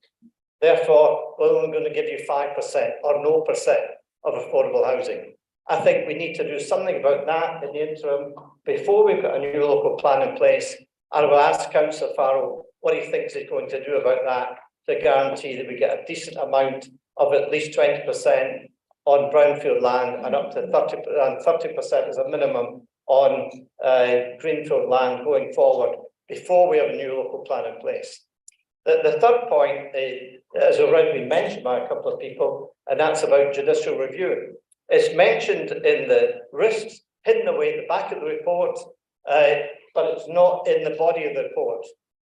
Therefore, we're only going to give you 5% or no percent of affordable housing. I think we need to do something about that in the interim before we've got a new local plan in place. And I will ask Councillor Farrell what he thinks he's going to do about that to guarantee that we get a decent amount of at least 20% on brownfield land and up to 30% as a minimum on greenfield land going forward before we have a new local plan in place. The third point has already been mentioned by a couple of people, and that's about judicial review. It's mentioned in the risks hidden away at the back of the report, but it's not in the body of the report.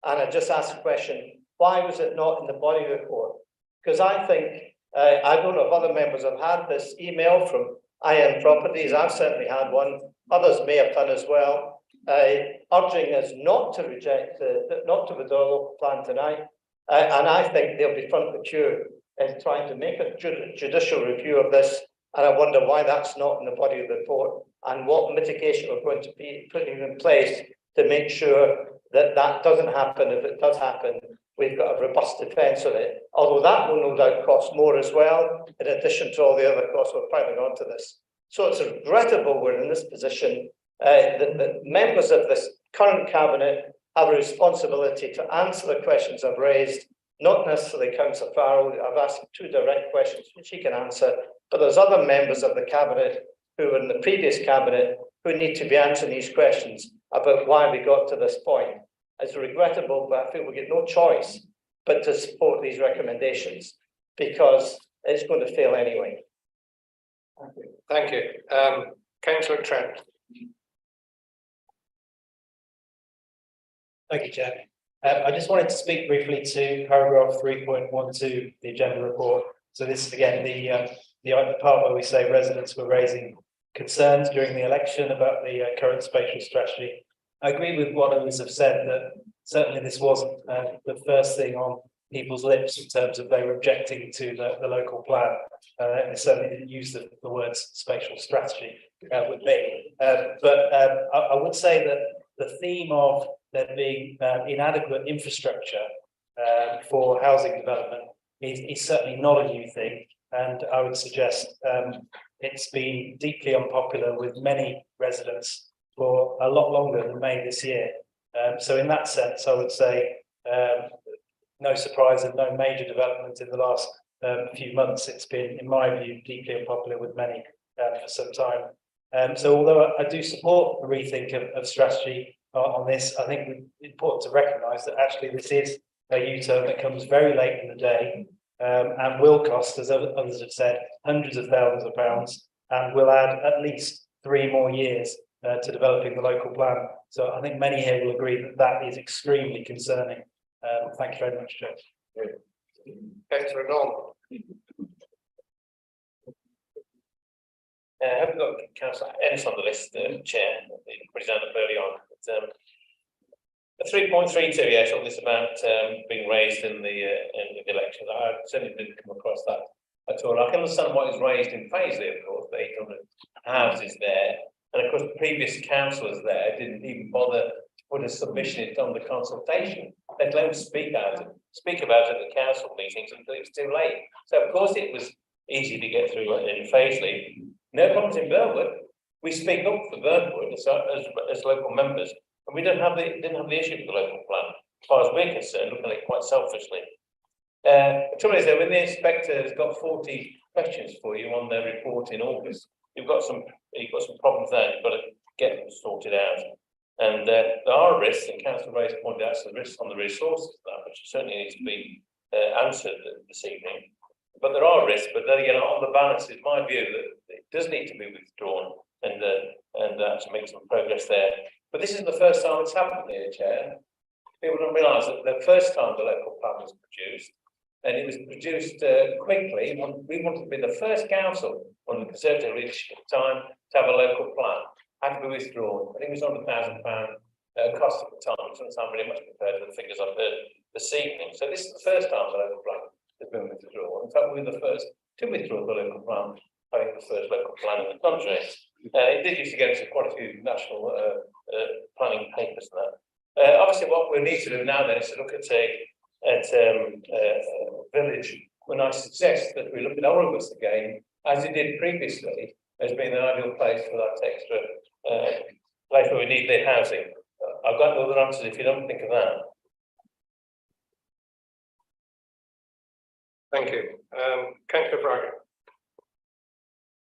And I just asked the question, why was it not in the body of the report? Because I think, I don't know if other members have had this email from IN Properties. I've certainly had one. Others may have done as well, urging us not to reject, not to withdraw the local plan tonight. And I think they'll be front of the queue in trying to make a judicial review of this. And I wonder why that's not in the body of the report and what mitigation we're going to be putting in place to make sure that that doesn't happen. If it does happen, we've got a robust defence of it. Although that will no doubt cost more as well, in addition to all the other costs we're piling onto this. So it's regrettable we're in this position. The members of this current cabinet have a responsibility to answer the questions I've raised, not necessarily Councillor Farrell. I've asked him 2 direct questions which he can answer, but there's other members of the cabinet who were in the previous cabinet who need to be answering these questions about why we got to this point. It's regrettable, but I feel we get no choice but to support these recommendations because it's going to fail anyway. Thank you. Councillor Trent. Thank you, Chair. I just wanted to speak briefly to paragraph 3.12, the agenda report. So this is again the part where we say residents were raising concerns during the election about the current spatial strategy. I agree with what others have said that certainly this wasn't the first thing on people's lips in terms of they were objecting to the local plan. They certainly didn't use the words spatial strategy with me. But I would say that the theme of there being inadequate infrastructure for housing development is certainly not a new thing. And I would suggest it's been deeply unpopular with many residents for a lot longer than May this year. So in that sense, I would say no surprise and no major development in the last few months. It's been, in my view, deeply unpopular with many for some time. So although I do support a rethink of strategy on this, I think it's important to recognise that actually this is a U-turn that comes very late in the day and will cost, as others have said, hundreds of thousands of pounds, and will add at least 3 more years to developing the local plan. So I think many here will agree that that is extremely concerning. Thank you very much, Chair. Councillor Norman. Have we got Councillor Ennis on the list, Chair? Put it down early on. But, 3.32, yes, all this about being raised in the elections. I certainly didn't come across that at all. I can understand what is raised in Paisley, of course, the 800 houses there. And of course, the previous councillors there didn't even bother to put a submission on the consultation. They don't speak about it at the council meetings until it was too late. So of course it was easy to get through in Paisley. No problems in Burnwood. We speak up for Burnwood as local members, and we didn't have the issue with the local plan. As far as we're concerned, looking at it quite selfishly. The trouble is, though, when the inspector's got 40 questions for you on their report in August, you've got some problems there. You've got to get them sorted out. And there are risks, and Councillor Ray's pointed out some risks on the resources of that, which certainly needs to be answered this evening. But there are risks, but then again, on the balance, it's my view that it does need to be withdrawn and actually make some progress there. But this is the first time it's happened here, Chair. People don't realise that the first time the local plan was produced, and it was produced quickly. We wanted to be the first council on the Conservative leadership at the time to have a local plan. Had to be withdrawn. I think it was on £1,000 cost at the time. It doesn't sound very much compared to the figures I've heard this evening. So this is the first time the local plan has been withdrawn. In fact, we were the first to withdraw the local plan. I think the first local plan in the country. It did used to get into quite a few national planning papers and that. Obviously, what we need to do now then is to look at village. When I suggest that we look at Oribus again, as it did previously, as being an ideal place for that extra place where we need the housing. I've got no other answers if you don't think of that. Thank you. Councillor Braga.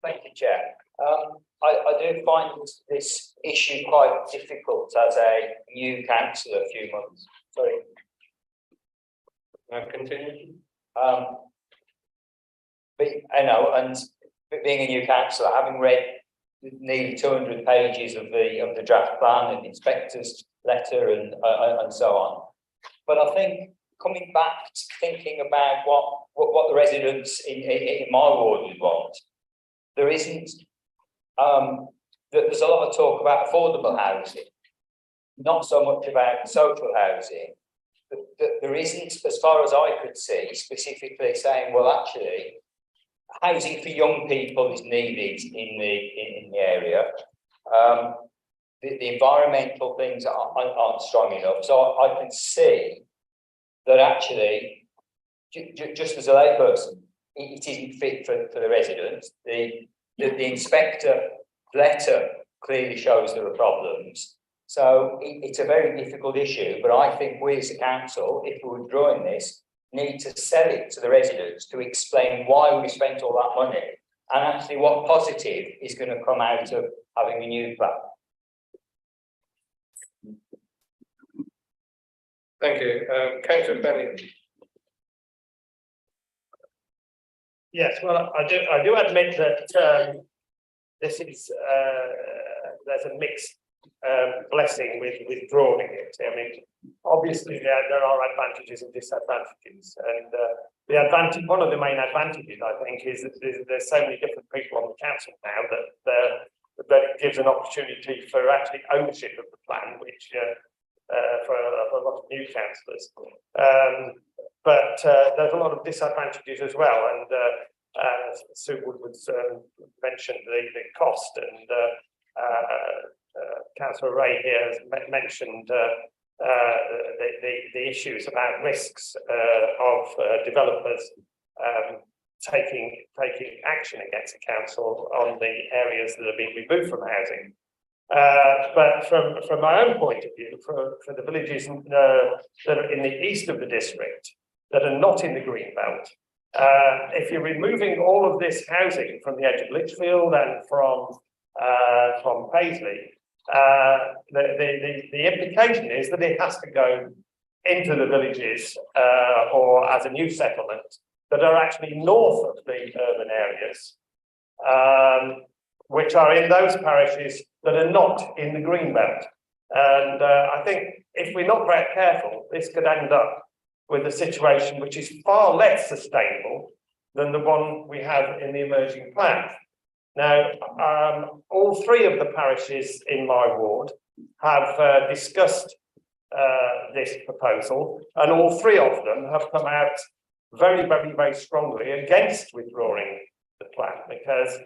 Thank you, Chair. I do find this issue quite difficult as a new councillor a few months. Sorry. Continue. But I know, and being a new councillor, having read nearly 200 pages of the draft plan and inspector's letter and so on, but I think coming back to thinking about what the residents in my ward would want, there isn't. There's a lot of talk about affordable housing, not so much about social housing. There isn't, as far as I could see, specifically saying, well, actually, housing for young people is needed in the area. The environmental things aren't strong enough, so I can see that actually, just as a layperson, it isn't fit for the residents. The inspector letter clearly shows there are problems. So it's a very difficult issue, but I think we as a council, if we're drawing this, need to sell it to the residents to explain why we spent all that money and actually what positive is going to come out of having a new plan. Thank you. Councillor Benny. Yes, well, I do admit that this is there's a mixed blessing with withdrawing it. I mean, obviously there are advantages and disadvantages, and the advantage, one of the main advantages, I think, is that there's so many different people on the council now that it gives an opportunity for actually ownership of the plan, which for a lot of new councillors. But there's a lot of disadvantages as well, and Sue Woodward's mentioned the cost, and Councillor Ray here has mentioned the issues about risks of developers taking action against the council on the areas that are being removed from housing. But from my own point of view, for the villages that are in the east of the district that are not in the green belt, if you're removing all of this housing from the edge of Lichfield and from Paisley, the implication is that it has to go into the villages or as a new settlement that are actually north of the urban areas, which are in those parishes that are not in the green belt. And I think if we're not very careful, this could end up with a situation which is far less sustainable than the one we have in the emerging plan. Now, all three of the parishes in my ward have discussed this proposal, and all three of them have come out very, very, very strongly against withdrawing the plan, because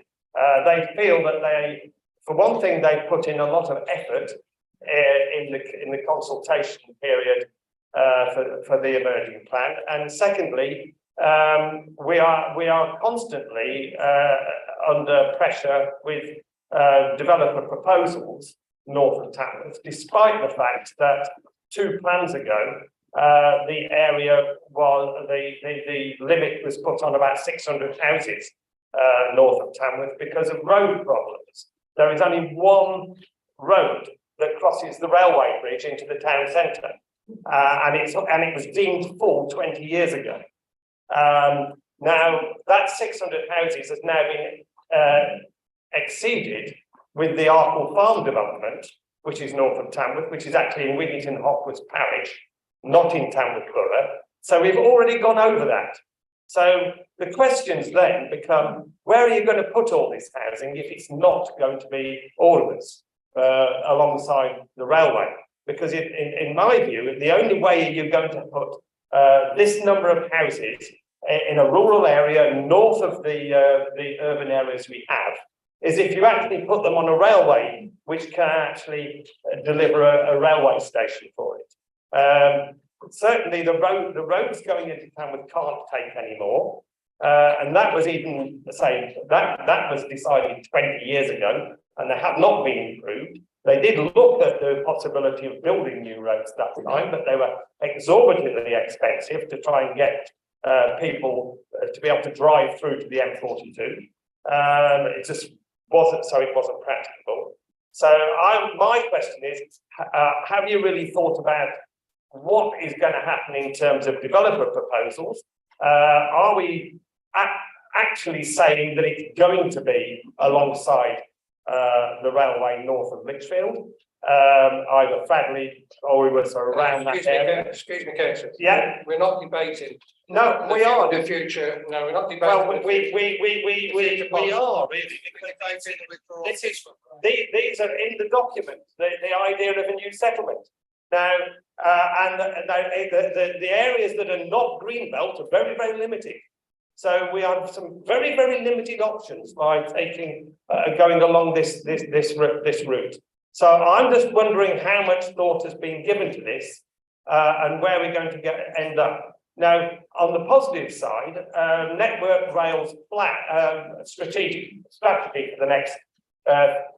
they feel that they, for one thing, they've put in a lot of effort in the consultation period for the emerging plan, and secondly, we are constantly under pressure with developer proposals north of Tamworth, despite the fact that 2 plans ago the area was the limit was put on about 600 houses north of Tamworth because of road problems. There is only one road that crosses the railway bridge into the town centre. And it was deemed full 20 years ago. Now that 600 houses has now been exceeded with the Arkle Farm development, which is north of Tamworth, which is actually in Widdington Hopworth parish, not in Tamworth Borough. So we've already gone over that. So the questions then become, where are you going to put all this housing if it's not going to be all of us alongside the railway? Because in my view, the only way you're going to put this number of houses in a rural area north of the urban areas we have is if you actually put them on a railway, which can actually deliver a railway station for it. Certainly the roads going into Tamworth can't take any more. And that was even that was decided 20 years ago, and they have not been improved. They did look at the possibility of building new roads that time, but they were exorbitantly expensive to try and get people to be able to drive through to the M42. It just wasn't practicable. So my question is, have you really thought about what is going to happen in terms of developer proposals? Are we actually saying that it's going to be alongside the railway north of Lichfield, either Fradley or we were around that area? Excuse me, Councillor. Yeah. We're not debating. No, we are. The future, no, we're not debating. Well, we are really. These are in the document, the idea of a new settlement. Now, and the areas that are not greenbelt are very, very limited. So we have some very, very limited options by taking going along this route. So I'm just wondering how much thought has been given to this and where we're going to end up. Now, on the positive side, Network Rail's strategy for the next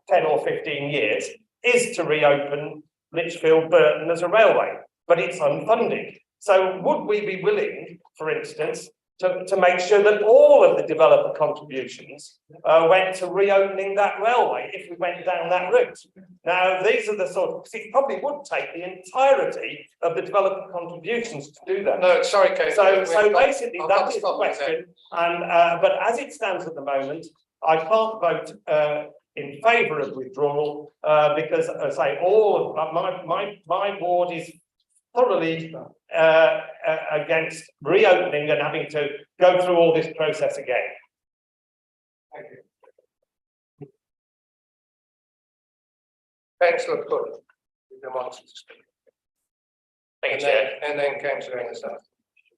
10 or 15 years is to reopen Lichfield Burton as a railway, but it's unfunded. So would we be willing, for instance, to make sure that all of the developer contributions went to reopening that railway if we went down that route? Now, these are the sort of, it probably would take the entirety of the developer contributions to do that. No, sorry, Kate. So basically, that is the question. And but as it stands at the moment, I can't vote in favour of withdrawal because, as I say, all of my ward is thoroughly against reopening and having to go through all this process again. Thank you. Councillor Cook, you don't want to speak. Thank you, Chair. And then Councillor Anderson.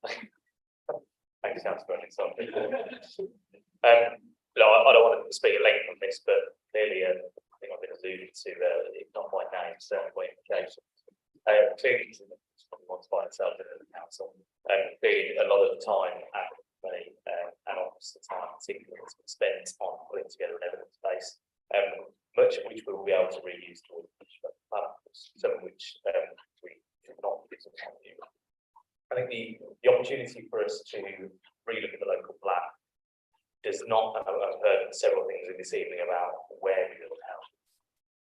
Thank you, Councillor Anderson. No, I don't want to speak at length on this, but clearly, I think I've been alluding to, if not by name, certainly by implication. Clearly, wants by itself in the council. Clearly, a lot of time and money and obviously time, particularly, has been spent on putting together an evidence base, much of which we will be able to reuse towards some of which we should not use. I think the opportunity for us to relook at the local plan does not, I've heard several things in this evening about where we build houses,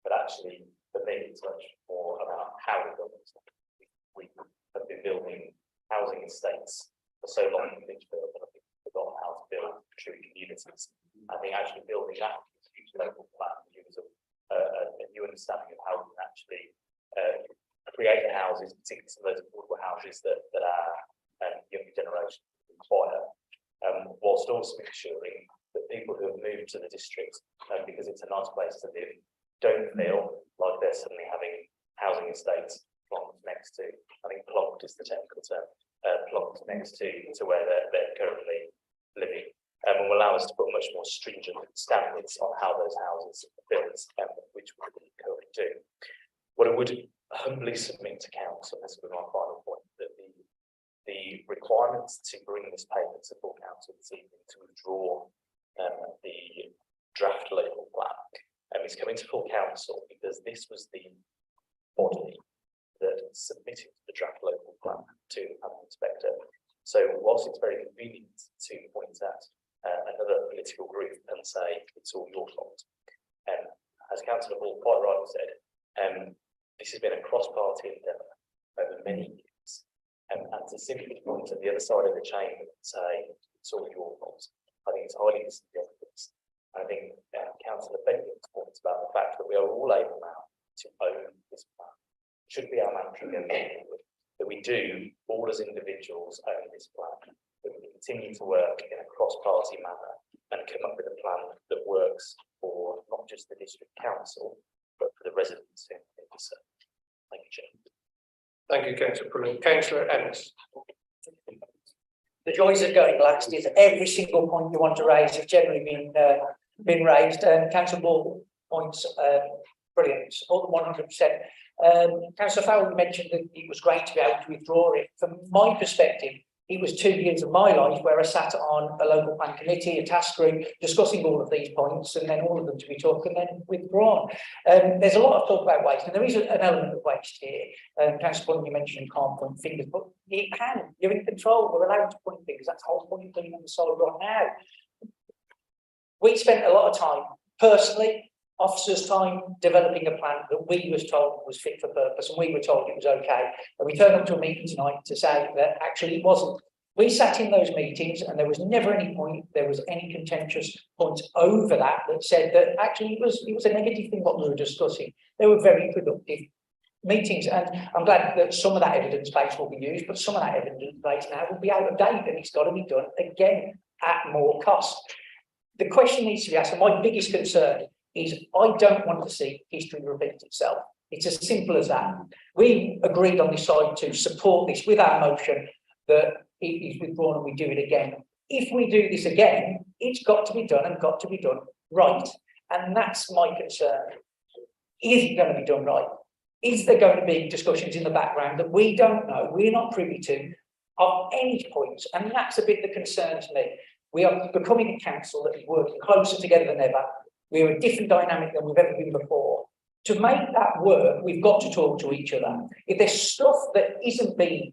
but actually, for me, it's much more about how we build them. We have been building housing estates for so long in Lichfield that I think we've forgotten how to build true communities. I think actually building that local plan gives a new understanding of how we can actually create the houses, particularly some of those affordable houses that our younger generation require, whilst also ensuring that people who have moved to the district, because it's a nice place to live, don't feel like they're suddenly having housing estates plonked next to, I think plonked is the technical term, plonked next to where they're currently living, and will allow us to put much more stringent standards on how those houses are built, which we currently do. What I would humbly submit to council, this will be my final point, that the requirements to bring this paper to full council this evening to withdraw the draft local plan is coming to full council because this was the body that submitted the draft local plan to the planning inspector. So whilst it's very convenient to point at another political group and say it's all your fault, as Councillor Hall quite rightly said, This has been a cross-party endeavour over many years. And to simply point to the other side of the chamber and say, it's all your fault, I think it's highly disingenuous. I think Councillor Benjamin's points about the fact that we are all able now to own this plan should be our mantra going forward, that we do, all as individuals, own this plan, that we continue to work in a cross-party manner and come up with a plan that works for not just the district council, but for the residents who need to serve. Thank you, Chair. Thank you, Councillor Pullen. Councillor Ennis. The joys of going last is every single point you want to raise has generally been raised. Councillor Ball points, brilliant, support them 100%. Councillor Fowler mentioned that it was great to be able to withdraw it. From my perspective, it was 2 years of my life where I sat on a local plan committee, a task group, discussing all of these points, and then all of them to be took and then withdrawn. There's a lot of talk about waste, and there is an element of waste here. Councillor Pullen, you mentioned you can't point fingers, but you can. You're in control. We're allowed to point fingers. That's the whole point of doing on the solid right now. We spent a lot of time, personally, officers' time, developing a plan that we was told was fit for purpose, and we were told it was okay. And we turned up to a meeting tonight to say that actually it wasn't. We sat in those meetings and there was never any point, there was any contentious point over that said that actually it was a negative thing what we were discussing. They were very productive meetings, and I'm glad that some of that evidence base will be used, but some of that evidence base now will be out of date, and it's got to be done again at more cost. The question needs to be asked, and my biggest concern is I don't want to see history repeat itself. It's as simple as that. We agreed on this side to support this with our motion that it is withdrawn and we do it again. If we do this again, it's got to be done and got to be done right. And that's my concern. Is it going to be done right? Is there going to be discussions in the background that we don't know, we're not privy to, of any points? And that's a bit that concerns me. We are becoming a council that is working closer together than ever. We're a different dynamic than we've ever been before. To make that work, we've got to talk to each other. If there's stuff that isn't being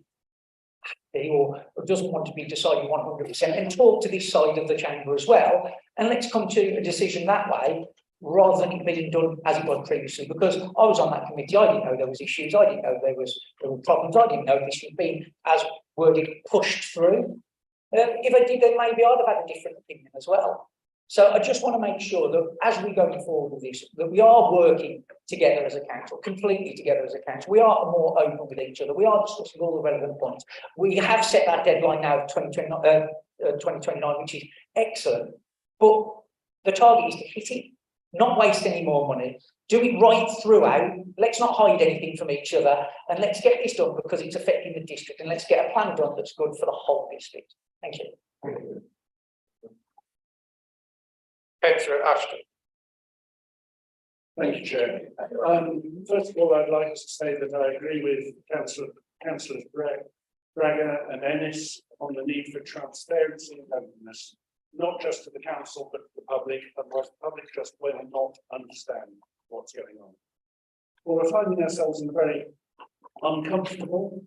happy or doesn't want to be decided 100%, and talk to this side of the chamber as well, and let's come to a decision that way, rather than it being done as it was previously. Because I was on that committee, I didn't know there was issues, I didn't know there were problems, I didn't know this had been, as worded, pushed through. If I did, then maybe I'd have had a different opinion as well. So I just want to make sure that as we go forward with this, that we are working together as a council, completely together as a council. We are more open with each other. We are discussing all the relevant points. We have set that deadline now of 2029, which is excellent. But the target is to hit it, not waste any more money. Do it right throughout. Let's not hide anything from each other, and let's get this done because it's affecting the district, and let's get a plan done that's good for the whole district. Thank you. Councillor Ashton. Thank you, Chair. First of all, I'd like to say that I agree with Councillors Braga and Ennis on the need for transparency and openness, not just to the council, but to the public, otherwise the public just will not understand what's going on. Well, we're finding ourselves in a very uncomfortable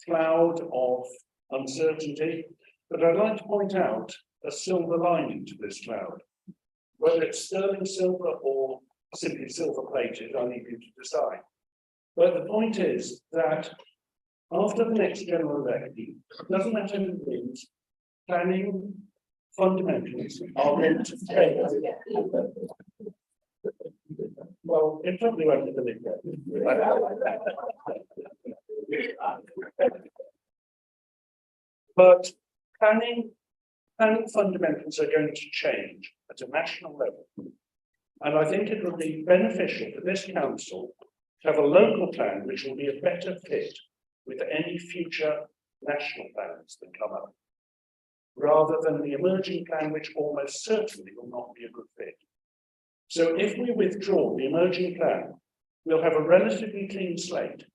cloud of uncertainty, but I'd like to point out a silver lining to this cloud. Whether it's sterling silver or simply silver plated, I leave you to decide. But the point is that after the next general election, it doesn't matter who wins, planning fundamentals are going to change. Well, it probably won't be the big but planning fundamentals are going to change at a national level. And I think it will be beneficial for this council to have a local plan which will be a better fit with any future national plans that come up, rather than the emerging plan, which almost certainly will not be a good fit. So if we withdraw the emerging plan, we'll have a relatively clean slate,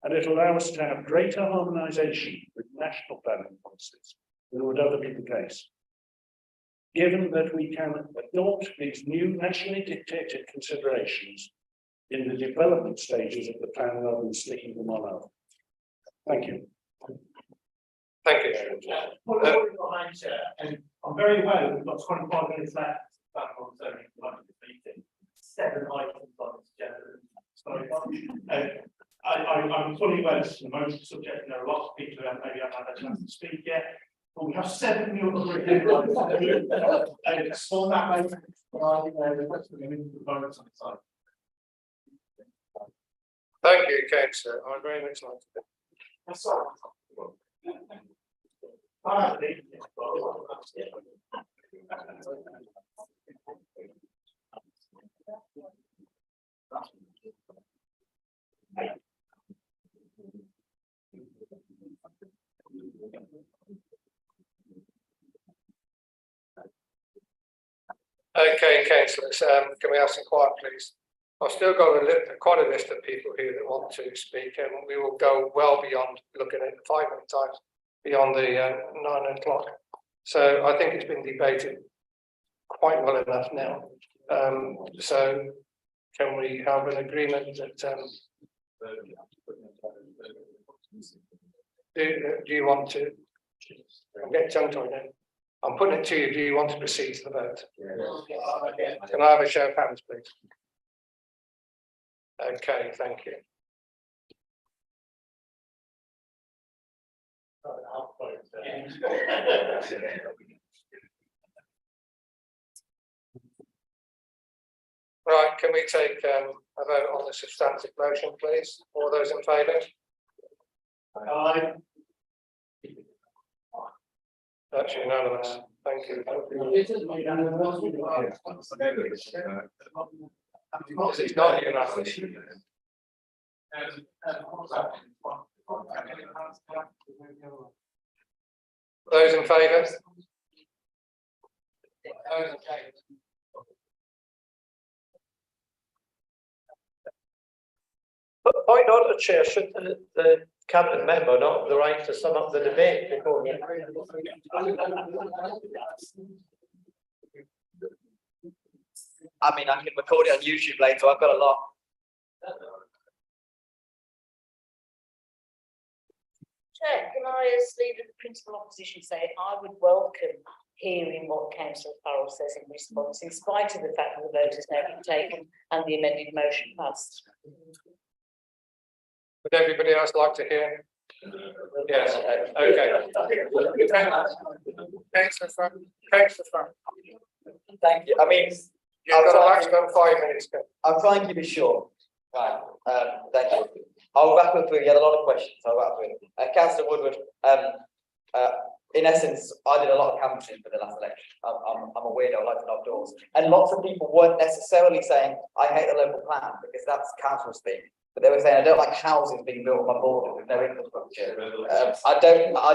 and it'll allow us to have greater harmonisation with national planning policies than would other be the case. Given that we can adopt these new nationally dictated considerations in the development stages of the plan rather than sticking them on up. Thank you. Thank you. And I'm very aware that we've got 25 minutes left back on the meeting. 7 items on this agenda. I'm fully aware this is an emotional subject, and there are lots of people who maybe haven't had a chance to speak yet. But we have 7 new and it's on that basis, Thank you, councillor. I very much like to. That's all. Okay, councillors, can we have some quiet, please? I've still got quite a list of people here that want to speak, and we will go well beyond looking at 5 minute times beyond the 9 o'clock. So I think it's been debated quite well enough now. So can we have an agreement that do you want to? I'm getting tongue tied now. I'm putting it to you. Do you want to proceed to the vote? Can I have a show of hands, please? Okay, thank you. Right, can we take a vote on the substantive motion, please? All those in favour? Aye. That's unanimous. Thank you. It's not unanimous. Those in favour? Those against? Point order, Chair, should the cabinet member not have the right to sum up the debate before we? I mean, I can record it on YouTube later. I've got a lot. Chair, can I, as leader of the principal opposition, say I would welcome hearing what Councillor Farrell says in response, in spite of the fact that the vote has now been taken and the amended motion passed. Would everybody else like to hear? Yes, okay. Thank you. I mean, you've got a maximum 5 minutes. I'll try and keep it short. Right. Thank you. I'll wrap up with, you had a lot of questions. I'll wrap up with Councillor Woodward. In essence, I did a lot of canvassing for the last election. I'm a weirdo, I like to knock doors. And lots of people weren't necessarily saying, I hate the local plan, because that's council speak. But they were saying, I don't like houses being built on my border with no infrastructure. I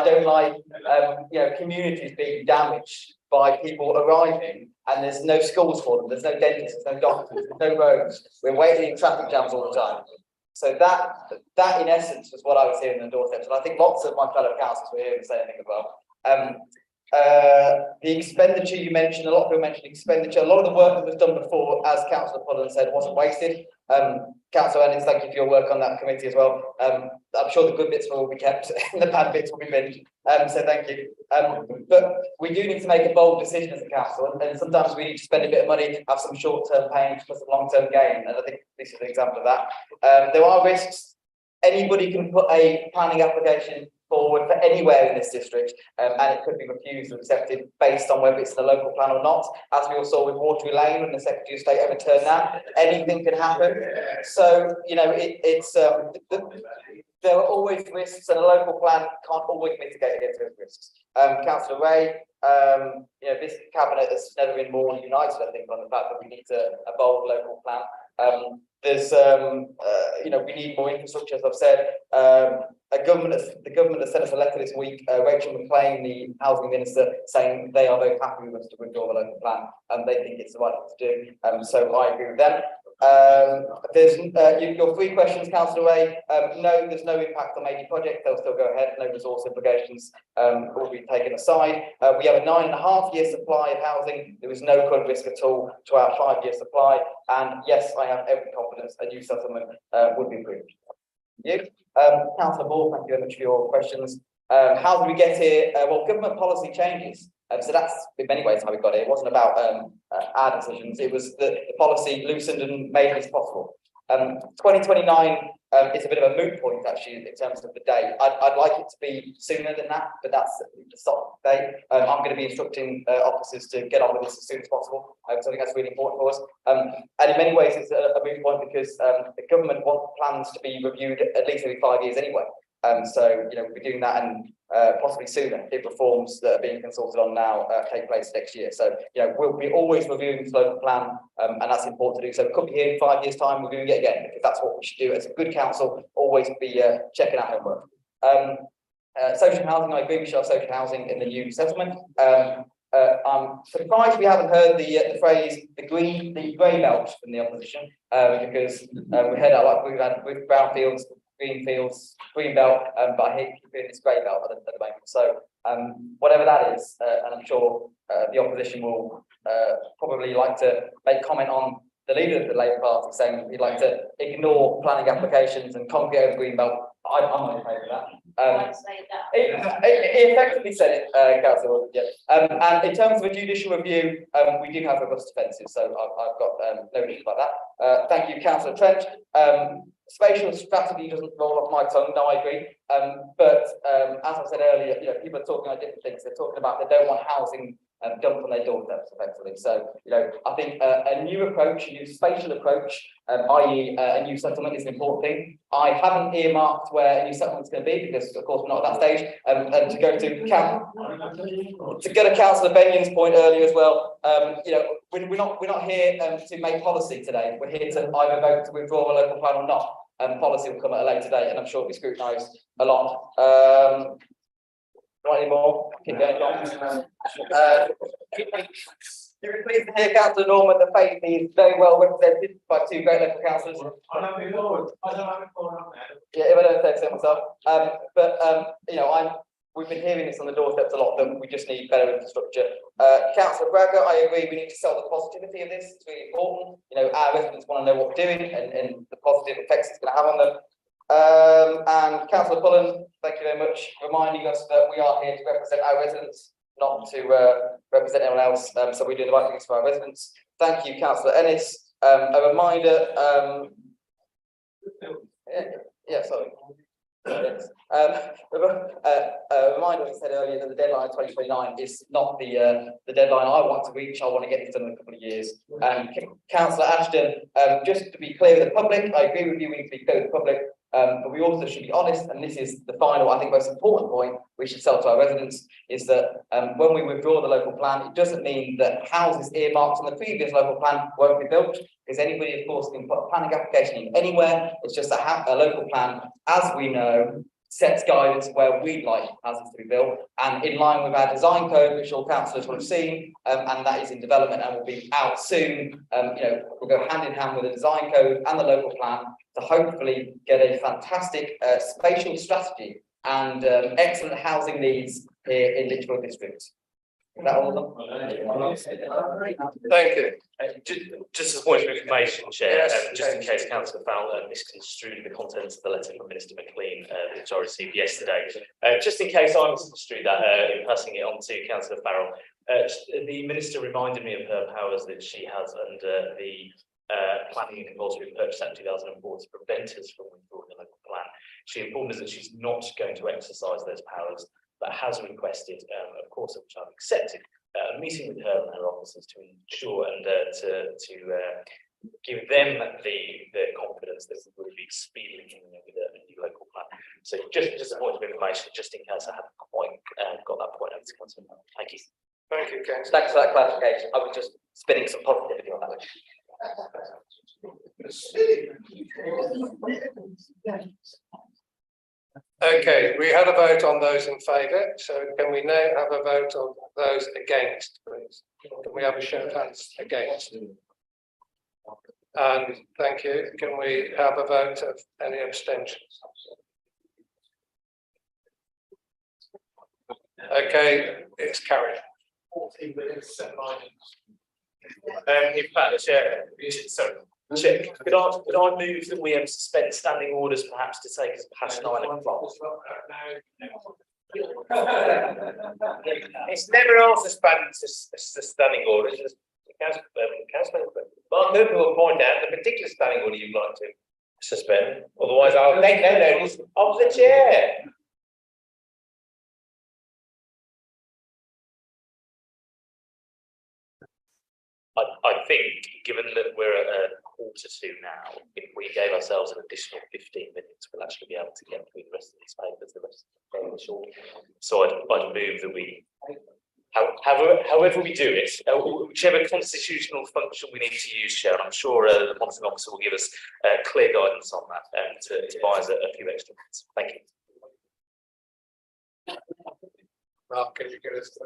don't like, communities being damaged by people arriving and there's no schools for them, there's no dentists, there's no doctors, there's no roads. We're waiting in traffic jams all the time. So that in essence was what I was hearing in the doorsteps. And I think lots of my fellow councillors were hearing the same thing as well. The expenditure you mentioned, a lot of people mentioned expenditure. A lot of the work that was done before, as Councillor Pullen said, wasn't wasted. Councillor Ennings, thank you for your work on that committee as well. I'm sure the good bits will all be kept and the bad bits will be binned. So thank you. But we do need to make a bold decision as a council, and sometimes we need to spend a bit of money, have some short-term pain for some long-term gain. And I think this is an example of that. There are risks. Anybody can put a planning application forward for anywhere in this district, and it could be refused or accepted based on whether it's in the local plan or not. As we all saw with Waterloo Lane, when the Secretary of State overturned that, anything can happen. So, there are always risks, and a local plan can't always mitigate against those risks. Councillor Ray, this cabinet has never been more united, I think, on the fact that we need a bold local plan. We need more infrastructure, as I've said. The government has sent us a letter this week, Rachel McLean, the housing minister, saying they are very happy with us to withdraw the local plan, and they think it's the right thing to do. So I agree with them. There's your 3 questions, Councillor Ray. No, there's no impact on major projects. They'll still go ahead. No resource implications will be taken aside. We have a 9.5-year supply of housing. There is no current risk at all to our 5-year supply. And yes, I have every confidence a new settlement would be approved. Thank you. Councillor Ball, thank you very much for your questions. How did we get here? Well, government policy changes. So that's in many ways how we got here. It wasn't about our decisions. It was the policy loosened and made this possible. 2029 is a bit of a moot point actually in terms of the date. I'd like it to be sooner than that, but that's the stop date. I'm going to be instructing officers to get on with this as soon as possible. So I think that's really important for us. And in many ways, it's a moot point because the government want plans to be reviewed at least every 5 years anyway. So we'll be doing that and possibly sooner if reforms that are being consulted on now take place next year. So we'll be always reviewing this local plan, and that's important to do. So we could be here in 5 years' time reviewing it again, because that's what we should do as a good council. Always be checking our homework. Social housing, I agree, we should have social housing in the new settlement. I'm surprised we haven't heard the phrase the grey belt from the opposition, because we heard that like we've had with brownfields, greenfields, green belt, but I hate keeping this grey belt at the moment. So whatever that is, and I'm sure the opposition will probably like to make comment on the leader of the Labour Party saying he'd like to ignore planning applications and concrete over green belt. I'm not in favour of that. He effectively said it, Councillor. Yeah. And in terms of a judicial review, we do have robust defences, so I've got no issues about that. Thank you, Councillor Trent. Spatial strategy doesn't roll off my tongue. No, I agree. But as I said earlier, people are talking about different things. They're talking about they don't want housing dumped on their doorsteps, effectively. So, I think a new approach, a new spatial approach, i.e. a new settlement is an important thing. I haven't earmarked where a new settlement is going to be because, of course, we're not at that stage. And to go to Councillor Benyon's point earlier as well, we're not here to make policy today. We're here to either vote to withdraw a local plan or not. Policy will come at a later date, and I'm sure it'll be scrutinised a lot. Not anymore. Keep going, John. You're pleased to hear Councillor Norman. The faith is very well represented by two great local councillors. I don't have it on there. Yeah, if I don't say so myself. We've been hearing this on the doorsteps a lot, that we just need better infrastructure. Councillor Braga, I agree, we need to sell the positivity of this. It's really important. Our residents want to know what we're doing and the positive effects it's going to have on them. And Councillor Pullen, thank you very much, reminding us that we are here to represent our residents, not to represent anyone else. So we're doing the right things for our residents. Thank you, Councillor Ennis. A reminder. Sorry. A reminder, as I said earlier, that the deadline of 2029 is not the deadline I want to reach. I want to get this done in a couple of years. Councillor Ashton, just to be clear with the public, I agree with you, we need to be clear with the public. But we also should be honest, and this is the final, I think, most important point we should sell to our residents, is that when we withdraw the local plan, it doesn't mean that houses earmarked on the previous local plan won't be built, because anybody, of course, can put a planning application in anywhere. It's just a local plan, as we know, sets guidance where we'd like houses to be built, and in line with our design code, which all councillors will have seen, and that is in development and will be out soon. We'll go hand in hand with the design code and the local plan to hopefully get a fantastic spatial strategy and excellent housing needs here in Lichfield District. Is that all of them? Thank you. Just as a point of information, Chair, Yes, just in case Councillor Fowler misconstrued the contents of the letter from Minister McLean, which I received yesterday. Just in case I misconstrued that in passing it on to Councillor Farrell, the Minister reminded me of her powers that she has under the Planning and Compulsory Purchase Act 2004 to prevent us from withdrawing the local plan. She informed us that she's not going to exercise those powers, but has requested, of course, which I've accepted, a meeting with her and her officers to ensure and to give them the confidence that we will be speedily coming in with a new local plan. So just a point of information, just in case I haven't quite got that point over to Councillor. Thank you. Thank you, Councillor. Thanks for that clarification. I was just spinning some positivity on that one. Okay, we had a vote on those in favour, so can we now have a vote on those against, please? Can we have a show of hands against? And thank you. Can we have a vote of any abstentions? Okay, it's carried. 14 minutes, 7 items. In fact, Chair, Chair, could I move that we suspend standing orders perhaps to take us past 9 o'clock? It's never all suspended standing orders. Councillor. Mark Murphy will point out the particular standing order you'd like to suspend, otherwise I'll take no notice of the chair. I think, given that we're at 1:45 now, if we gave ourselves an additional 15 minutes, we'll actually be able to get through the rest of these papers, the rest of the day short. So I'd move that we, however we do it, whichever constitutional function we need to use, Chair, I'm sure the monitoring officer will give us clear guidance on that to advise a few extra minutes. Thank you. Mark, can you give us?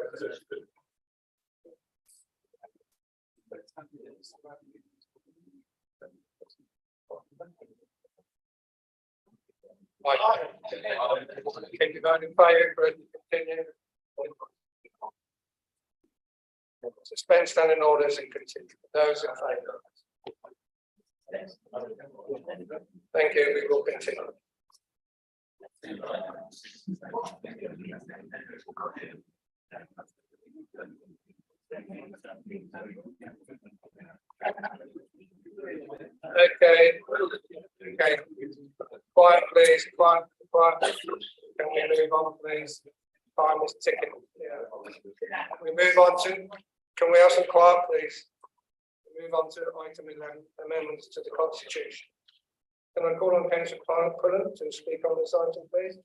Can you vote in favour for it to continue? Suspend standing orders and continue. Those in favour? Thank you. We will continue. Okay. Quiet, please. Quiet. Can we move on, please? Time is ticking. Yeah. We move on to. Can we have some quiet, please? We move on to item 11, amendments to the Constitution. Can I call on Councillor Cullen to speak on this item, please?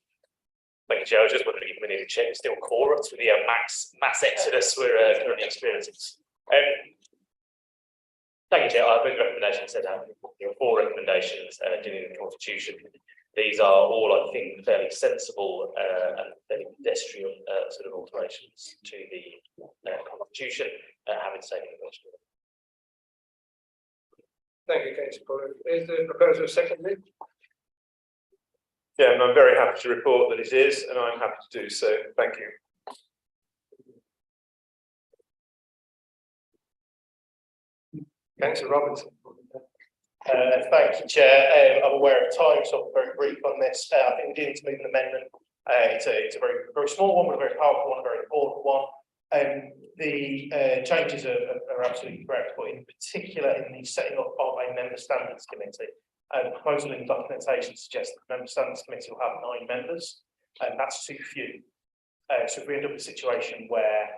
Thank you, Chair. I was just wondering if we need to check still quorums with the mass exodus we're currently experiencing. Thank you, Chair. I think the recommendation said there are 4 recommendations dealing with the Constitution. These are all, I think, fairly sensible and fairly pedestrian sort of alterations to the Constitution, having taken the question. Thank you, Councillor Cullen. Is the proposal seconded? Yeah, and I'm very happy to report that it is, and I'm happy to do so. Thank you. Councillor Robinson. Thank you, Chair. I'm aware of time, so I'm very brief on this. I think we do need to move an amendment. It's a very small one, but a very powerful one, a very important one. The changes are absolutely correct, but in particular in the setting up of a member standards committee. The proposal in documentation suggests that the member standards committee will have 9 members, and that's too few. So if we end up in a situation where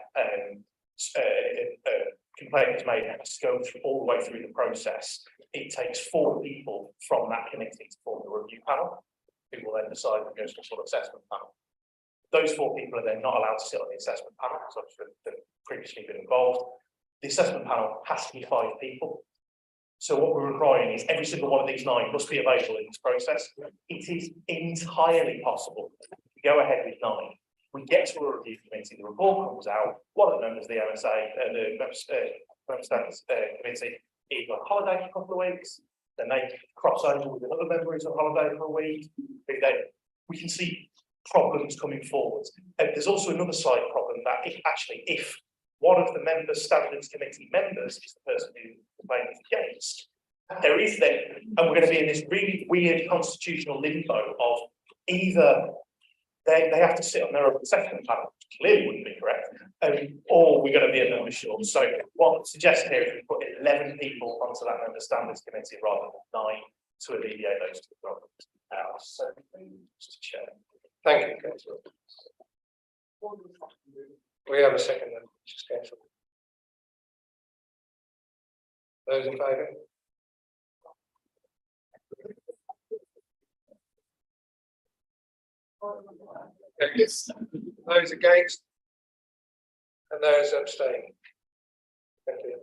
complaint is made and has to go through all the way through the process, it takes 4 people from that committee to form the review panel, who will then decide who goes to the full assessment panel. Those 4 people are then not allowed to sit on the assessment panel, so they've previously been involved. The assessment panel has to be 5 people. So what we're requiring is every single one of these 9 must be available in this process. It is entirely possible to go ahead with 9. We get to a review committee, the report comes out, one of the members of the MSA, the member standards committee, is on holiday for a couple of weeks, then they cross over with another member who's on holiday for a week. We can see problems coming forward. There's also another side problem that if one of the member standards committee members is the person who the claim is against, there is then, and we're going to be in this really weird constitutional limbo of either they have to sit on their own assessment panel, which clearly wouldn't be correct, or we're going to be a member short. So what I'm suggesting here is we put 11 people onto that member standards committee rather than 9 to alleviate those 2 problems. So, Mr. Chair. Thank you, Councillor. We have a second then, Mrs. Councillor. Those in favour? Those against? And those abstaining? Thank you.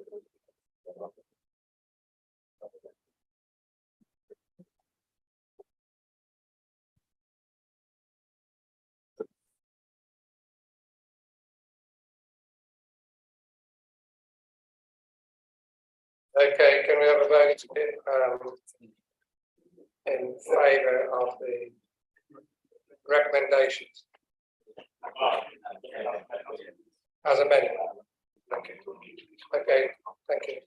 Okay, can we have a vote in favour of the recommendations as amended? Thank you. Okay, thank you.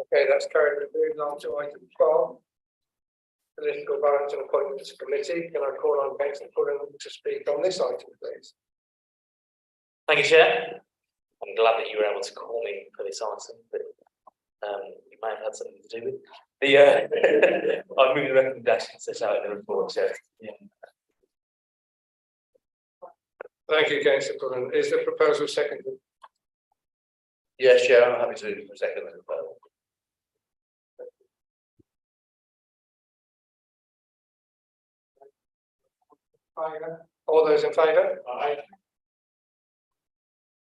Okay, that's carried. Moving on to item 12. Political Balance and Appointments Committee. Can I call on Councillor Cullen to speak on this item, please? Thank you, Chair. I'm glad that you were able to call me for this item, but you may have had something to do with the I move the recommendations set out in the report, Chair. Yeah. Thank you, Councillor Cullen. Is the proposal seconded? Yes, Chair, I'm happy to second the proposal. All those in favour? Aye.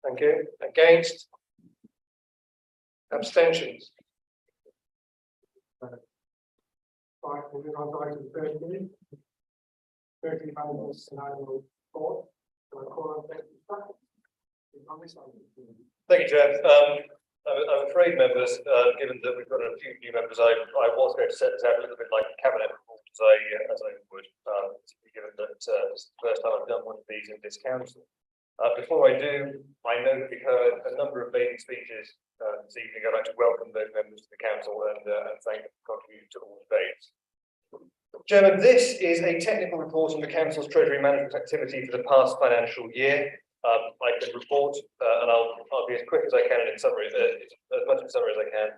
Thank you. Against? Abstentions? Right, moving on to item 13. 13 animals scenario 4. So I call on Councillor Stafford. On this item. Thank you, Chair. I'm afraid, members, given that we've got a few new members, I was going to set this out a little bit like a cabinet report as I would, given that this is the first time I've done one of these in this council. Before I do, I know that we've heard a number of maiden speeches this evening. I'd like to welcome those members to the council and thank them for contributing to all debates. Chairman, this is a technical report on the council's treasury management activity for the past financial year. I can report, and I'll be as quick as I can in summary, as much in summary as I can.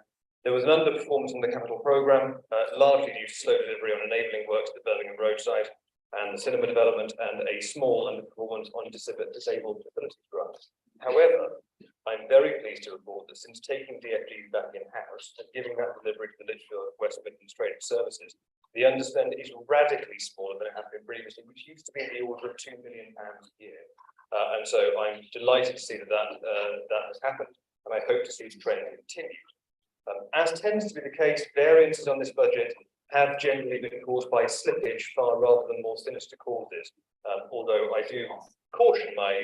There was an underperformance on the capital programme, largely due to slow delivery on enabling works at the Birmingham roadside and the cinema development, and a small underperformance on disabled facilities grants. However, I'm very pleased to report that since taking DFG back in-house and giving that delivery to the Lichfield West Midlands Trading Services, the underspend is radically smaller than it had been previously, which used to be in the order of £2 million a year. And so I'm delighted to see that has happened, and I hope to see the trend continue. As tends to be the case, variances on this budget have generally been caused by slippage far rather than more sinister causes. Although I do caution my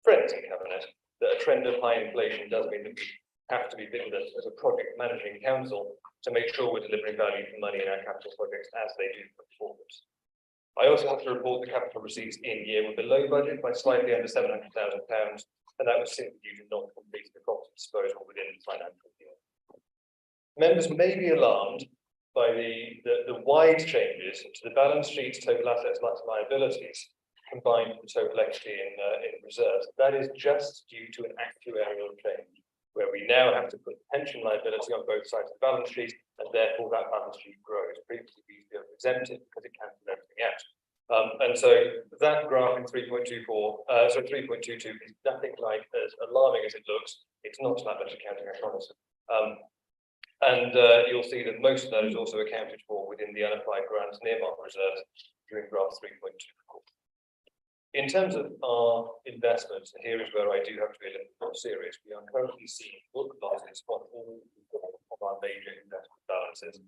friends in Cabinet that a trend of high inflation does mean that we have to be vigilant as a project managing council to make sure we're delivering value for money in our capital projects as they do performance. I also have to report the capital receipts in year were below budget by slightly under £700,000, and that was simply due to not completing the property disposal within the financial year. Members may be alarmed by the wide changes to the balance sheet's total assets less liabilities combined with the total equity in reserves. That is just due to an actuarial change, where we now have to put pension liability on both sides of the balance sheet, and therefore that balance sheet grows. Previously, we used to be able to exempt it because it cancelled everything out. And so that graph in 3.22 is nothing like as alarming as it looks. It's not that much accounting, I promise. You'll see that most of that is also accounted for within the unapplied grants and earmark reserves during graph 3.24. In terms of our investments, and here is where I do have to be a little more serious, we are currently seeing book losses on all of our major investment balances,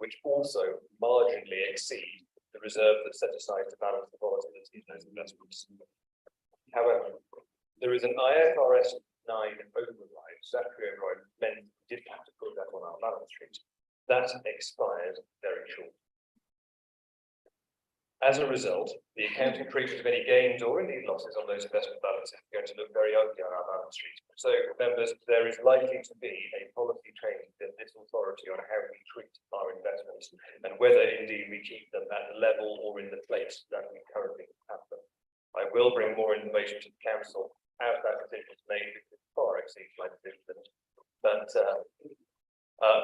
which also marginally exceed the reserve that's set aside to balance the volatility in those investments. However, there is an IFRS 9 override, statutory override, meant we didn't have to put that on our balance sheet. That expired very shortly. As a result, the accounting treatment of any gains or indeed losses on those investment balances is going to look very ugly on our balance sheet. So, members, there is likely to be a policy change in this authority on how we treat our investments and whether indeed we keep them at the level or in the place that we currently have them. I will bring more information to the council as that decision is made, because it far exceeds my decision.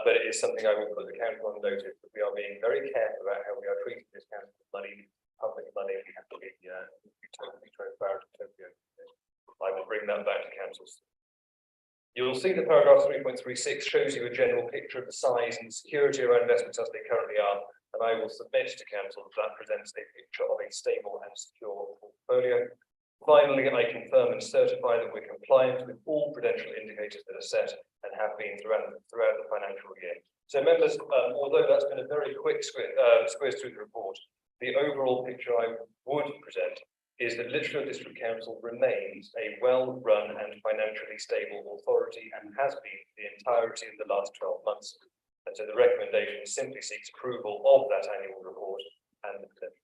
But it is something I will put the council on notice that we are being very careful about how we are treating this council money, public money. We have to be totally transparent. Totally open. I will bring that back to council. You'll see that paragraph 3.36 shows you a general picture of the size and security of our investments as they currently are, and I will submit to council that presents a picture of a stable and secure portfolio. Finally, I confirm and certify that we're compliant with all prudential indicators that are set and have been throughout the financial year. So, members, although that's been a very quick squiz through the report, the overall picture I would present is that Lichfield District Council remains a well-run and financially stable authority and has been the entirety of the last 12 months. And so the recommendation simply seeks approval of that annual report and the potential.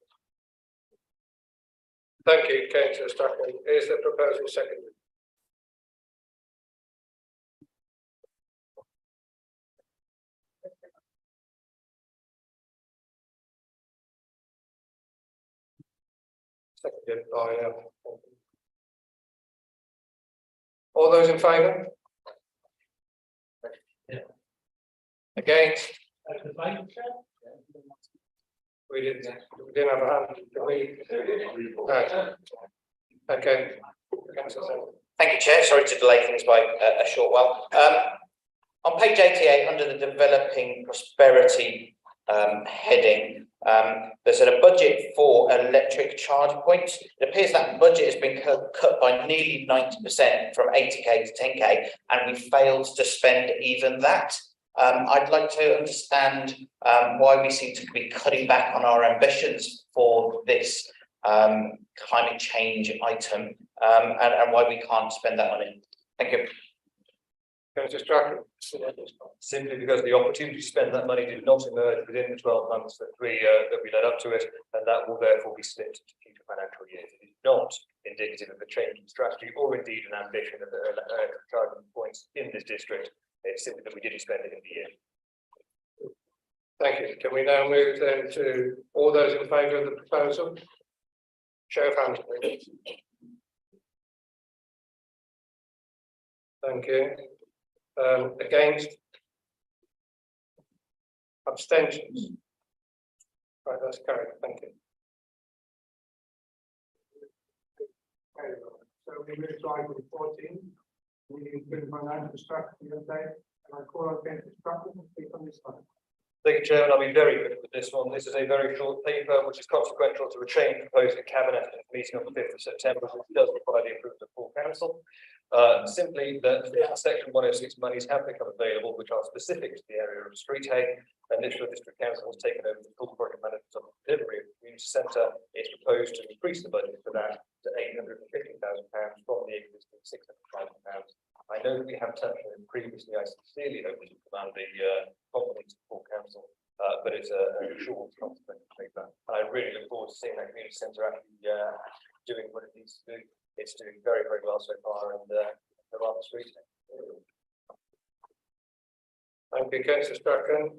Thank you, Councillor Stafford. Is the proposal seconded? Seconded by, all those in favour? Against? We didn't have a hand, did we? No. Okay. Thank you, Chair. Sorry to delay things by a short while. On page 88, under the developing prosperity heading, there's a budget for electric charge points. It appears that budget has been cut by nearly 90% from 80k to 10k, and we failed to spend even that. I'd like to understand why we seem to be cutting back on our ambitions for this climate change item, and why we can't spend that money. Thank you. Simply because the opportunity to spend that money did not emerge within the 12 months that we led up to it, and that will therefore be slipped to future financial years. It is not indicative of a change in strategy or indeed an ambition of charging points in this district. It's simply that we didn't spend it in the year. Thank you. Can we now move then to all those in favour of the proposal? Show of hands, please. Thank you. Against? Abstentions? Right, that's carried. Thank you. Okay, so we move to item 14. We include financial strategy update, and I call on Councillor Stratton to speak on this one. Thank you, Chairman. I'll be very quick with this one. This is a very short paper which is consequential to a change proposed in Cabinet at the meeting on the 5th of September, which does require the approval of full council. Simply that section 106 monies have become available, which are specific to the area of Streethead, and Lichfield District Council has taken over the full project management of the delivery of the community centre. It's proposed to increase the budget for that to £850,000 from the existing £600,000. I know that we have touched on it previously. I sincerely hope we can command the confidence of full council, but it's a short, consequential paper. I really look forward to seeing that community centre actually doing what it needs to do. It's doing very, very well so far, and they're rather sweet. Thank you, Councillor Strachan.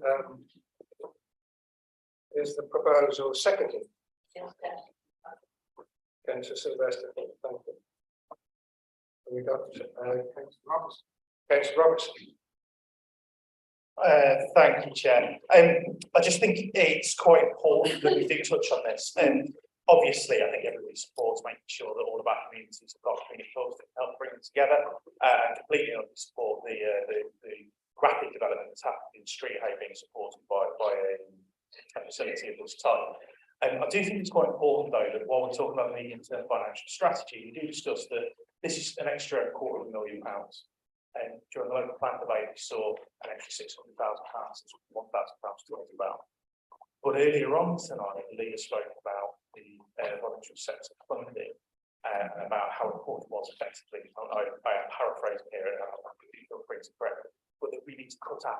Is the proposal seconded? Councillor Sylvester, thank you. We got Councillor Robertson. Councillor Robertson. Thank you, Chair. I just think it's quite important that we do touch on this. Obviously, I think everybody supports making sure that all of our communities have got community clubs that help bring them together, and completely support the rapid development that's happened in Streethead being supported by a facility of this type. I do think it's quite important, though, that while we're talking about the medium-term financial strategy, we do discuss that this is an extra £250,000. And during the local plan debate, we saw an extra £600,000, £1,000 to talk about. But earlier on tonight, the leader spoke about the voluntary sector funding, about how important it was effectively. I am paraphrasing here, and I'll feel free to correct it, but that we need to cut our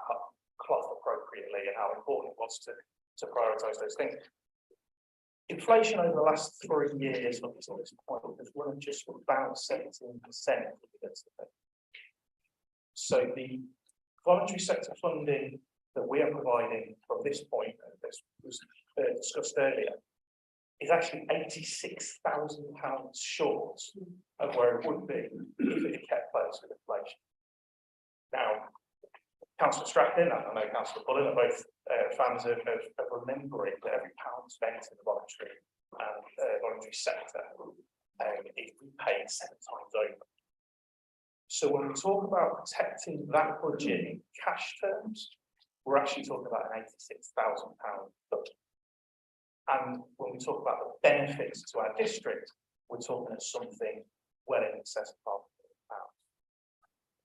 cloth appropriately, and how important it was to prioritise those things. Inflation over the last 3 years up to this point has run just about 17%. So the voluntary sector funding that we are providing from this point, as was discussed earlier, is actually £86,000 short of where it would be if it kept pace with inflation. Now, Councillor Stratton and I know Councillor Bullen are both fans of remembering that every pound spent in the voluntary sector is repaid 7 times over. So when we talk about protecting that budget in cash terms, we're actually talking about an £86,000 budget. And when we talk about the benefits to our district, we're talking at something well in excess of £500,000.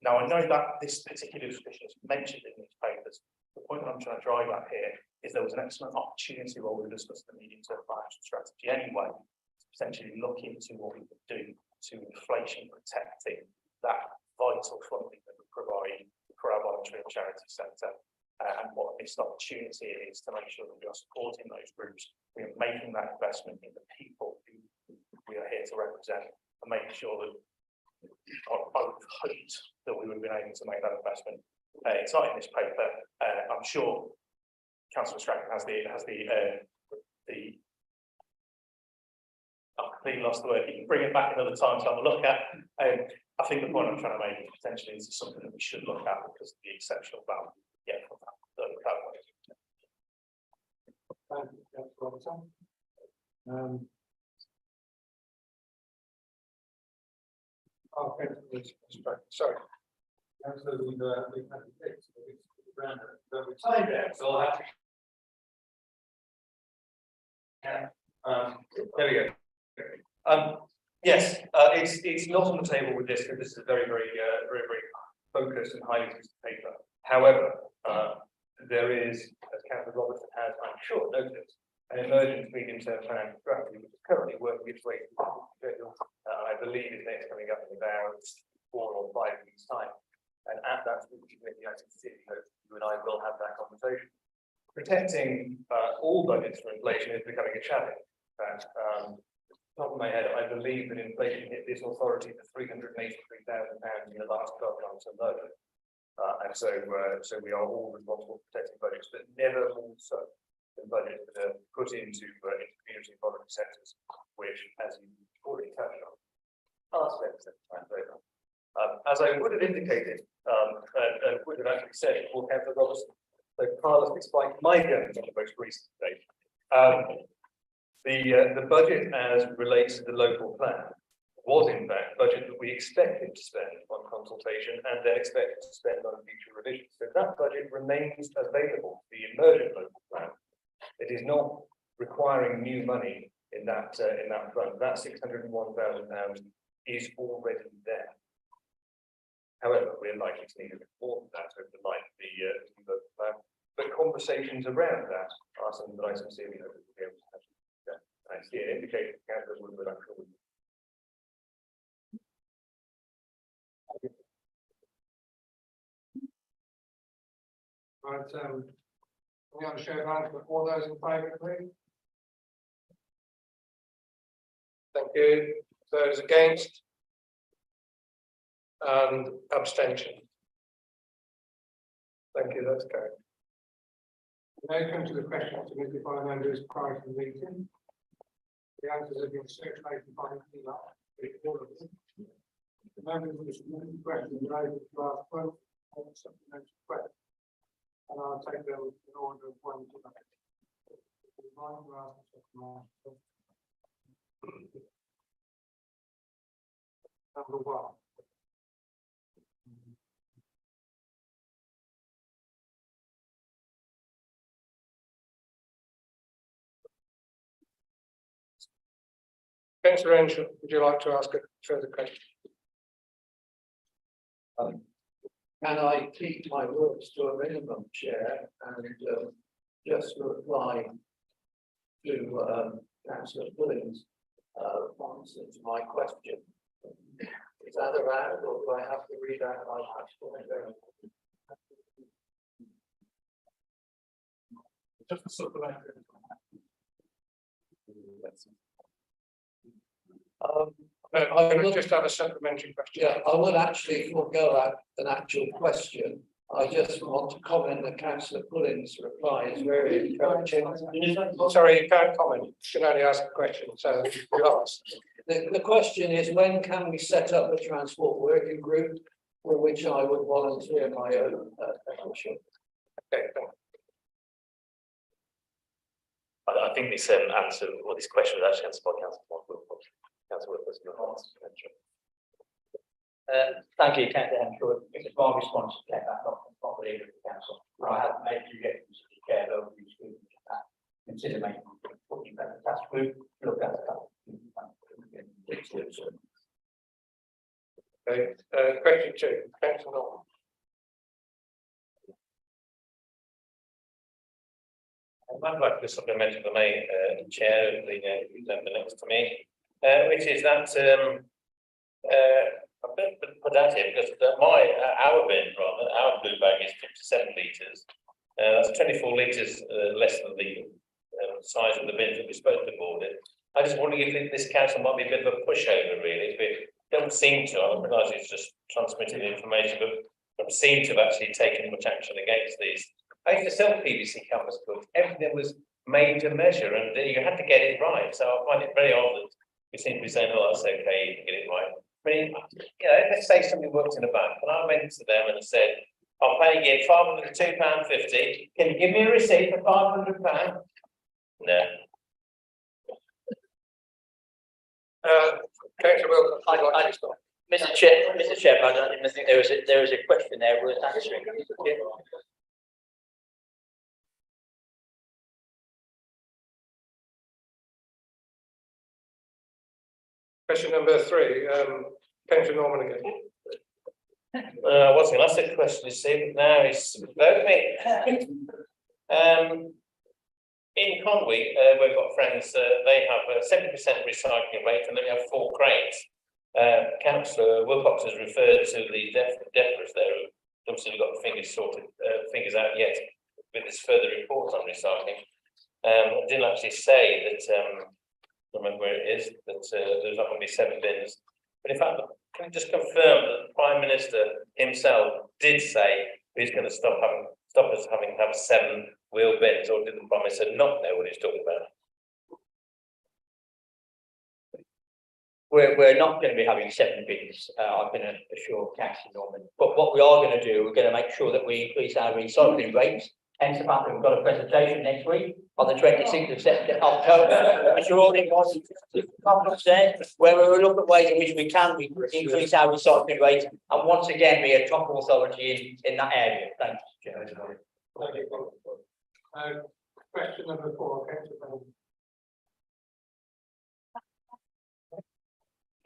Now, I know that this particular discussion is mentioned in these papers. The point that I'm trying to drive at here is there was an excellent opportunity while we were discussing the medium-term financial strategy anyway, to potentially look into what we could do to inflation protecting that vital funding that we provide for our voluntary and charity sector, and what a missed opportunity it is to make sure that we are supporting those groups. We are making that investment in the people who we are here to represent, and making sure that I hoped that we would have been able to make that investment. It's not in this paper. I'm sure Councillor Stratton has the completely lost the word, you can bring it back another time to have a look at. I think the point I'm trying to make is potentially this is something that we should look at because of the exceptional value. Yeah. From that way. Thank you, Councillor Robinson. Okay, sorry. Councillor, we've had a fix, round the time there, so I'll have to. There we go. Yes, it's not on the table with this, because this is a very focused and highly used paper. However, there is, as Councillor Robertson has, I'm sure, noticed, an emergent medium-term plan strategy, which is currently working its way through. I believe is next coming up in about 4 or 5 weeks' time. And at that committee, I sincerely hope you and I will have that conversation. Protecting all budgets from inflation is becoming a challenge. Top of my head, I believe that inflation hit this authority for £383,000 in the last 12 months alone. And so we are all responsible for protecting budgets, but never more so than budgets that are put into community and voluntary sectors, which, as you already touched on, are spent over. As I would have indicated, and would have actually said before Councillor Robertson, so Carlos, despite my going on the most recent date, the budget as relates to the local plan was in fact budget that we expected to spend on consultation and then expected to spend on future revisions. So that budget remains available, the emergent local plan. It is not requiring new money in that fund. That £601,000 is already there. However, we're likely to need a bit more than that over the life of the local plan. But conversations around that are something that I sincerely hope we'll be able to have. I see an indication of councillors would have actually. Right, we have a show of hands for all those in favour, please. Thank you. Those against? And abstention. Thank you, that's carried. Now come to the question submitted by members prior to the meeting. The answers have been circulated by all of them. The members of the submitted questions are able to ask both supplementary questions. And I'll take them in order of 1 to 9. Number 1. Councillor Henshaw, would you like to ask a further question? Can I keep my words to a minimum, Chair, and just reply to Councillor Billings' answer to my question? Is that allowed, or do I have to read out my question? Just a supplementary. I would just have a supplementary question. Yeah, I would actually forego an actual question. I just want to comment that Councillor Pulling's reply is very encouraging. Sorry, you can't comment. You can only ask a question. So you ask. The question is, when can we set up a transport working group for which I would volunteer my own membership? Okay, thank you. I think this answer or this question was actually answered by Councillor Wilson. Thank you, Councillor Henshaw. It was my response to get that document properly with the council. I have made suggestions to the chair over these groups. Consider making putting that task group, look at that. Okay, question 2, Councillor Norton. I'd like to supplement for me, Chair, the next to me, which is that a bit pedantic because our bin, rather, our blue bag is 57 litres. That's 24 litres less than the size of the bins that we're supposed to board it. I just wonder if this council might be a bit of a pushover, really. It doesn't seem to, I realise it's just transmitting information, but don't seem to have actually taken much action against these. I used to sell PVC canvas goods. Everything was made to measure and you had to get it right. So I find it very odd that we seem to be saying, oh, that's okay, you can get it right. I mean, you know, let's say somebody works in a bank and I went to them and said, I'm paying you £502.50. Can you give me a receipt for £500? No. Councillor Wilson. Mr. Chair, I think there is a question there worth answering. Question number 3, Councillor Norman again. I was going to ask that question, you see, but now it's about me. In Conwy, we've got friends, they have a 70% recycling rate and they have 4 cranes. Councillor Wilcox has referred to the DEFRAs there, who obviously got the fingers out yet with this further report on recycling. I didn't actually say that, I remember where it is, that there's not going to be 7 bins. But in fact, can we just confirm that the Prime Minister himself did say he's going to stop us having to have 7 wheel bins, or did the Prime Minister not know what he's talking about? We're not going to be having 7 bins, I can assure Councillor Norman. But what we are going to do, we're going to make sure that we increase our recycling rates. Hence the fact that we've got a presentation next week on the 26th of October, which are all invited to conference there, where we will look at ways in which we can increase our recycling rate and once again be a top authority in that area. Thank you, Chair. Thank you. Question number 4, Councillor.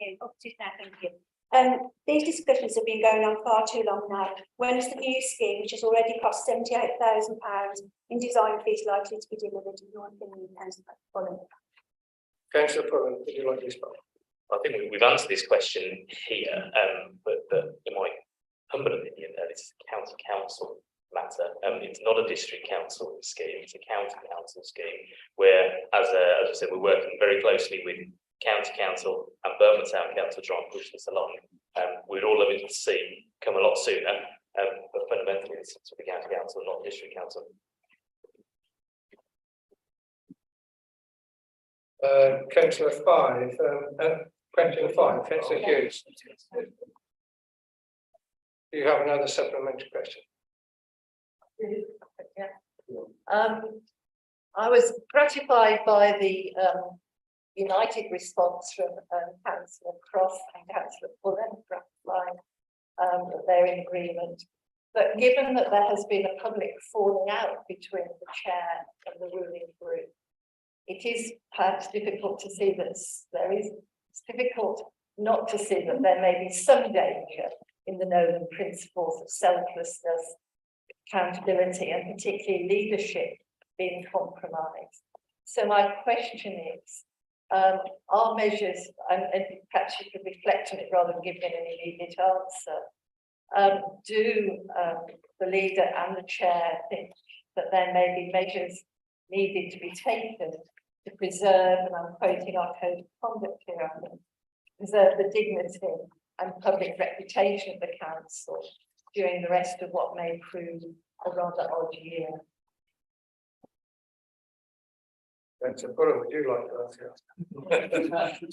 Thank you. These discussions have been going on far too long now. When is the new scheme, which has already cost £78,000 in design fees, likely to be delivered? In your opinion, Councillor Pullen? Councillor Pullen, would you like to respond? I think we've answered this question here, but in my humble opinion, this is a county council matter. It's not a district council scheme; it's a county council scheme. Where, as I said, we're working very closely with County Council and Birmingham Town Council to try and push this along. We'd all love it to see come a lot sooner, but fundamentally it's the County Council, not the District Council. Councillor 5, question 5, Councillor Hughes. Do you have another supplementary question? I was gratified by the united response from Councillor Cross and Councillor Pullen, gratifying that they're in agreement. But given that there has been a public falling out between the chair and the ruling group, it is perhaps difficult to see that it's difficult not to see that there may be some danger in the known principles of selflessness, accountability, and particularly leadership being compromised. So my question is, are measures, and perhaps you could reflect on it rather than give me an immediate answer, do the leader and the chair think that there may be measures needed to be taken to preserve, and I'm quoting our code of conduct here, I think, preserve the dignity and public reputation of the council during the rest of what may prove a rather odd year? Councillor Pullen, would you like to answer? I think it's nice to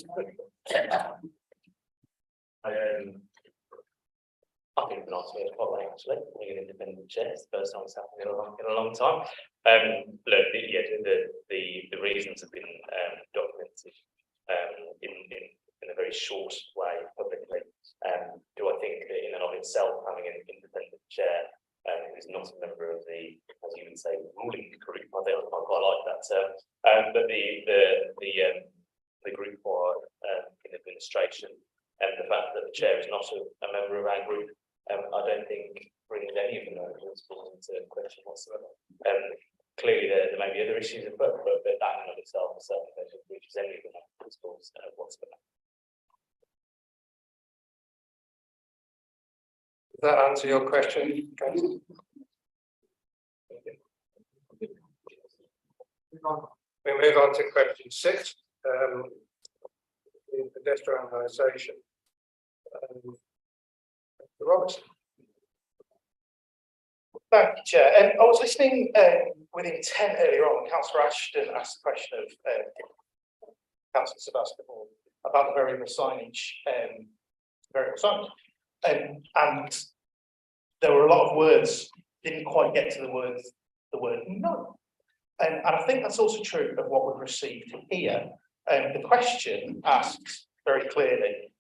be a quite actually, being an independent chair. It's the first time it's happened in a long time. Look, the reasons have been documented in a very short way publicly. Do I think that in and of itself having an independent chair who's not a member of the, as you would say, ruling group, I think I quite like that term. But the group or in administration, and the fact that the chair is not a member of our group, I don't think brings any of the known principles into question whatsoever. Clearly, there may be other issues, but that in and of itself certainly doesn't breach any of the known principles whatsoever. Does that answer your question? We move on to question 6, the pedestrianisation. Robertson. Thank you, Chair. I was listening with intent earlier on. Councillor Ashton asked the question of Councillor Sebastian Hall. about the variable signage, and there were a lot of words, didn't quite get to the word no. And I think that's also true of what we've received here. The question asks very clearly,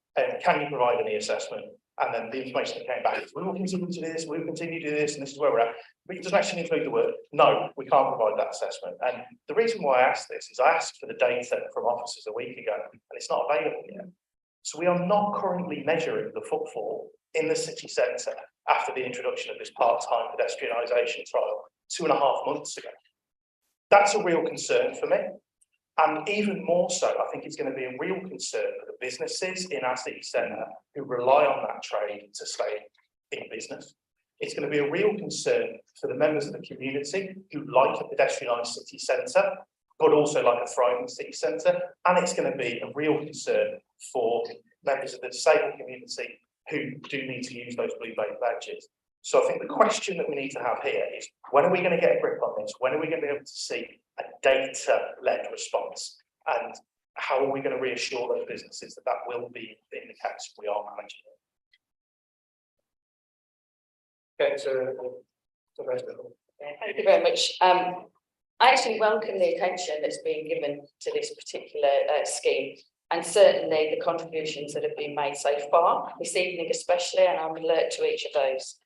can you provide any assessment? And then the information that came back is, we will continue to do this, we will continue to do this, and this is where we're at. But it doesn't actually include the word, no, we can't provide that assessment. And the reason why I asked this is I asked for the data from officers a week ago, and it's not available yet. So we are not currently measuring the footfall in the city centre after the introduction of this part-time pedestrianisation trial 2.5 months ago. That's a real concern for me. And even more so, I think it's going to be a real concern for the businesses in our city centre who rely on that trade to stay in business. It's going to be a real concern for the members of the community who like a pedestrianised city centre, but also like a thriving city centre. And it's going to be a real concern for members of the disabled community who do need to use those blue badges. So I think the question that we need to have here is, when are we going to get a grip on this? When are we going to be able to see a data-led response? And how are we going to reassure those businesses that that will be in the case we are managing it? Okay, so Thank you very much. I actually welcome the attention that's been given to this particular scheme, and certainly the contributions that have been made so far this evening especially, and I'm alert to each of those.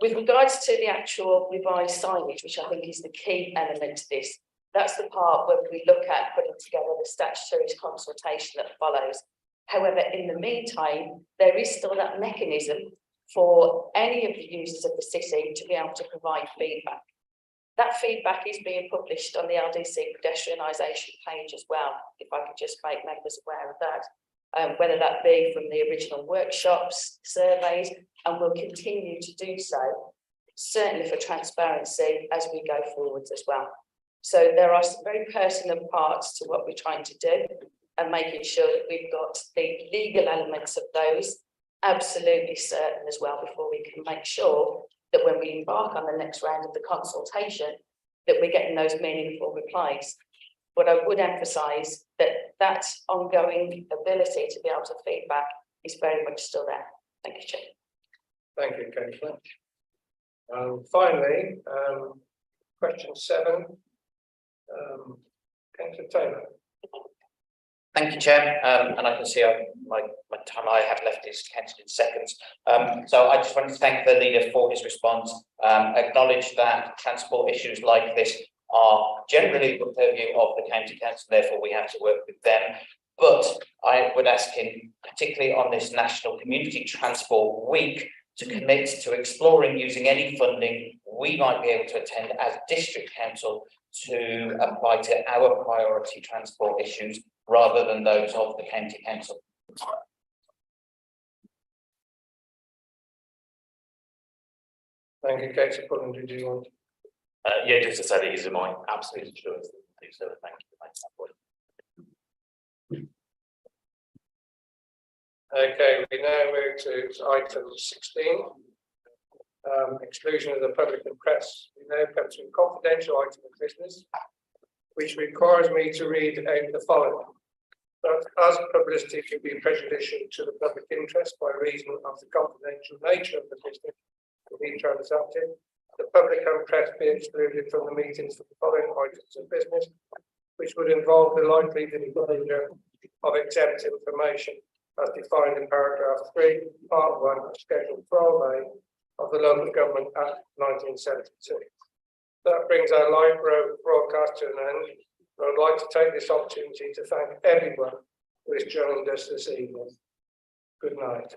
With regards to the actual revised signage, which I think is the key element to this, that's the part where we look at putting together the statutory consultation that follows. However, in the meantime, there is still that mechanism for any of the users of the city to be able to provide feedback. That feedback is being published on the LDC pedestrianisation page as well, if I could just make members aware of that. Whether that be from the original workshops, surveys, and we'll continue to do so, certainly for transparency as we go forwards as well. So there are some very personal parts to what we're trying to do, and making sure that we've got the legal elements of those absolutely certain as well, before we can make sure that when we embark on the next round of the consultation, that we're getting those meaningful replies. But I would emphasise that that ongoing ability to be able to feedback is very much still there. Thank you, Chair. thank you, Councillor. Finally, question 7. Councillor Taylor. Thank you, Chair. And I can see my time I have left is counted in seconds. So I just want to thank the leader for his response, acknowledge that transport issues like this are generally the purview of the county council, therefore we have to work with them. But I would ask him, particularly on this National Community Transport Week, to commit to exploring using any funding we might be able to attend as district council to apply to our priority transport issues rather than those of the county council. Thank you, Councillor Pullen. Did you want? Yeah, just to say that it is my absolute assurance that we do so. Thank you for making that point. Okay, we now move to item 16. Exclusion of the public and press. We now come to a confidential item of business, which requires me to read out the following. That as publicity can be prejudicial to the public interest by reason of the confidential nature of the business to be transacted, the public and press be excluded from the meetings for the following items of business, which would involve the likely disclosure of exempt information as defined in paragraph 3, part 1 of Schedule 12A of the Local Government Act 1972. That brings our live broadcast to an end. I would like to take this opportunity to thank everyone who has joined us this evening. Good night.